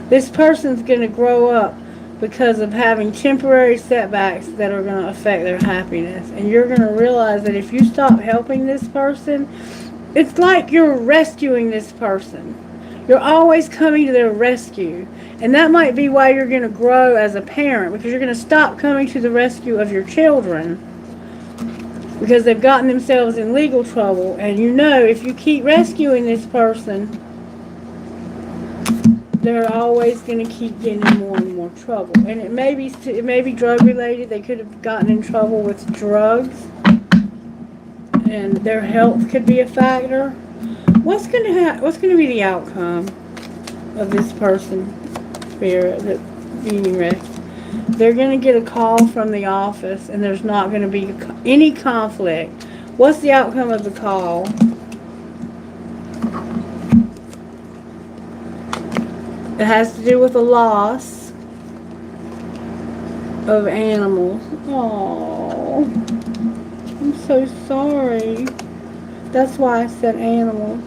This person's going to grow up because of having temporary setbacks that are going to affect their happiness. And you're going to realize that if you stop helping this person, it's like you're rescuing this person. You're always coming to their rescue. And that might be why you're going to grow as a parent, because you're going to stop coming to the rescue of your children. Because they've gotten themselves in legal trouble. And you know, if you keep rescuing this person, they're always going to keep getting in more and more trouble. And it may be drug related. They could have gotten in trouble with drugs, and their health could be a factor. What's going to be the outcome of this person, spirit, that being rescued? They're going to get a call from the office, and there's not going to be any conflict. What's the outcome of the call? It has to do with the loss of animals. Oh, I'm so sorry. That's why I said animals.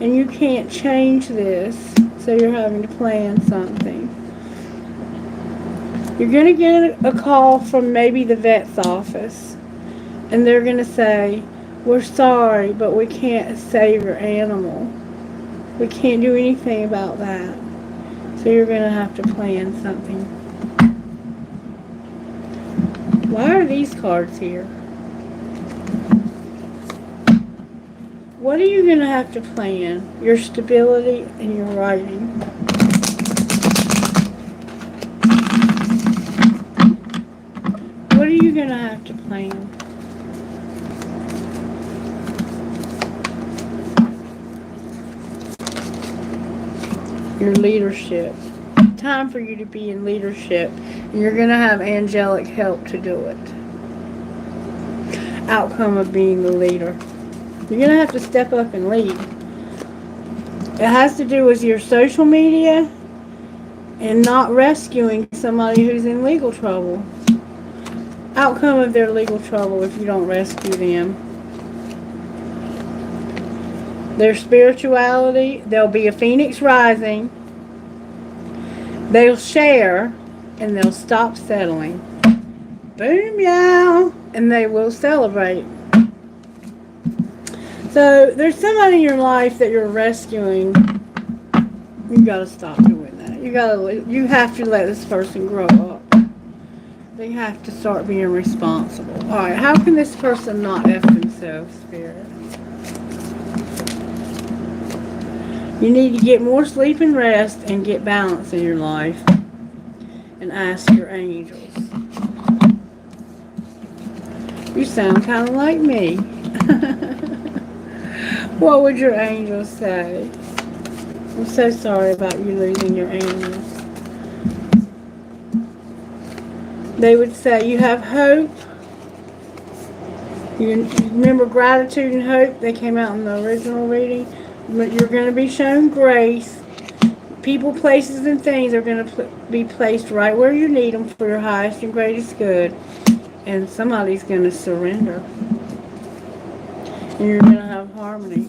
And you can't change this, so you're having to plan something. You're going to get a call from maybe the vet's office, and they're going to say, we're sorry, but we can't save your animal. We can't do anything about that. So you're going to have to plan something. Why are these cards here? What are you going to have to plan? Your stability and your writing. What are you going to have to plan? Your leadership. Time for you to be in leadership. And you're going to have angelic help to do it. Outcome of being the leader. You're going to have to step up and lead. It has to do with your social media and not rescuing somebody who's in legal trouble. Outcome of their legal trouble if you don't rescue them. Their spirituality, there'll be a phoenix rising. They'll share and they'll stop settling. Boom, yeah. And they will celebrate. So there's somebody in your life that you're rescuing. You gotta stop doing that. You have to let this person grow up. They have to start being responsible. Alright, how can this person not F themselves, Spirit? You need to get more sleep and rest and get balance in your life. And ask your angels. You sound kind of like me. What would your angels say? I'm so sorry about you losing your animals. They would say you have hope. You remember gratitude and hope? They came out in the original reading. But you're going to be shown grace. People, places, and things are going to be placed right where you need them for your highest and greatest good. And somebody's going to surrender. And you're going to have harmony.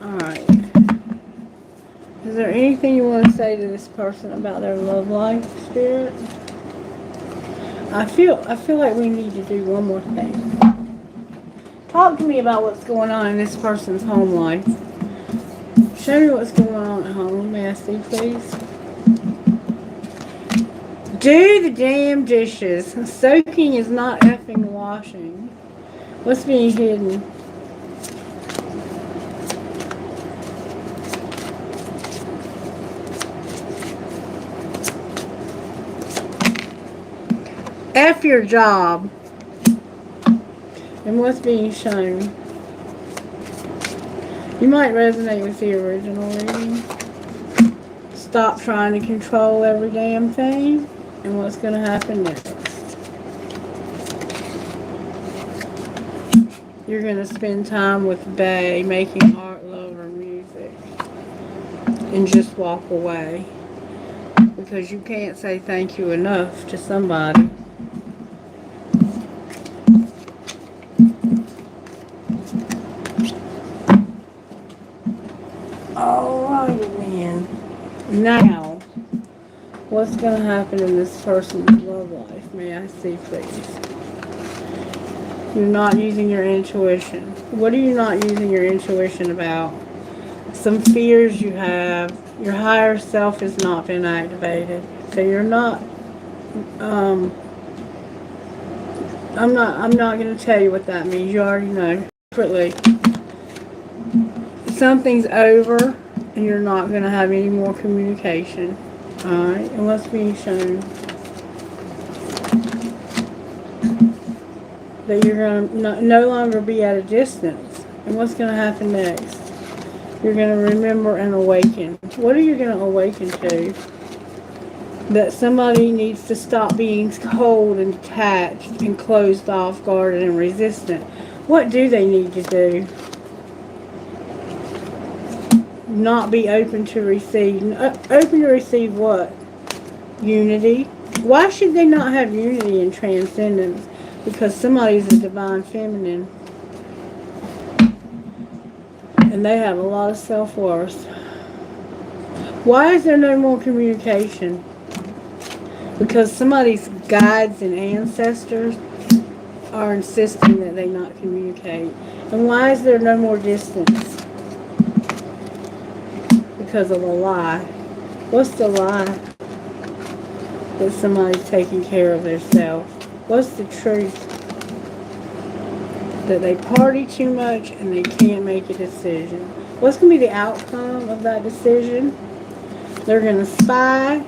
Alright. Is there anything you want to say to this person about their love life, Spirit? I feel like we need to do one more thing. Talk to me about what's going on in this person's home life. Show me what's going on at home. May I see, please? Do the damn dishes. Soaking is not effing washing. What's being hidden? F your job. And what's being shown? You might resonate with the original reading. Stop trying to control every damn thing. And what's going to happen next? You're going to spend time with Bay making art, love, or music. And just walk away. Because you can't say thank you enough to somebody. Alrighty then. Now, what's going to happen in this person's love life? May I see, please? You're not using your intuition. What are you not using your intuition about? Some fears you have. Your higher self has not been activated. So you're not, I'm not going to tell you what that means. You already know. separately. Something's over, and you're not going to have any more communication. Alright, and what's being shown? That you're going to no longer be at a distance. And what's going to happen next? You're going to remember and awaken. What are you going to awaken to? That somebody needs to stop being cold and detached and closed off, guarded and resistant. What do they need to do? Not be open to receive. Open to receive what? Unity. Why should they not have unity and transcendence? Because somebody's a divine feminine. And they have a lot of self-worth. Why is there no more communication? Because somebody's guides and ancestors are insisting that they not communicate. And why is there no more distance? Because of a lie. What's the lie? That somebody's taking care of themselves. What's the truth? That they party too much and they can't make a decision. What's going to be the outcome of that decision? They're going to spy,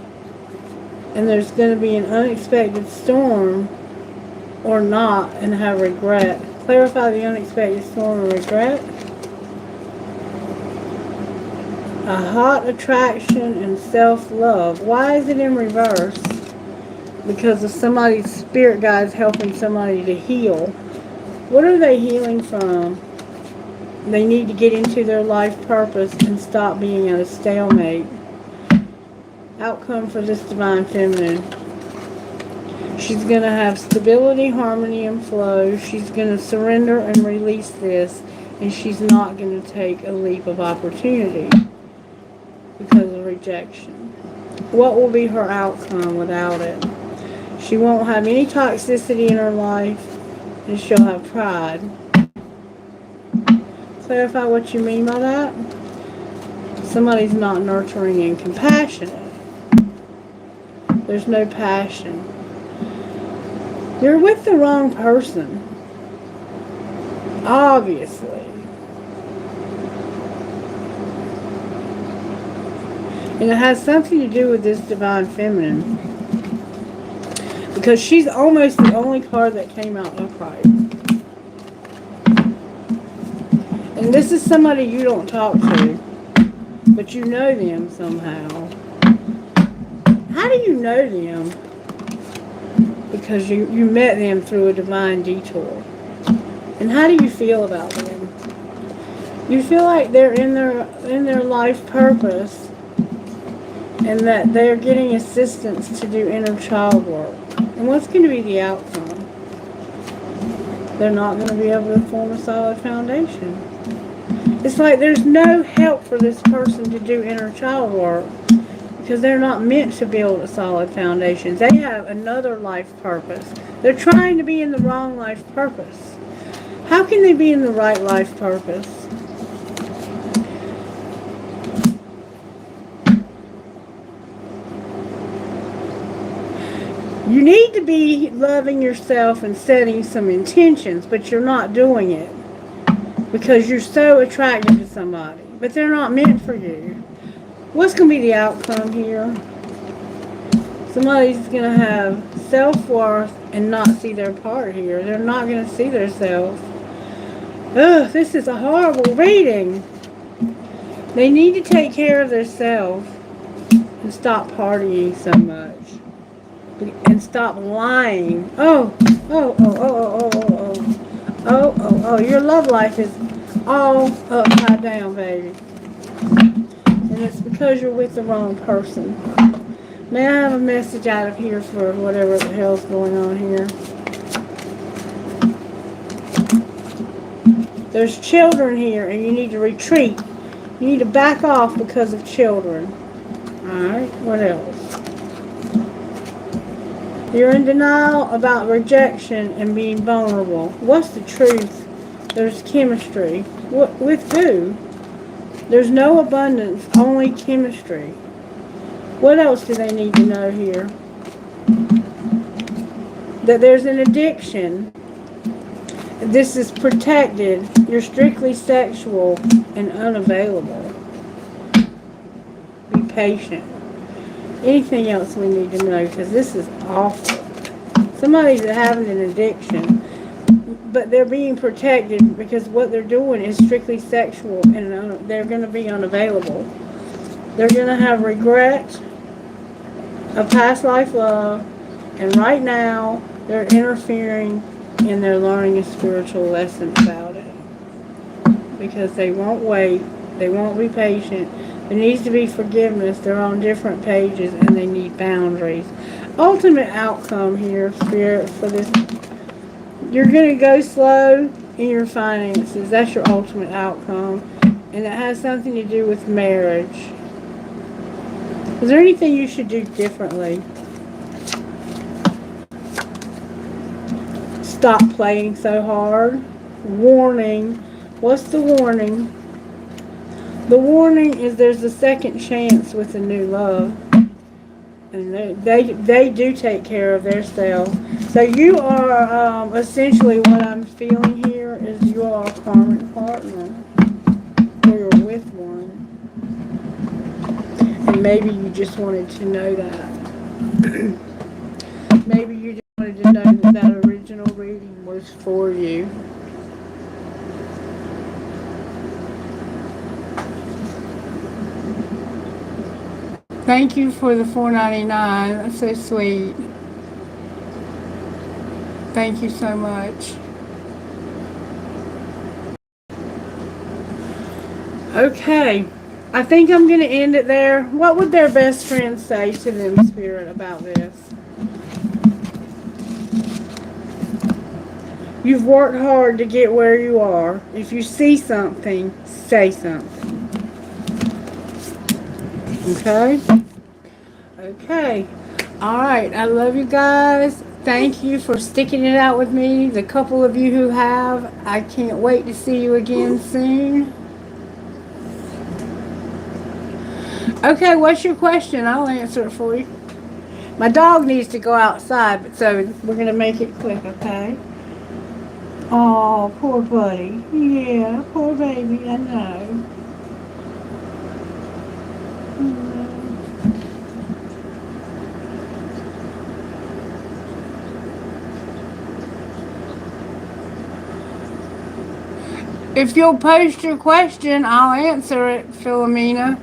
and there's going to be an unexpected storm, or not, and have regret. Clarify the unexpected storm and regret. A hot attraction and self-love. Why is it in reverse? Because of somebody's spirit guides helping somebody to heal. What are they healing from? They need to get into their life purpose and stop being at a stalemate. Outcome for this divine feminine. She's going to have stability, harmony, and flow. She's going to surrender and release this. And she's not going to take a leap of opportunity because of rejection. What will be her outcome without it? She won't have any toxicity in her life, and she'll have pride. Clarify what you mean by that. Somebody's not nurturing and compassionate. There's no passion. You're with the wrong person. Obviously. And it has something to do with this divine feminine. Because she's almost the only card that came out upright. And this is somebody you don't talk to. But you know them somehow. How do you know them? Because you met them through a divine detour. And how do you feel about them? You feel like they're in their life purpose, and that they're getting assistance to do inner child work. And what's going to be the outcome? They're not going to be able to form a solid foundation. It's like there's no help for this person to do inner child work because they're not meant to build a solid foundation. They have another life purpose. They're trying to be in the wrong life purpose. How can they be in the right life purpose? You need to be loving yourself and setting some intentions, but you're not doing it because you're so attracted to somebody, but they're not meant for you. What's going to be the outcome here? Somebody's going to have self-worth and not see their part here. They're not going to see themselves. Ugh, this is a horrible reading. They need to take care of themselves and stop partying so much. And stop lying. Your love life is all upside down, baby. And it's because you're with the wrong person. May I have a message out of here for whatever the hell's going on here? There's children here and you need to retreat. You need to back off because of children. Alright, what else? You're in denial about rejection and being vulnerable. What's the truth? There's chemistry. With who? There's no abundance, only chemistry. What else do they need to know here? That there's an addiction. This is protected. You're strictly sexual and unavailable. Be patient. Anything else we need to know? Because this is awful. Somebody's having an addiction, but they're being protected because what they're doing is strictly sexual, and they're going to be unavailable. They're going to have regret of past life love, and right now they're interfering and they're learning a spiritual lesson about it because they won't wait, they won't be patient. There needs to be forgiveness. They're on different pages and they need boundaries. Ultimate outcome here, Spirit, for this. You're going to go slow in your finances. That's your ultimate outcome. And it has something to do with marriage. Is there anything you should do differently? Stop playing so hard. Warning. What's the warning? The warning is there's a second chance with a new love. And they do take care of their self. So you are, essentially what I'm feeling here is you are a karmic partner. Or you're with one. And maybe you just wanted to know that. Maybe you just wanted to know that that original reading was for you. Thank you for the $4.99. That's so sweet. Thank you so much. Okay. I think I'm going to end it there. What would their best friend say to them, Spirit, about this? You've worked hard to get where you are. If you see something, say something. Okay? Okay. Alright. I love you guys. Thank you for sticking it out with me. The couple of you who have, I can't wait to see you again soon. Okay, what's your question? I'll answer it for you. My dog needs to go outside, but so we're going to make it quick, okay? Oh, poor buddy. Yeah, poor baby, I know. If you'll post your question, I'll answer it, Philomena.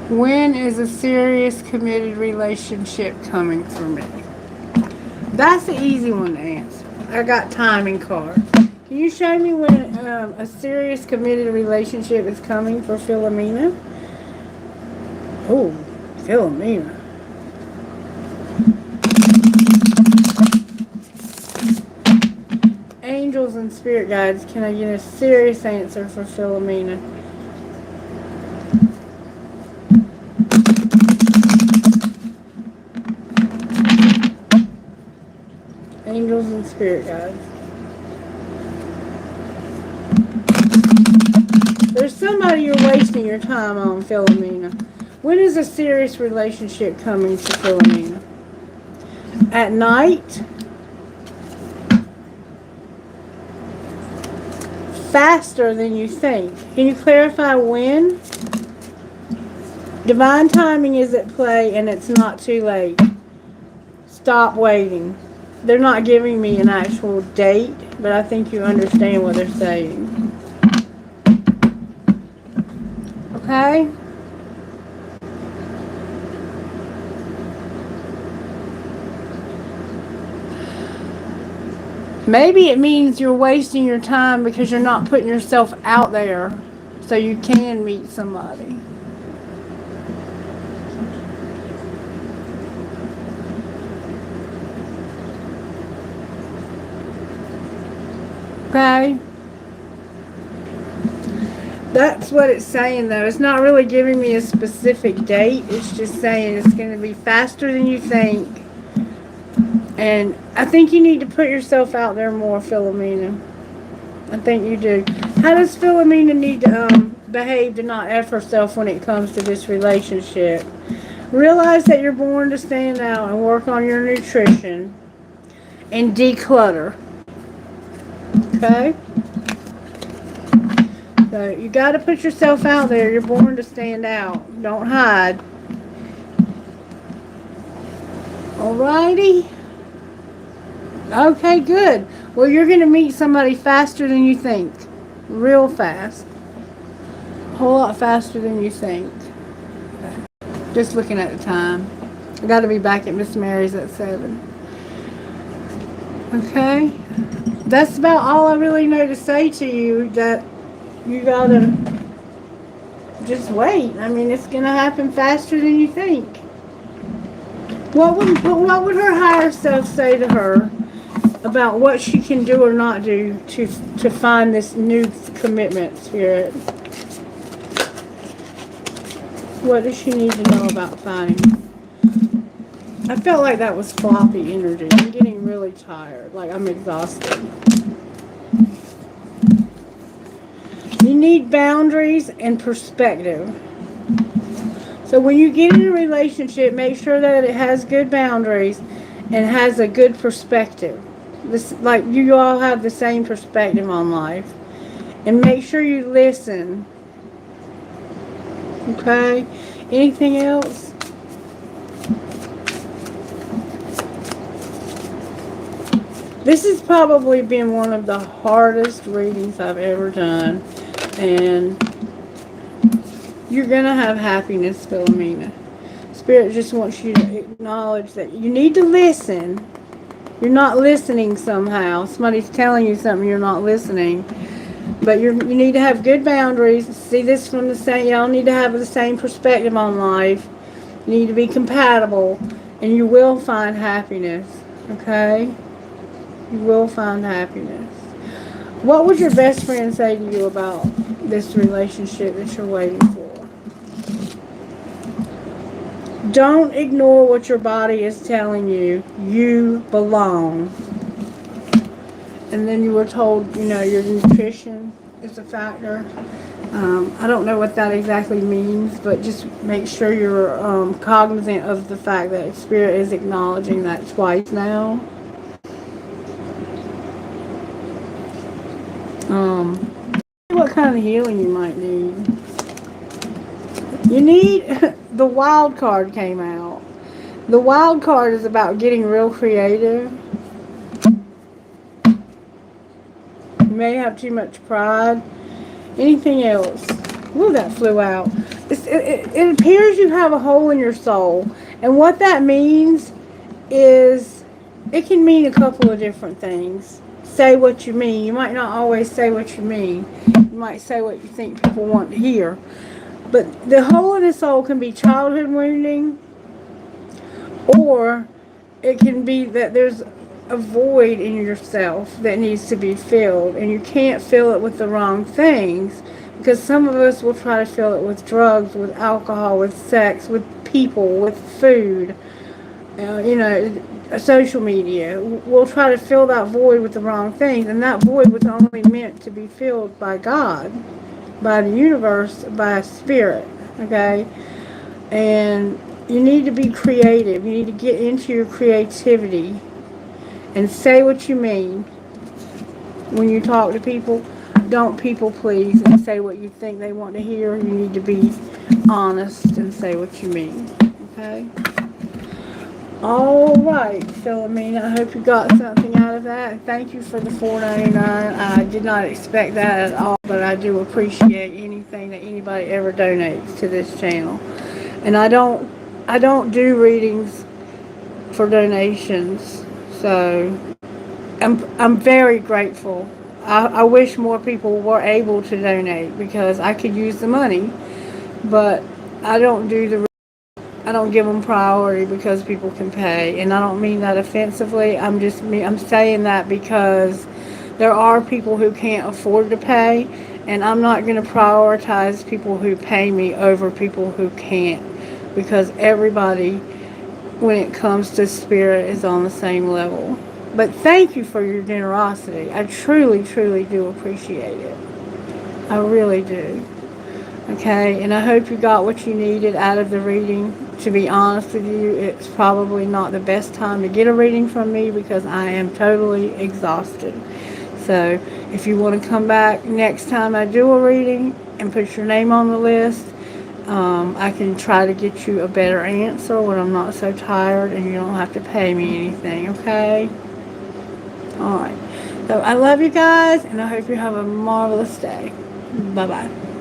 When is a serious committed relationship coming for me? That's the easy one to answer. I got timing cards. Can you show me when a serious committed relationship is coming for Philomena? Oh, Philomena. Angels and spirit guides, can I get a serious answer for Philomena? Angels and spirit guides. There's somebody you're wasting your time on, Philomena. When is a serious relationship coming to Philomena? At night? Faster than you think. Can you clarify when? Divine timing is at play and it's not too late. Stop waiting. They're not giving me an actual date, but I think you understand what they're saying. Okay? Maybe it means you're wasting your time because you're not putting yourself out there so you can meet somebody. Okay? That's what it's saying, though. It's not really giving me a specific date. It's just saying it's going to be faster than you think. And I think you need to put yourself out there more, Philomena. I think you do. How does Philomena need to behave to not F herself when it comes to this relationship? Realize that you're born to stand out and work on your nutrition and declutter. Okay? So you got to put yourself out there. You're born to stand out. Don't hide. Alrighty? Okay, good. Well, you're going to meet somebody faster than you think. Real fast. A whole lot faster than you think. Just looking at the time. I got to be back at Miss Mary's at 7. Okay? That's about all I really know to say to you, that you got to just wait. I mean, it's going to happen faster than you think. What would her higher self say to her about what she can do or not do to find this new commitment, Spirit? What does she need to know about finding? I felt like that was floppy energy. I'm getting really tired. Like I'm exhausted. You need boundaries and perspective. So when you get in a relationship, make sure that it has good boundaries and has a good perspective. This, like you all have the same perspective on life. And make sure you listen. Okay? Anything else? This has probably been one of the hardest readings I've ever done. And you're going to have happiness, Philomena. Spirit just wants you to acknowledge that you need to listen. You're not listening somehow. Somebody's telling you something, you're not listening. But you need to have good boundaries. See this from the same. Y'all need to have the same perspective on life. You need to be compatible. And you will find happiness. Okay? You will find happiness. What would your best friend say to you about this relationship that you're waiting for? Don't ignore what your body is telling you. You belong. And then you were told, your nutrition is a factor. I don't know what that exactly means, but just make sure you're cognizant of the fact that Spirit is acknowledging that twice now. What kind of healing you might need. You need, the wild card came out. The wild card is about getting real creative. You may have too much pride. Anything else? Ooh, that flew out. It appears you have a hole in your soul. And what that means is, it can mean a couple of different things. Say what you mean. You might not always say what you mean. You might say what you think people want to hear. But the hole in the soul can be childhood wounding, or it can be that there's a void in yourself that needs to be filled, and you can't fill it with the wrong things, because some of us will try to fill it with drugs, with alcohol, with sex, with people, with food, social media. We'll try to fill that void with the wrong things, and that void was only meant to be filled by God, by the universe, by Spirit. Okay? And you need to be creative. You need to get into your creativity and say what you mean. When you talk to people, don't people please and say what you think they want to hear. You need to be honest and say what you mean. Okay? All right, Philomena, I hope you got something out of that. Thank you for the $4.99. I did not expect that at all, but I do appreciate anything that anybody ever donates to this channel. And I don't do readings for donations, so I'm very grateful. I wish more people were able to donate, because I could use the money, but I don't give them priority because people can pay. And I don't mean that offensively. I'm saying that because there are people who can't afford to pay, and I'm not going to prioritize people who pay me over people who can't, because everybody, when it comes to spirit is on the same level. But thank you for your generosity. I truly, truly do appreciate it. I really do. Okay, and I hope you got what you needed out of the reading. To be honest with you, it's probably not the best time to get a reading from me because I am totally exhausted. So if you want to come back next time I do a reading and put your name on the list, I can try to get you a better answer when I'm not so tired and you don't have to pay me anything, okay? Alright. So I love you guys and I hope you have a marvelous day. Bye-bye.